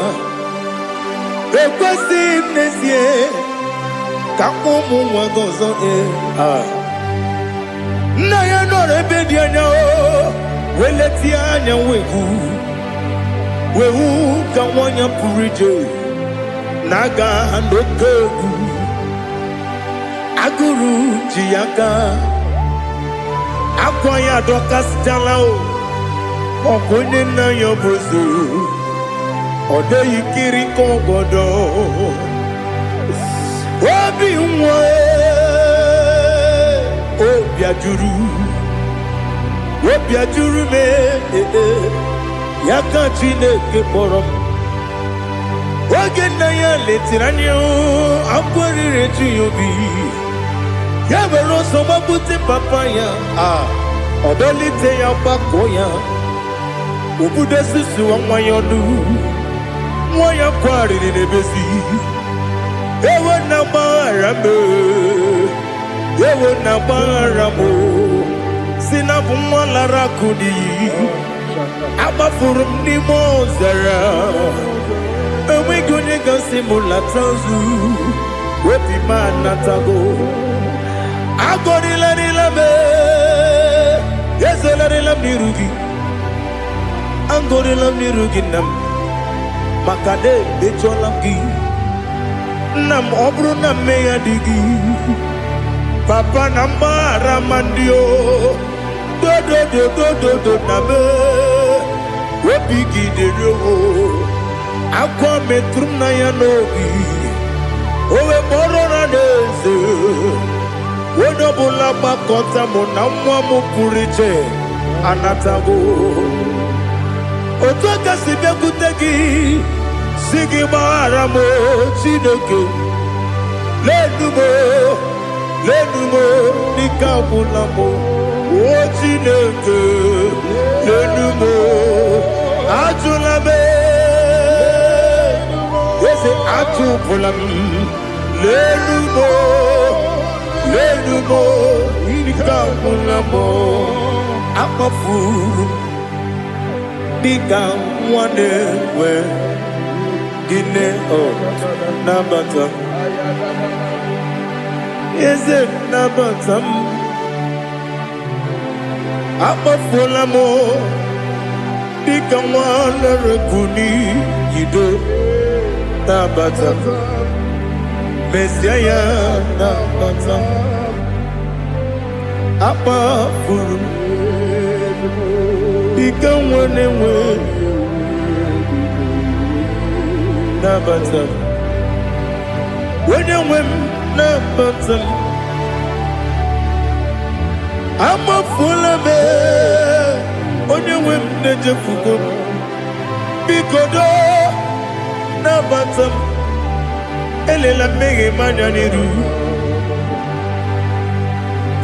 rekwesi nesie kakomu wagozo na ya no rebedi anya o weleti anya wehu kawanya purije naga ndokogu aguru jiaka akwanya dokas jalao okonye na yobozu ode yikiri kogodo obi nwa obi ajuru me yaka Chineke kpọrọ oge na ya letirani o akwarire tuyobi ya bere ọsọ gbapute papa ya ọdọlite ya gbakọ ya obodo susu ọnwa ya ọdụ Waya kwari ni nebesi. Ewe na barame. Ewe na baramo. Sina bumwala rakudi. Aba furum ni mozara. Ewe gune gasimula tanzu. Wepi manatago. Agori la me. Yes, la nirugi. Angori la nirugi nam. Makade becholamgi. Nam obru na meya digi. Papa nambara mandio. Do na me. Wepigi de yo. Akwa metrum na yanogi. Owe moro na neze. Wodobula bakota mo na mwa mo puriche. Anatago. Otoka sibe kutegi. Sigi maramo chineke. Lenumo nikabulamo. O chineke. Lenumo atulame. Yese atupulam. Lenumo nikabulamo. Amafuru. Bika wane we dine o nabata. Is it nabatam? Amafulamo. Bika wane rekuni yido nabata. Messiah nabata. Amafuru. Bika wane we nabatam. When you win nabatam. I'm a full of it. When you win the Jefugo. Bikodo nabatam. Elela mege mananiru.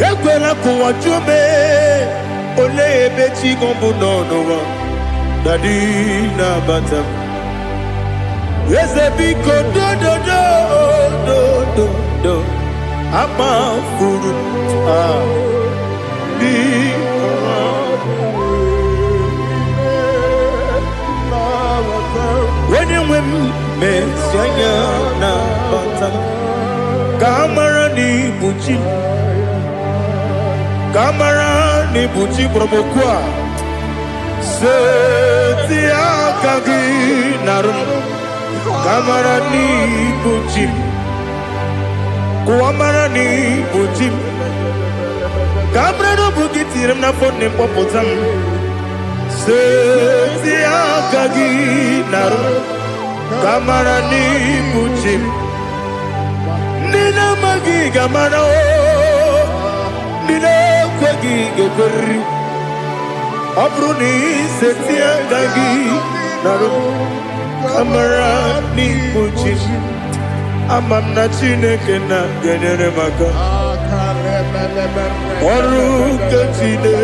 Yakwela kuwa jume. Ole beti gombo no Dadi nabatam. Yes, a biko do. Ama furu. When you win me, Sanya nabatam. Kamara ni buchi. Kamara ni buchi promokwa. Setia kagi narum. Kamara ni buchi. Kuamara ni buchi. Kamara no bukiti rem na fone popotam. Setia kagi narum. Kamara ni buchi. Nina magi kamara o. Nina kwagi geberi. Abruni setia kagi narum. Kamara ni buchi. Amam na chineke na genere maka. Oru kachine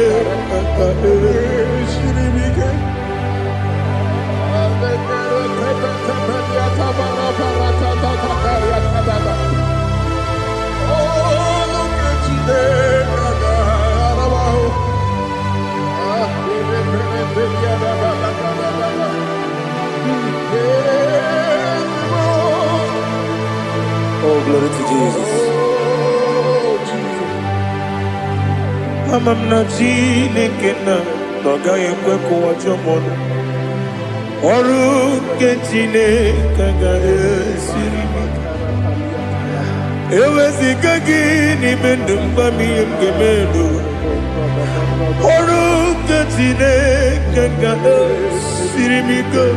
Oh, glory to Jesus. Amam na chineke na noga yekwe kuwa chomono. Oru ke chineke ga esiri. Ewezi kagi ni mendumba miyem gemendo. Oru ke chineke ga esiri miko.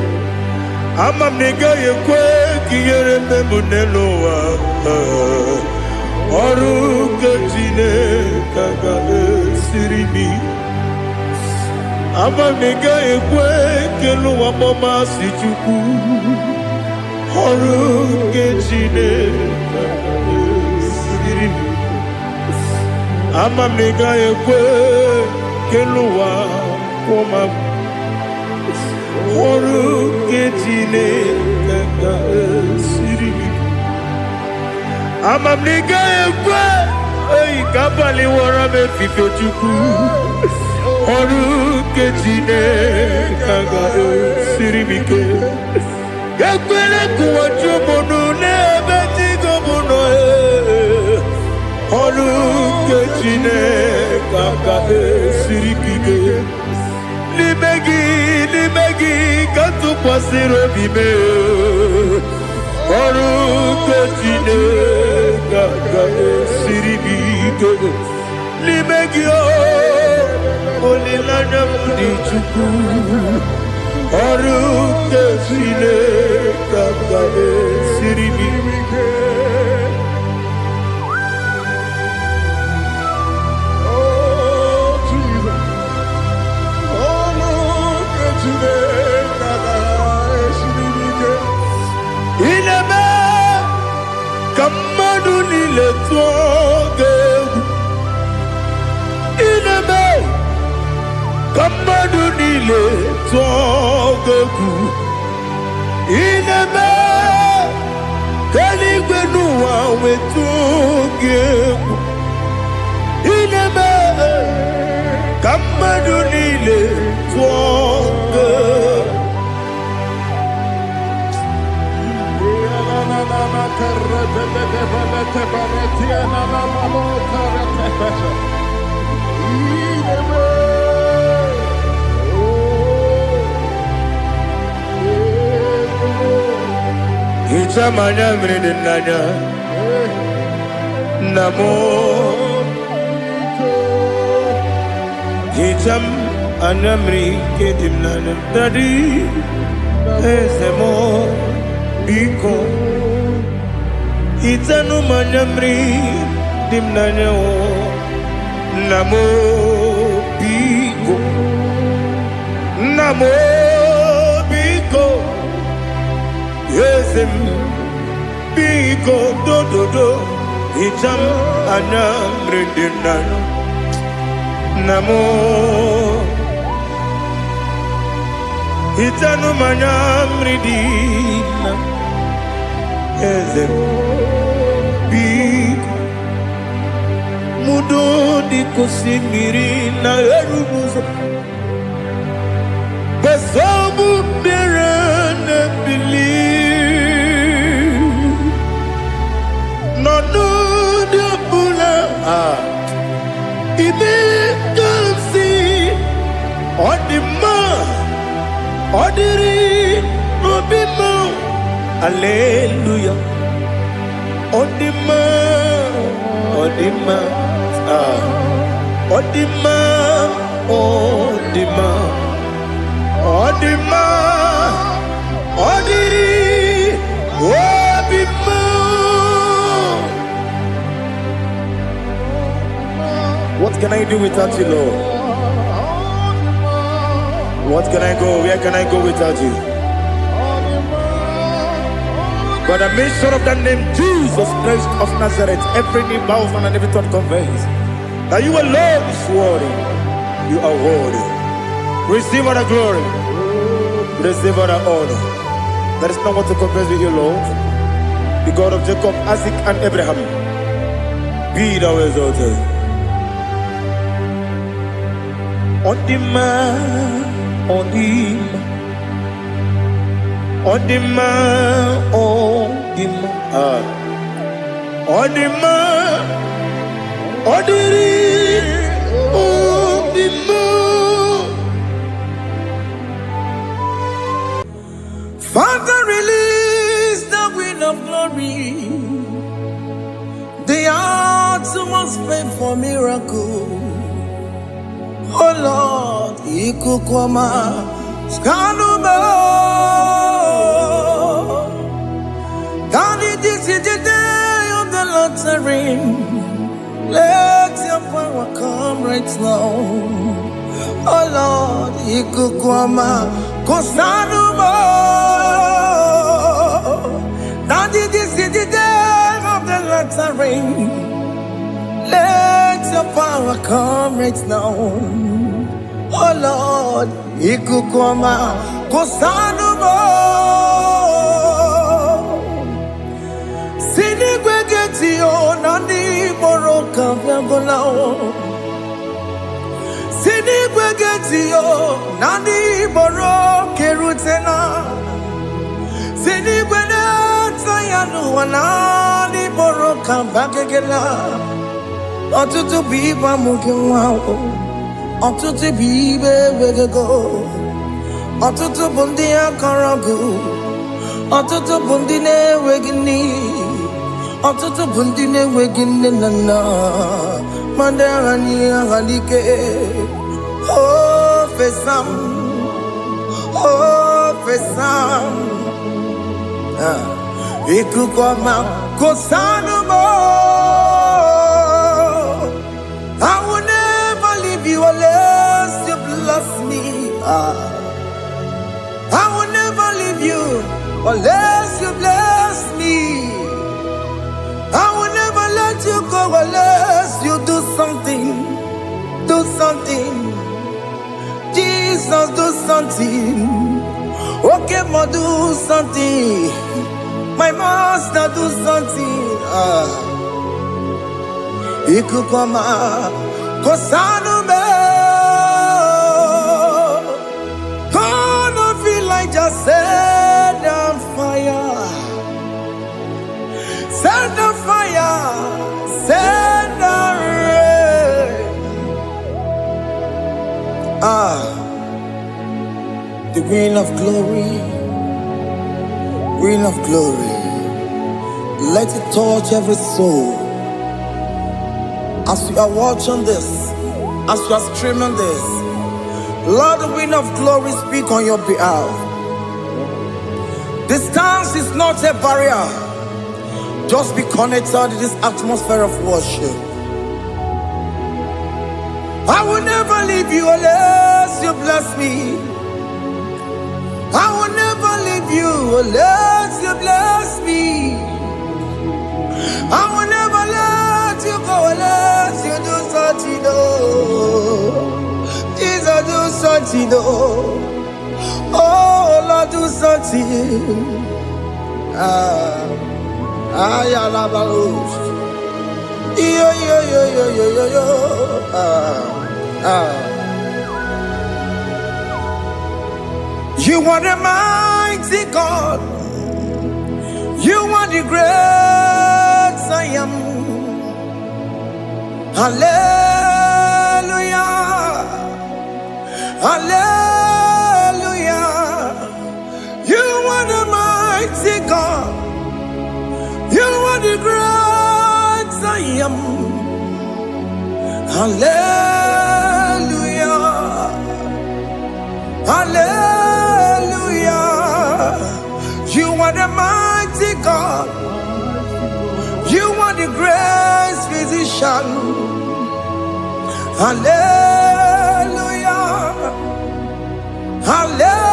Amam nega yekwe kiyere memuneloa. Oru ke chineke ga esiri mi. Amam nega yekwe keluwa mama si chuku. Oru ke chineke ga esiri mi. Amam nega yekwe keluwa mama. Oru ke chineke Amamniga ekwe oyi kabali wara me fife chuku Oru kechine kaga siribike Yakwele kuwa chumunu nebeti gomuno Oru kechine kaga siribike Limegi katu kwa siro bime Oru kechine kaga siribike Limegi Olilanya mudi chuku Oru kechine kaga siribike Kamadu nile tuoge Inebe Kamadu nile tuoge Inebe Kaligwe nuwa wetuge Inebe Kamadu nile tuoge Ichamanya mridinanya Namo Icham anamri kedimnana Dadi Ezemo Biko Itanu manamri dimnanya Namo Biko Namo Biko Yesem Biko do Itam anamri dimnanya Namo Itanu manamri dimnanya Yesem Mudo di kusimiri na erumuzo Besobu berene bili Nonu de bula Ibe kamsi Odima Odiri Obima Alleluia Odima Odima Odima Odima Odima Odiri Obima What can I do without you, Lord? What can I go? Where can I go without you? By the mention of that name, Jesus Christ of Nazareth, every knee bows and every tongue confesses that you alone is worthy. You are worthy. Receive all the glory. Receive all the honor. There is no one to compare with you, Lord. The God of Jacob, Isaac, and Abraham. Be thou exalted. On the man, on the man. Odima, Odima, Odima, Odiri, Odima. Father, release the wind of glory. The heart must pray for miracle. Oh Lord, Ikukwama, Skanuma. Daddy, this is the day of the lottery. Let your power come right now. Oh Lord, Ikukwama, Kosanuma. Daddy, this is the day of the lottery. Let your power come right now. Oh Lord, Ikukwama, Kosanuma. Biagolao. Sini Gwegetio, Nani Boro Kerutena. Sini Gweneta Yanu, Nani Boro Kambagela. Otutu Biba Mukiwao, Otutu Bibe Wegego, Otutu Bundia Karagu, Otutu Bundine Wegini, Otutu Bundine Wegini Nana, Mandarani Halike, Oh Fesam, Oh Fesam, Ikukoma Kosanamo. I will never leave you unless you bless me. I will never leave you unless you bless me. I will never let you go unless you do something. Do something. Jesus, do something. Okay, ma, do something. My master, do something. Ikukoma Kosanume. Gonna feel like just set on fire. Set on fire. Set on rain. The wind of glory. Wind of glory. Let it touch every soul. As you are watching this, as you are streaming this, Lord, the wind of glory speak on your behalf. Distance is not a barrier. Just be connected to this atmosphere of worship. I will never leave you unless you bless me. I will never leave you unless you bless me. I will never let you go unless you do something. Jesus, do something. Oh, Lord, do something. Ayalabalos. You are the mighty God. You are the great I am. Hallelujah. Hallelujah. You are the mighty God. You are the great I am. Hallelujah. Hallelujah. You are the mighty God. You are the great physician. Hallelujah. Hallelujah.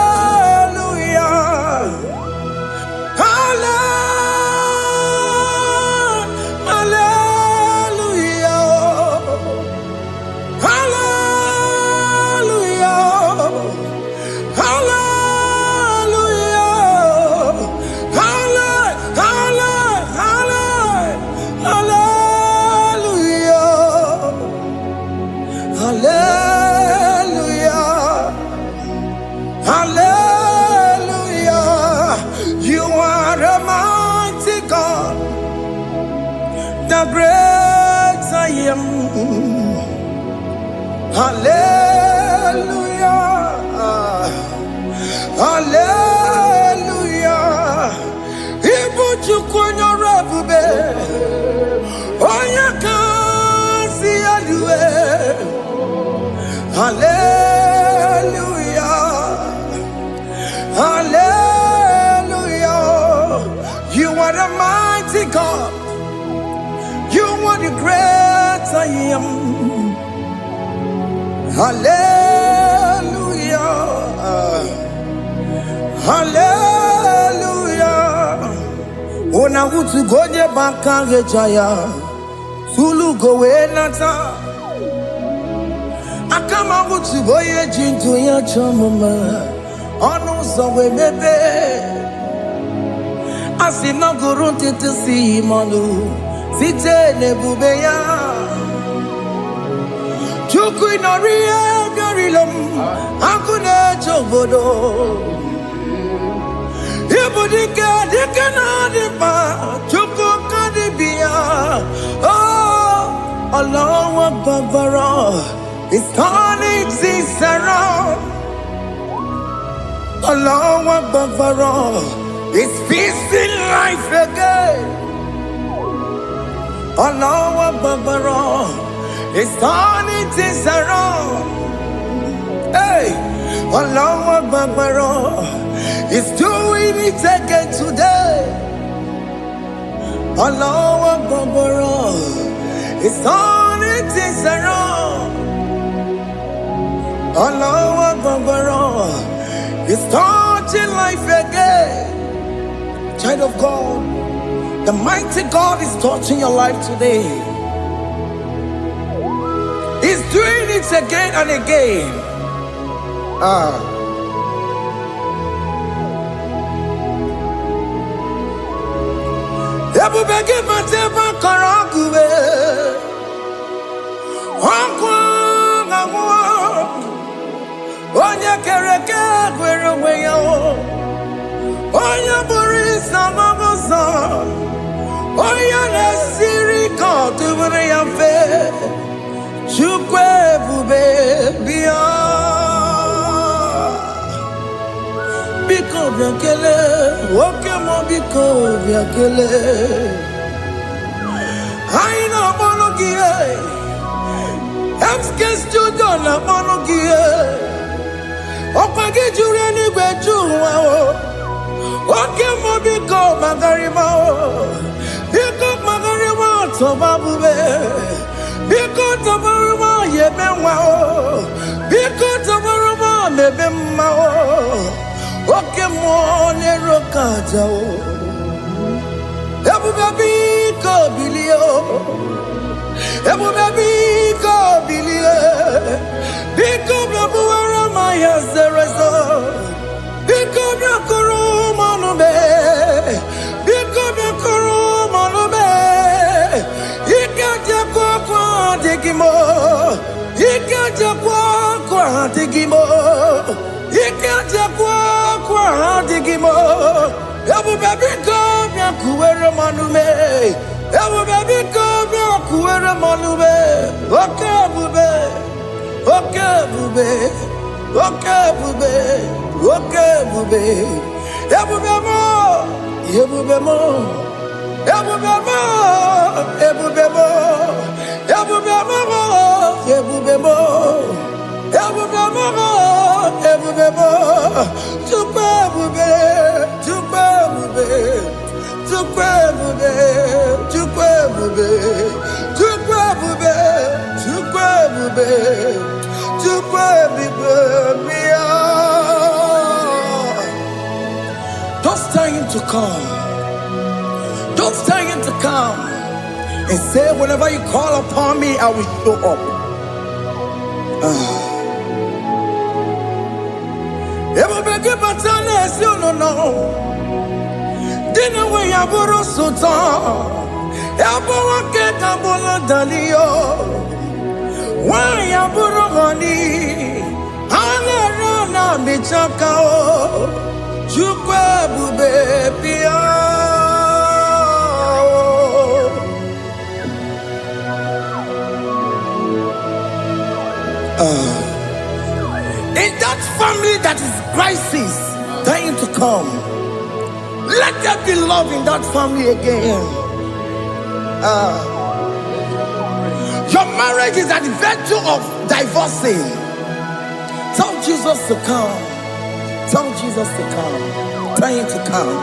The great I am. Hallelujah. Hallelujah. Ibuchukunyo rabube. Oya kasi alue. Hallelujah. Hallelujah. You are the mighty God. You are the great I am. Hallelujah. Hallelujah. Ona utu gonye bakange jaya. Sulu gowe nata. Akama utu boye jintu ya chamama. Onu sowe bebe. Asina gurun titi si manu. Site nebubeya. Chukui noria garilum, akune chobodo. Ibudika dikana dipa, chuku kadibia. Oh, Allah Akbar, it's turning things around. Allah Akbar, it's feasting life again. Allah Akbar, it's turning things around. Hey, Allah Akbar, it's doing it again today. Allah Akbar, it's turning things around. Allah Akbar, it's touching life again. Child of God, the mighty God is touching your life today. He's doing it again and again. Onya kereke gwerewe yo, onya burisa mabosa, onya nesiri kotubure yamfe, chukwe bube biya, biko biakele, oke mo biko biakele, aina monogie, emske studio na monogie. Okage jure ni gbeju wa o. Oke mo biko magarima o. Biko magarima to babube. Biko to baruma yebe wa o. Biko to baruma mebe ma o. Oke mo ne rokaja o. Ebu baby ko bilio. Ebu baby ko bilio. Biko babu Yes, there is a become your Kurumanube, become your Kurumanube. You can't your quantigimo, you can't your quantigimo, you can't your quantigimo. Ebu baby come your Kurumanube, Ebu baby come your Kurumanube. Okay, bube, okay, bube. Okay, bube, okay, bube. Ebubemo, ebubemo, ebubemo, ebubemo, ebubemo, ebubemo, ebubemo, ebubemo. Tukwe bube, tukwe bube, tukwe bube, tukwe bube, tukwe bube, tukwe bube. Don't tell him to come. Don't tell him to come. And say, whenever you call upon me, I will show up. Everybody but honest, you don't know. Dinner when you borrow so tall. Everyone get a bola dalio. Why you borrow money? Alerona michaka o. Chukwe bube pia. In that family that is crisis, dying to come, let there be love in that family again. Your marriage is at the verge of divorcing. Tell Jesus to come. Tell Jesus to come. Tell him to come.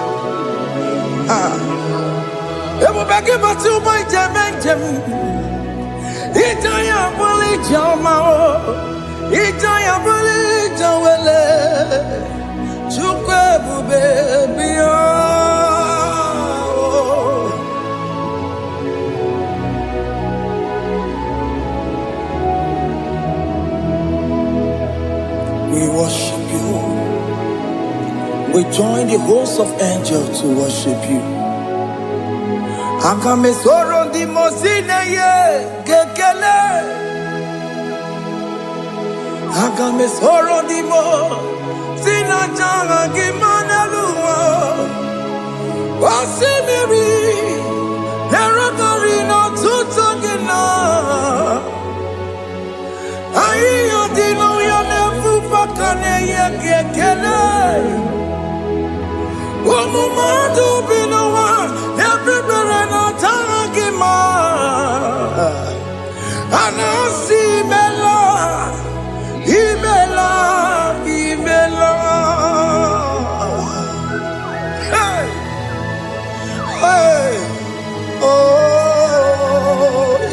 We worship you. We join the host of angels to worship you. Akame soro di mosine ye kekele. Agame soro di mo, sina changa gimana luwa. Wasimiri, nerakari no tutogina. Ayo dino ya nefu pakane ye kekele. Omumadu binowa, everybody no tangima. Anasi mela. Imela, Imela, hey, hey, oh,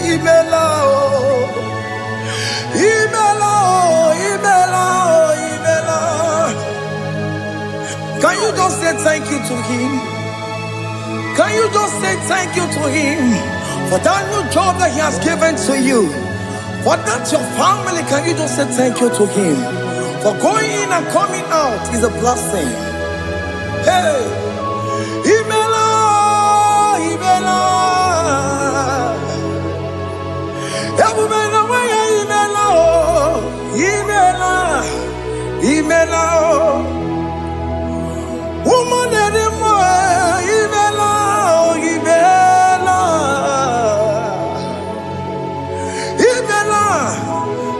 Imela, oh, Imela, oh, Imela, oh, Imela. Can you just say thank you to him? Can you just say thank you to him for that new job that he has given to you? For that your family, can you just say thank you to him? For going in and coming out is a blessing. Hey, Imela, Imela, Imela, Imela, Imela, woman anymore, Imela, Imela.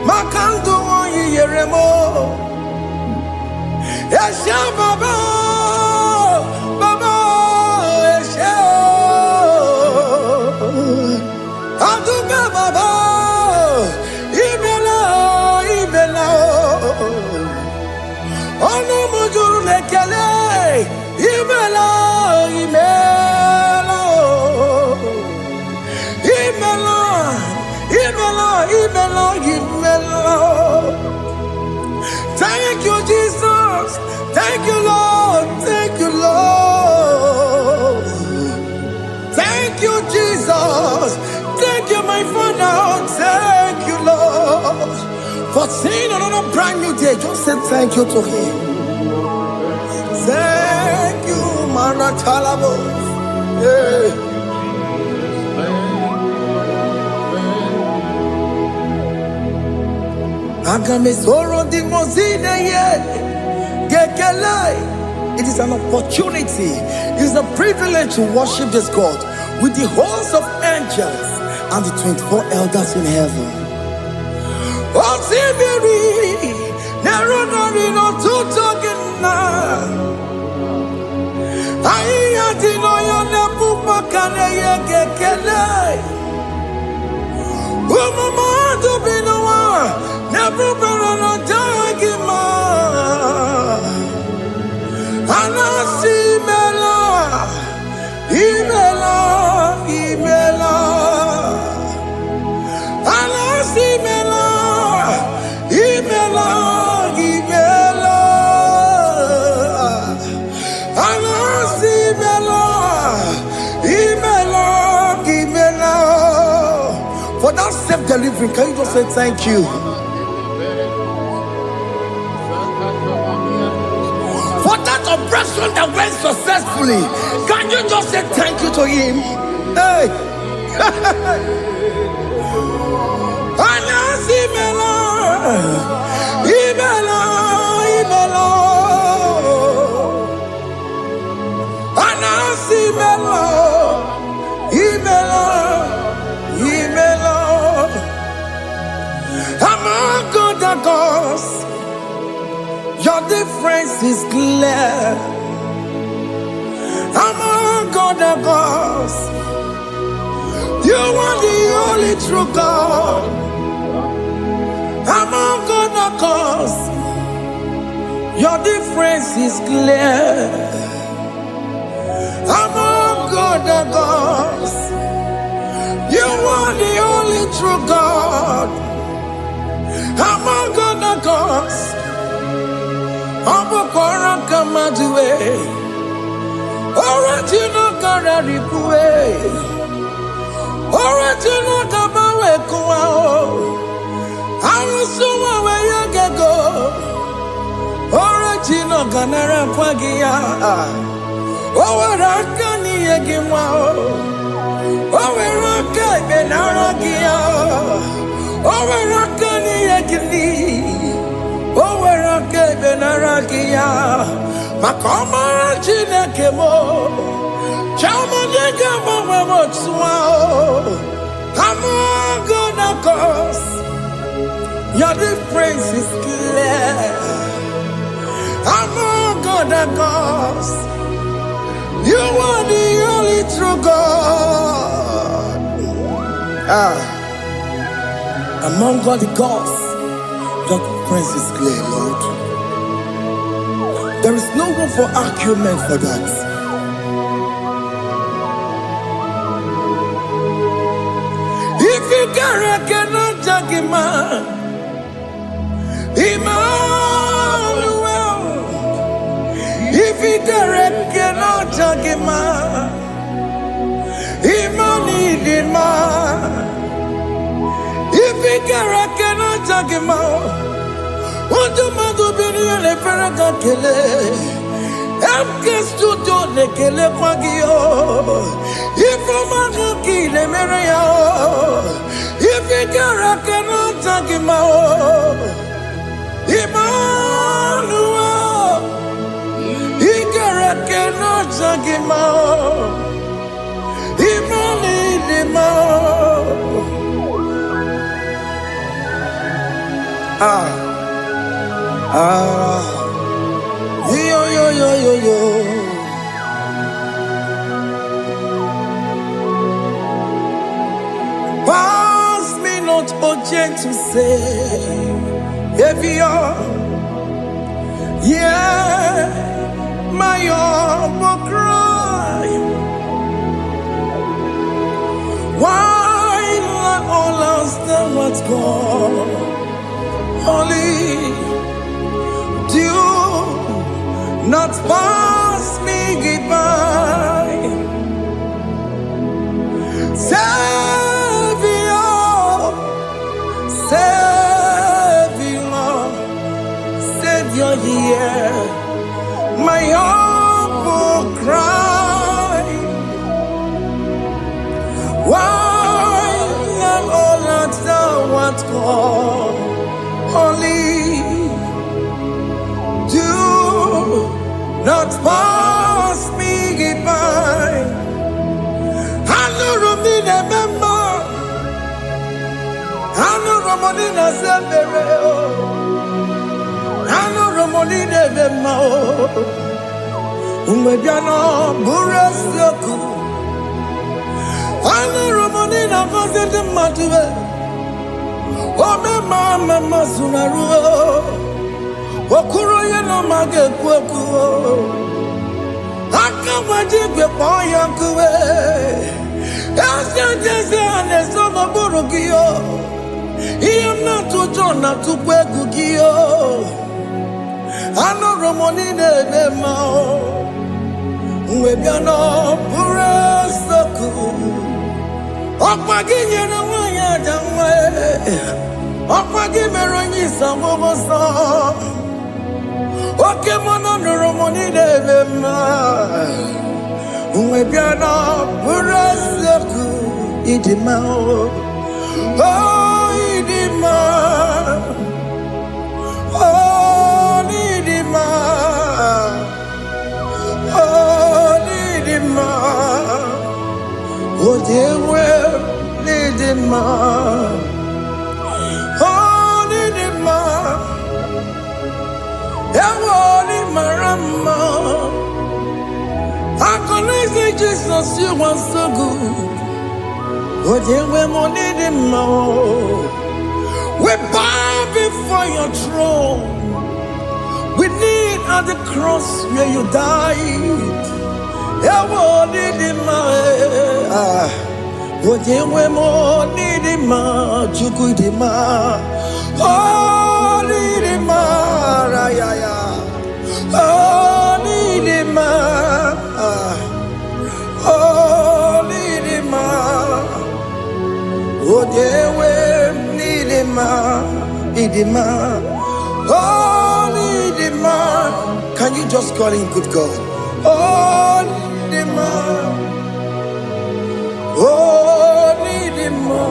Makandu yeremo, Esha baba, baba, Esha, Aduga baba, Ibela, Ibela, Ono mujuru lekele, Ibela, Ibela, Ibela. Imela, Imela, Imela. Thank you, Jesus. Thank you, Lord. Thank you, Lord. Thank you, Jesus. Thank you, my Father. Thank you, Lord. For seeing another brand new day, just say thank you to him. Thank you, Maratalabo. Yeah. It is an opportunity, it is a privilege to worship this God with the host of angels and the 24 elders in heaven. For that self-delivery, can you just say thank you? For that operation that went successfully, can you just say thank you to him? Hey! Among other gods, your difference is clear. Among other gods, you are the only true God. Among other gods, your difference is clear. Among other gods, you are the only true God. Among other gods, Abukora Kamadue, original Kararipue, original Kabawe Kuao, Arusuma Wayagago, original Ganara Kwagia, Owarakani Yagimao, Owaraka Benaragia. Owarakani yagini, Makia, Makoma Chinekemo, Chamanega Mamamotswao, I'm gonna cause your difference is clear. I'm gonna cause you are the only true God. Among all the gods, your difference is clear, Lord. There is no room for argument for that. If you cannot judge him, Emmanuel. If you cannot judge him, Emmanuel. If you cannot judge him, what do you be in a Ferragakele? Amkes to do the Kele Pagio. If I'm a Kile Merea, if you cannot judge him, Emmanuel, he cannot judge him, Yo. Pass me not, O gentle Savior, yeah, my humble cry. Why let all us know what's gone? Only do not pass me by. Savior, hear my humble cry. Why not all that thou art gone? Only do not pass me by. I know Romina member, I know Romonina Zambere, I know Romonina member, Umediano Burasoku, I know Romonina Vaset Matue. Oh, mama sunaru, okuro yeno mage kweku, akamaji kwe poyankuwe, jese anesomo burugiyo, iyamna tujona tukwegu giyo, ano romoni nebe mao, uwebiano burasoku, okpagi nyere wanya jamwe. Okpagi meronyi samobosa. Oke mono nuromoni debema. Uwebiana burasoku idima. Oh idima. Oh idima. Oh idima. Oh dewe idima. Marama, I can say Jesus, you are so good. Oh, dear, we're more needing more. We bow before your throne. We need at the cross where you died. Yeah, we're needing more. Oh, dear, we're more needing more. Chukudima. Oh, needing more. Yeah. Oh, Nidima, oh, Nidima, oh, dewe, Nidima, oh, Nidima. Can you just call him good God? Oh, Nidima, oh, Nidima,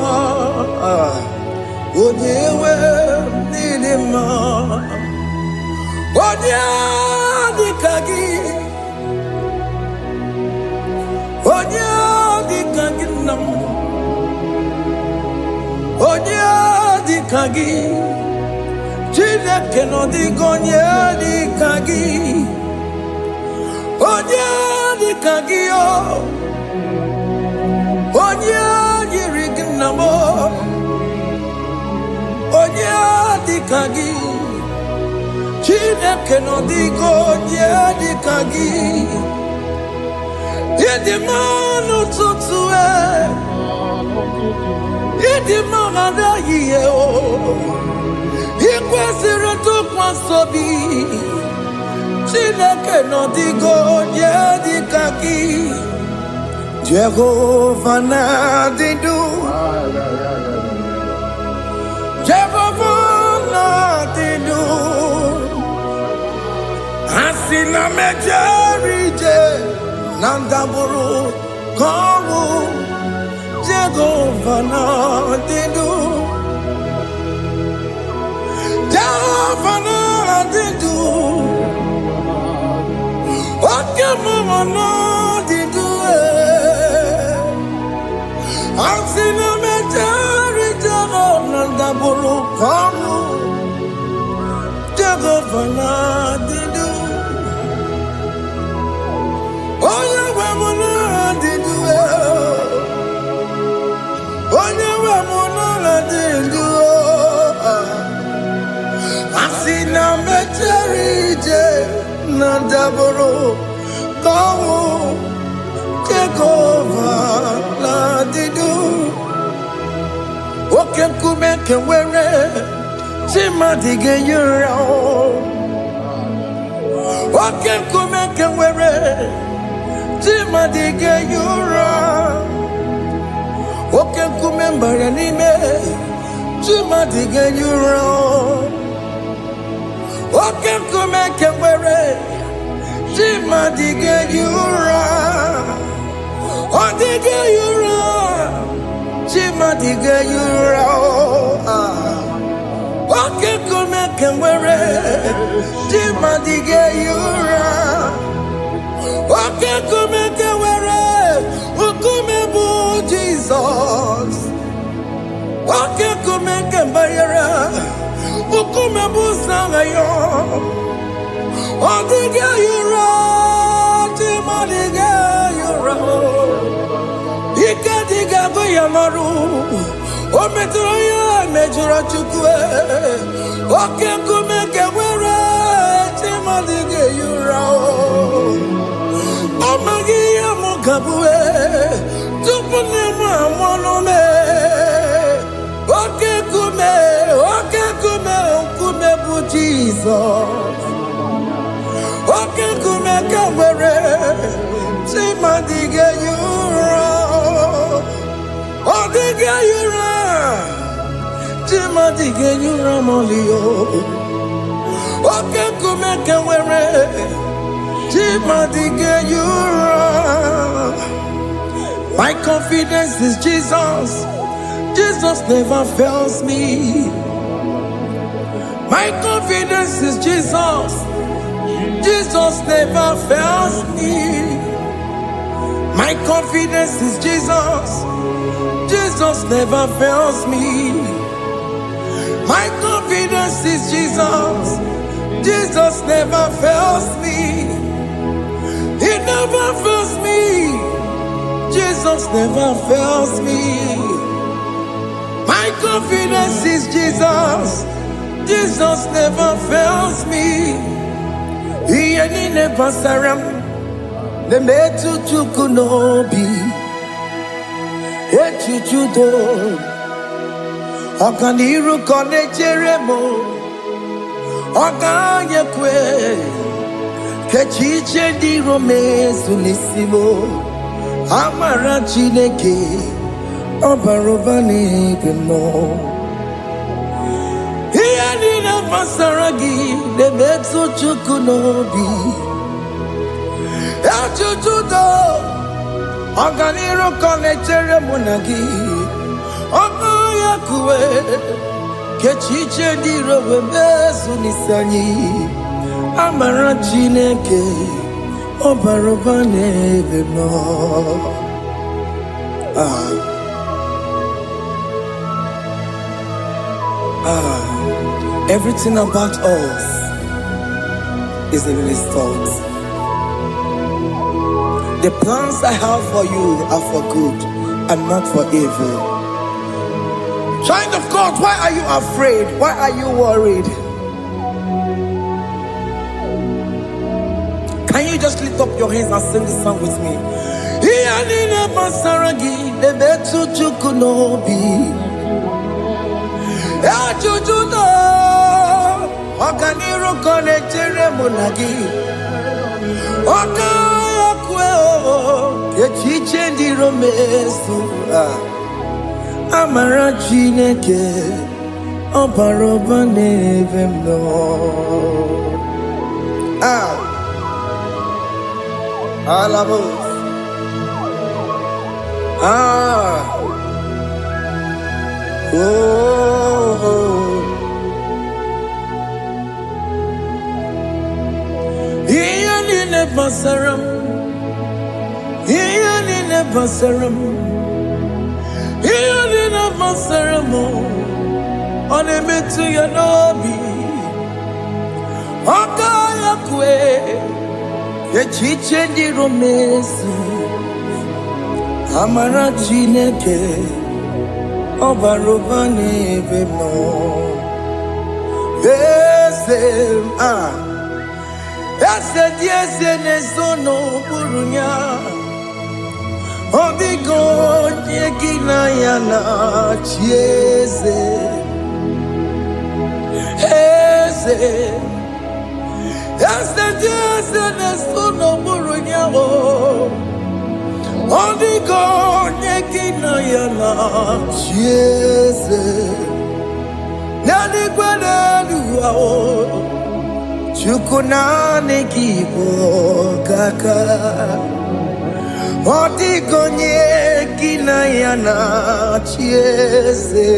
oh, dewe, Nidima. Oh, Onye dịka gị, onye dịka gị nna m, onye dịka gị, Chineke nọ dịka onye dịka gị, onye dịka gị o, onye yiri gị nna m, onye dịka gị. Chineke nọ dịka onye dịka gị. Ịdị mma n'ụtụtụ ịdị mma n'ehihie o, ị kwesịrị ntụkwasị obi. Chineke nọ dịka onye dịka gị. Jehova na-adị ndụ, Jehova na-adị ndụ. Asị na mejere ije na ndagwurugwu ka ọnwụ, Jehova na-adị ndụ, Jehova na-adị ndụ, oke mmụọ na-adị ndụ. Asị na mejere ije na ndagwurugwu ka ọnwụ, Jehova na-adị ndụ. Onye nwe m na-adị ndụ, onye nwe m na-adị ndụ. Asị na mechere ije na ndagwurugwu ka ọnwụ, Jehova na-adị ndụ. Oke nkume nke nwere Chimadi ga-eyi ụra. Oke nkume nke nwere Chimadi ga-eyi ụra. Oke nkume mbara n'ime Chimadi ga-eyi ụra. Oke nkume nke nwere Chimadi ga-eyi ụra. Ọ dịghị eyi ụra, Chimadi ga-eyi ụra. Oke nkume nke nwere Chimadi ga-eyi ụra. Oke nkume nke nwere nkume bụ Jizọs. Oke nkume nke mbara nkume bụ Zion. Ọ dịghị eyi ụra, Chimadi ga-eyi ụra. Ike dịghị agụ ya n'ọrụ, o metụrụ ya mejọrọ Chukwu. Oke nkume nke nwere Chimadi ga-eyi ụra. Ọ maghị ihe m ga-abụ tupu nne m amụọ m. Oke nkume, oke nkume, nkume bụ Jizọs. Oke nkume nke nwere Chimadi ga-eyi ụra. Ọ dịghị eyi ụra, Chimadi ga-eyi ụra n'ọlị ya. Oke nkume nke nwere Chimadi ga-eyi ụra. My confidence is Jesus. Jesus never fails me. My confidence is Jesus. Jesus never fails me. My confidence is Jesus. Jesus never fails me. My confidence is Jesus. Jesus never fails me. He never fails me. Jesus never fails me. My confidence is Jesus. Jesus never fails me. He never saram. The metu chukunobi. Echuchudo. Okaniru kone jeremo. Okanyekwe. Kechiche di romezu nisimo. Amara Chineke. Obarobani geno. Ihe niile gbasara gị na-emetụ Chukwu n'obi. Echuchudo, ọganiru ka ọ na-echere mụ na gị. Ọkụ ya kuwe, ka echiche ndị iro wee mezu n'isi anyị. Amara Chineke ọbara ụba n'ebe nọ. Everything about us is in His thoughts. The plans I have for you are for good and not for evil. Child of God, why are you afraid? Why are you worried? Can you just lift up your hands and sing this song with me? Amara Chineke ọbara ụba n'ebe m nọ. Alabos. Ihe niile gbasara m, ihe niile gbasara m, ihe niile gbasara m, ọ na-emetụ ya n'obi, ọ ka ya kwe. Echiche ndị romezu amara Chineke ọbara ụba n'ebe m nọ. Eze dị eze na-ezo n'okpuru ya, ọ dịghị onye gị na ya na-achị eze. Eze na-eso n'okpuru ya, ọ dịghị onye gị na ya na-achị eze. N'eluigwe n'elu ụwa, Chukwu naanị gị bụ ọkaka. Ọ dịghị onye gị na ya na-achị eze.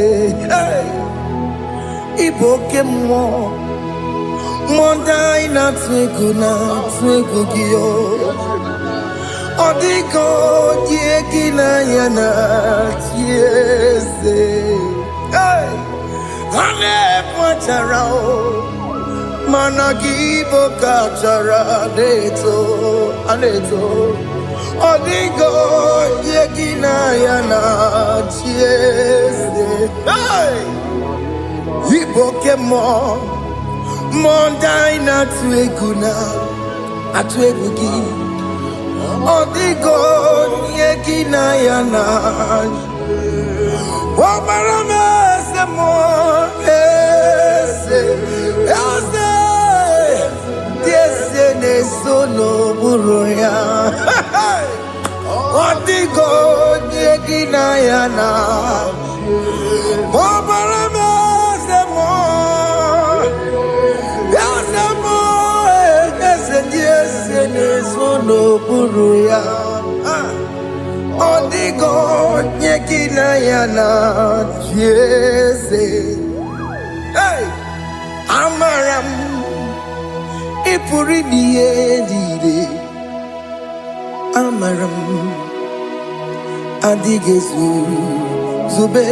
Ị bụ oke mmụọ, mmụọ ndị anyị na-atụ egwu gị. Ọ dịghị onye gị na ya na-achị eze. Ha na-ebu achara mana gị bụ ka achara na-eto. Ọ dịghị onye gị na ya na-achị eze. Ị bụ oke mmụọ, mmụọ ndị anyị na-atụ egwu gị. Ọ dịghị onye gị na ya na-achị. Ọbara m eze mmụọ, eze dị eze na-eso n'okpuru ya. Ọ dịghị onye gị na ya na-achị. Ọbara m eze mmụọ, eze dị eze na-eso n'okpuru ya. Ọ dịghị onye gị na ya na-achị eze. Amara m ị pụrụ ime ihe niile. Amara m adịghị ezube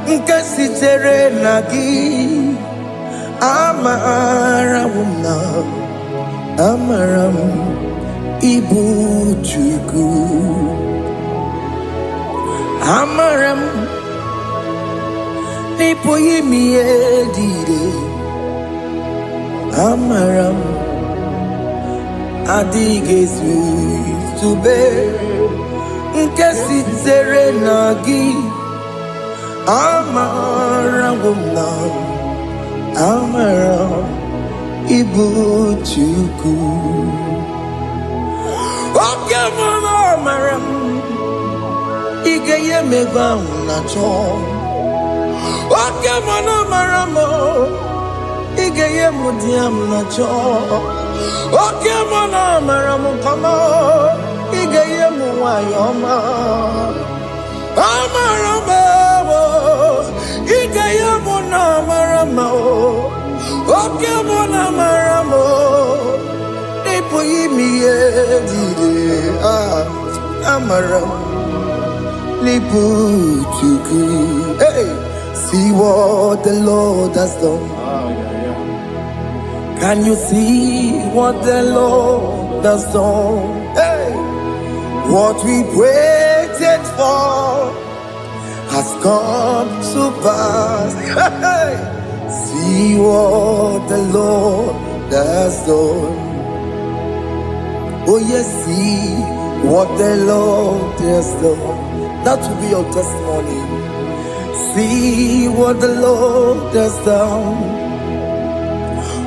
nke sitere na gị. Amara m ịbụ Chukwu. Amara m n'ịpụghị ime ihe niile. Amara m adịghị ezube nke sitere na gị. Amara ịbụ Chukwu. Oke mara amara m, ị ga-enye m ego ahụ na-achọ. Oke mara amara m, ị ga-enye m di m na-achọ. Oke mara amara m, kama ị ga-enye m nwanyị ọma. Amara m ị ga-enye m na amara m. Oke mara amara m, Amaram Lipuchuku. Hey, see what the Lord has done. Can you see what the Lord has done? Hey, what we waited for has come to pass. Hey, see what the Lord has done. Oh yes, see what the Lord has done. That will be your testimony. See what the Lord has done.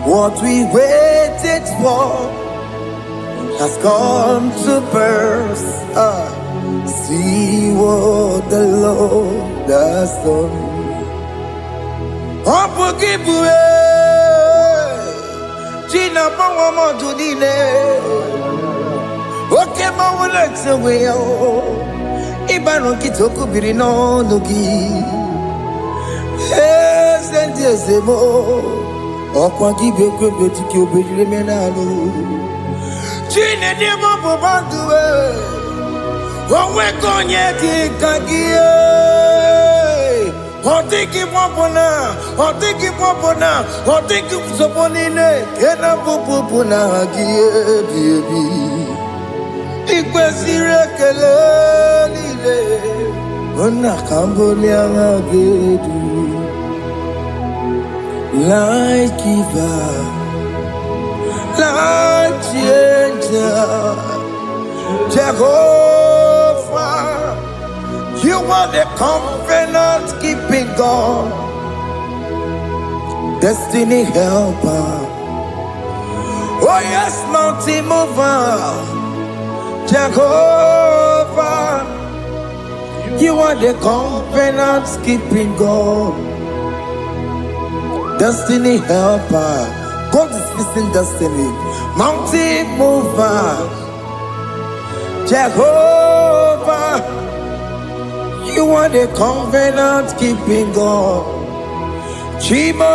What we waited for has come to pass. See what the Lord has done. China Pawamo Judine. Okay, Mawalex away. Ibano Kitoku Birino Nuki. Yes, and yes, more. Okwa gibe kwebe tiki obejire menalo. Chine de mo banduwe. Onwe konye ti kagie. Otiki popona, otiki popona, otiki soponine. Kena popona gie baby. Ikwesire kele lile. Ona kambolia ngagedu. Life giver, life changer, Jehovah, you are the covenant keeping God, destiny helper. Oh yes, mountain mover, Jehovah, you are the covenant keeping God. Destiny helper, God is fixing destiny. Mountain mover, Jehovah, you are the covenant keeping God. Chimo,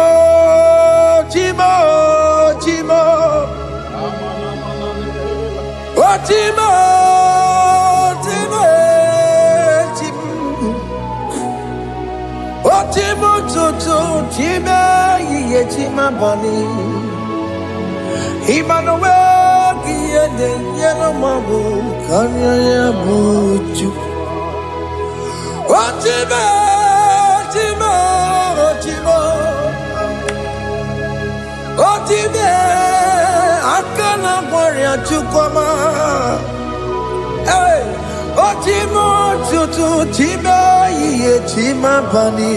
Chimo, Chimo, oh Chimo, Chimo, Chimo, oh Chimo, Chimo, Chimo. Chima bani Emmanuel Giede Yellow Mabu Kanya Yabuchu Ochima Chima Ochima Ochime Akana Warrior Chukoma Hey Ochimo Chutu Chima Ye Chima bani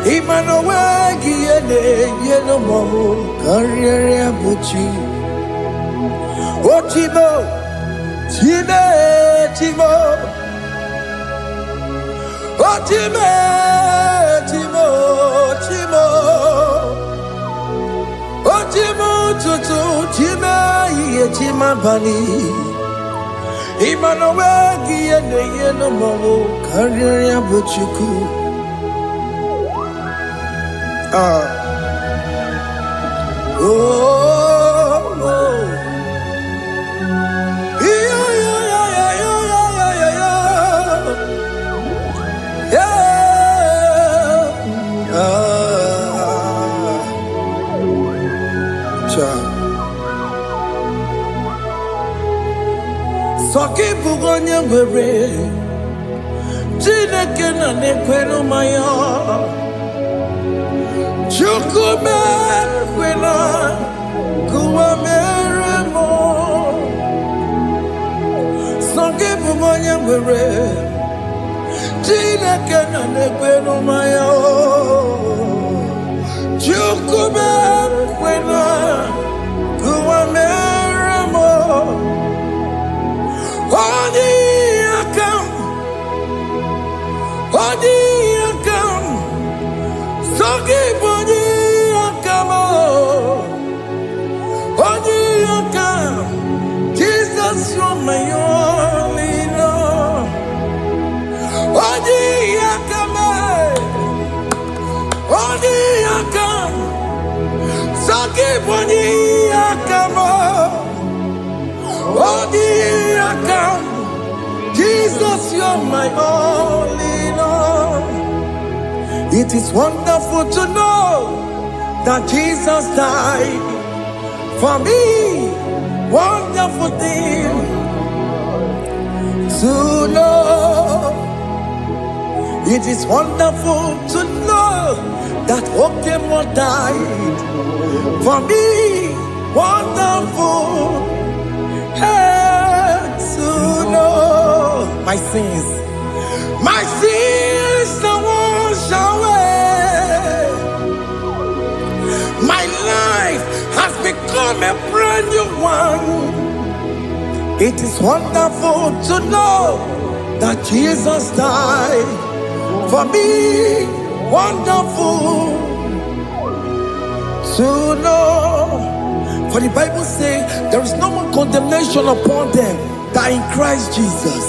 Emmanuel Giede Yellow Mabu Kanya Yabuchu Ochimo Chime Chimo Ochime Chimo Chimo Ochimo Tutu Chime Ye Chima Bani Emmanuel Giede Yellow Mabu Kanya Yabuchu oh, oh. Yeah, yeah, yeah, yeah, yeah, yeah, yeah. Soki bugonye were Chineke na nekwenu maya Chukume kwena kuwa meremo Soki bugonye were Chineke na nekwenu maya Chukume kwena kuwa meremo Oni akam Soki boni akamo Oni akam Jesus you're my only love Oni akam Soki boni akamo Oni akam Jesus, you're my all in all. It is wonderful to know that Jesus died for me. Wonderful thing to know. It is wonderful to know that Okemo died for me. Wonderful to know my sins are washed away. My life has become a brand new one. It is wonderful to know that Jesus died for me. Wonderful to know. For the Bible says there is no more condemnation upon them that in Christ Jesus.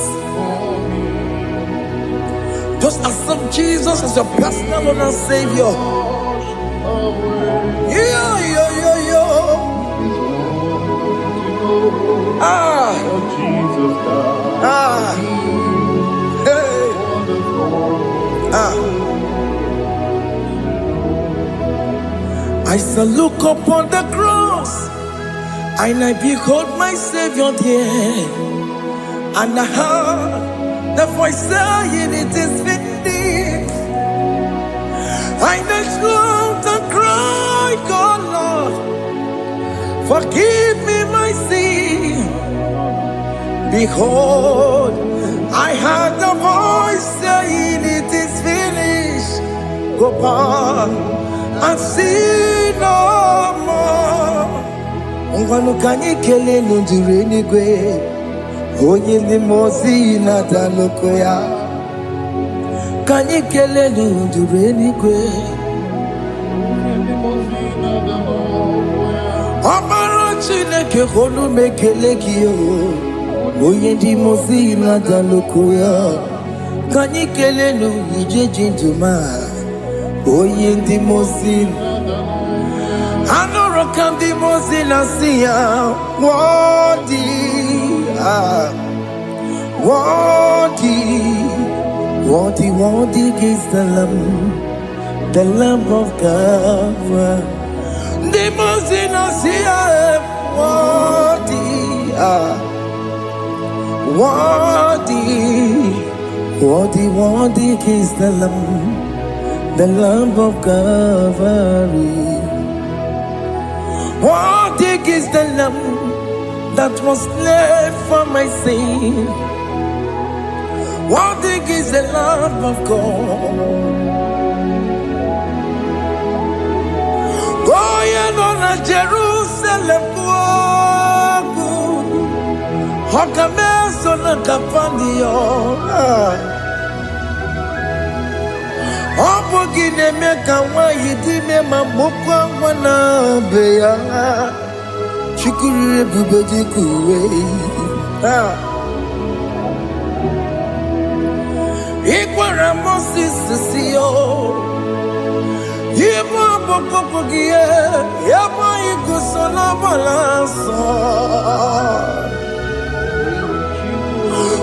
Just accept Jesus as your personal Lord and Savior. I shall look upon the cross, and I behold my Savior there, and I heard the voice saying, "It is finished." I knelt and cried, "God, Lord, forgive me my sin." Behold, I heard the voice saying, "It is finished. Go back and sin no more." Ngwanu kanyi kele nundure nigwe, onye limozi na daloko ya. Kanyi kele nundure nigwe, Amara Chineke honu mekele kiyo, onye limozi na daloko ya. Kanyi kele nu ije jintuma, onye limozi. Anoro kandi mozina siya, worthy, worthy is the Lamb of God. The mozina siya, worthy is the Lamb of Calvary. Worthy is the Lamb that was slain for my sin. Worthy is the Lamb of God. Going on a Jerusalem, Hokames on a Capandio. Opogine meka wa yidime mamokwa wana beya. Chukuri bubeji kuwe. Ikwara Moses siyo. Yema bokopogie. Yema igusola balanso.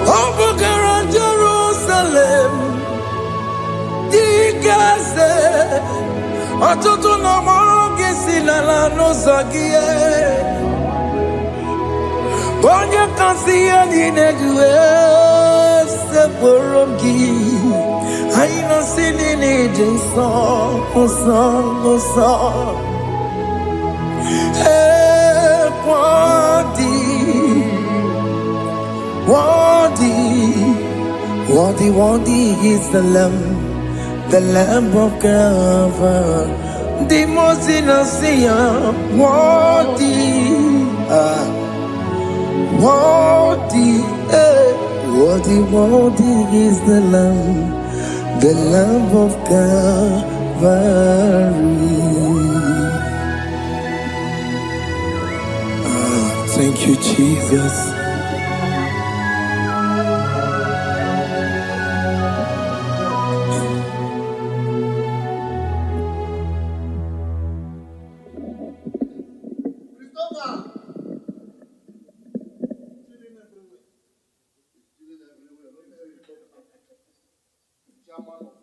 Opogara Jerusalem. Gaze, atoto na moge silala no zagie. Bonye kansiya ninedue se borogi. Aina sinini jinson, osan. Worthy is the Lamb of God. The most innocent, worthy is the Lamb of Calvary. Thank you, Jesus. Come on.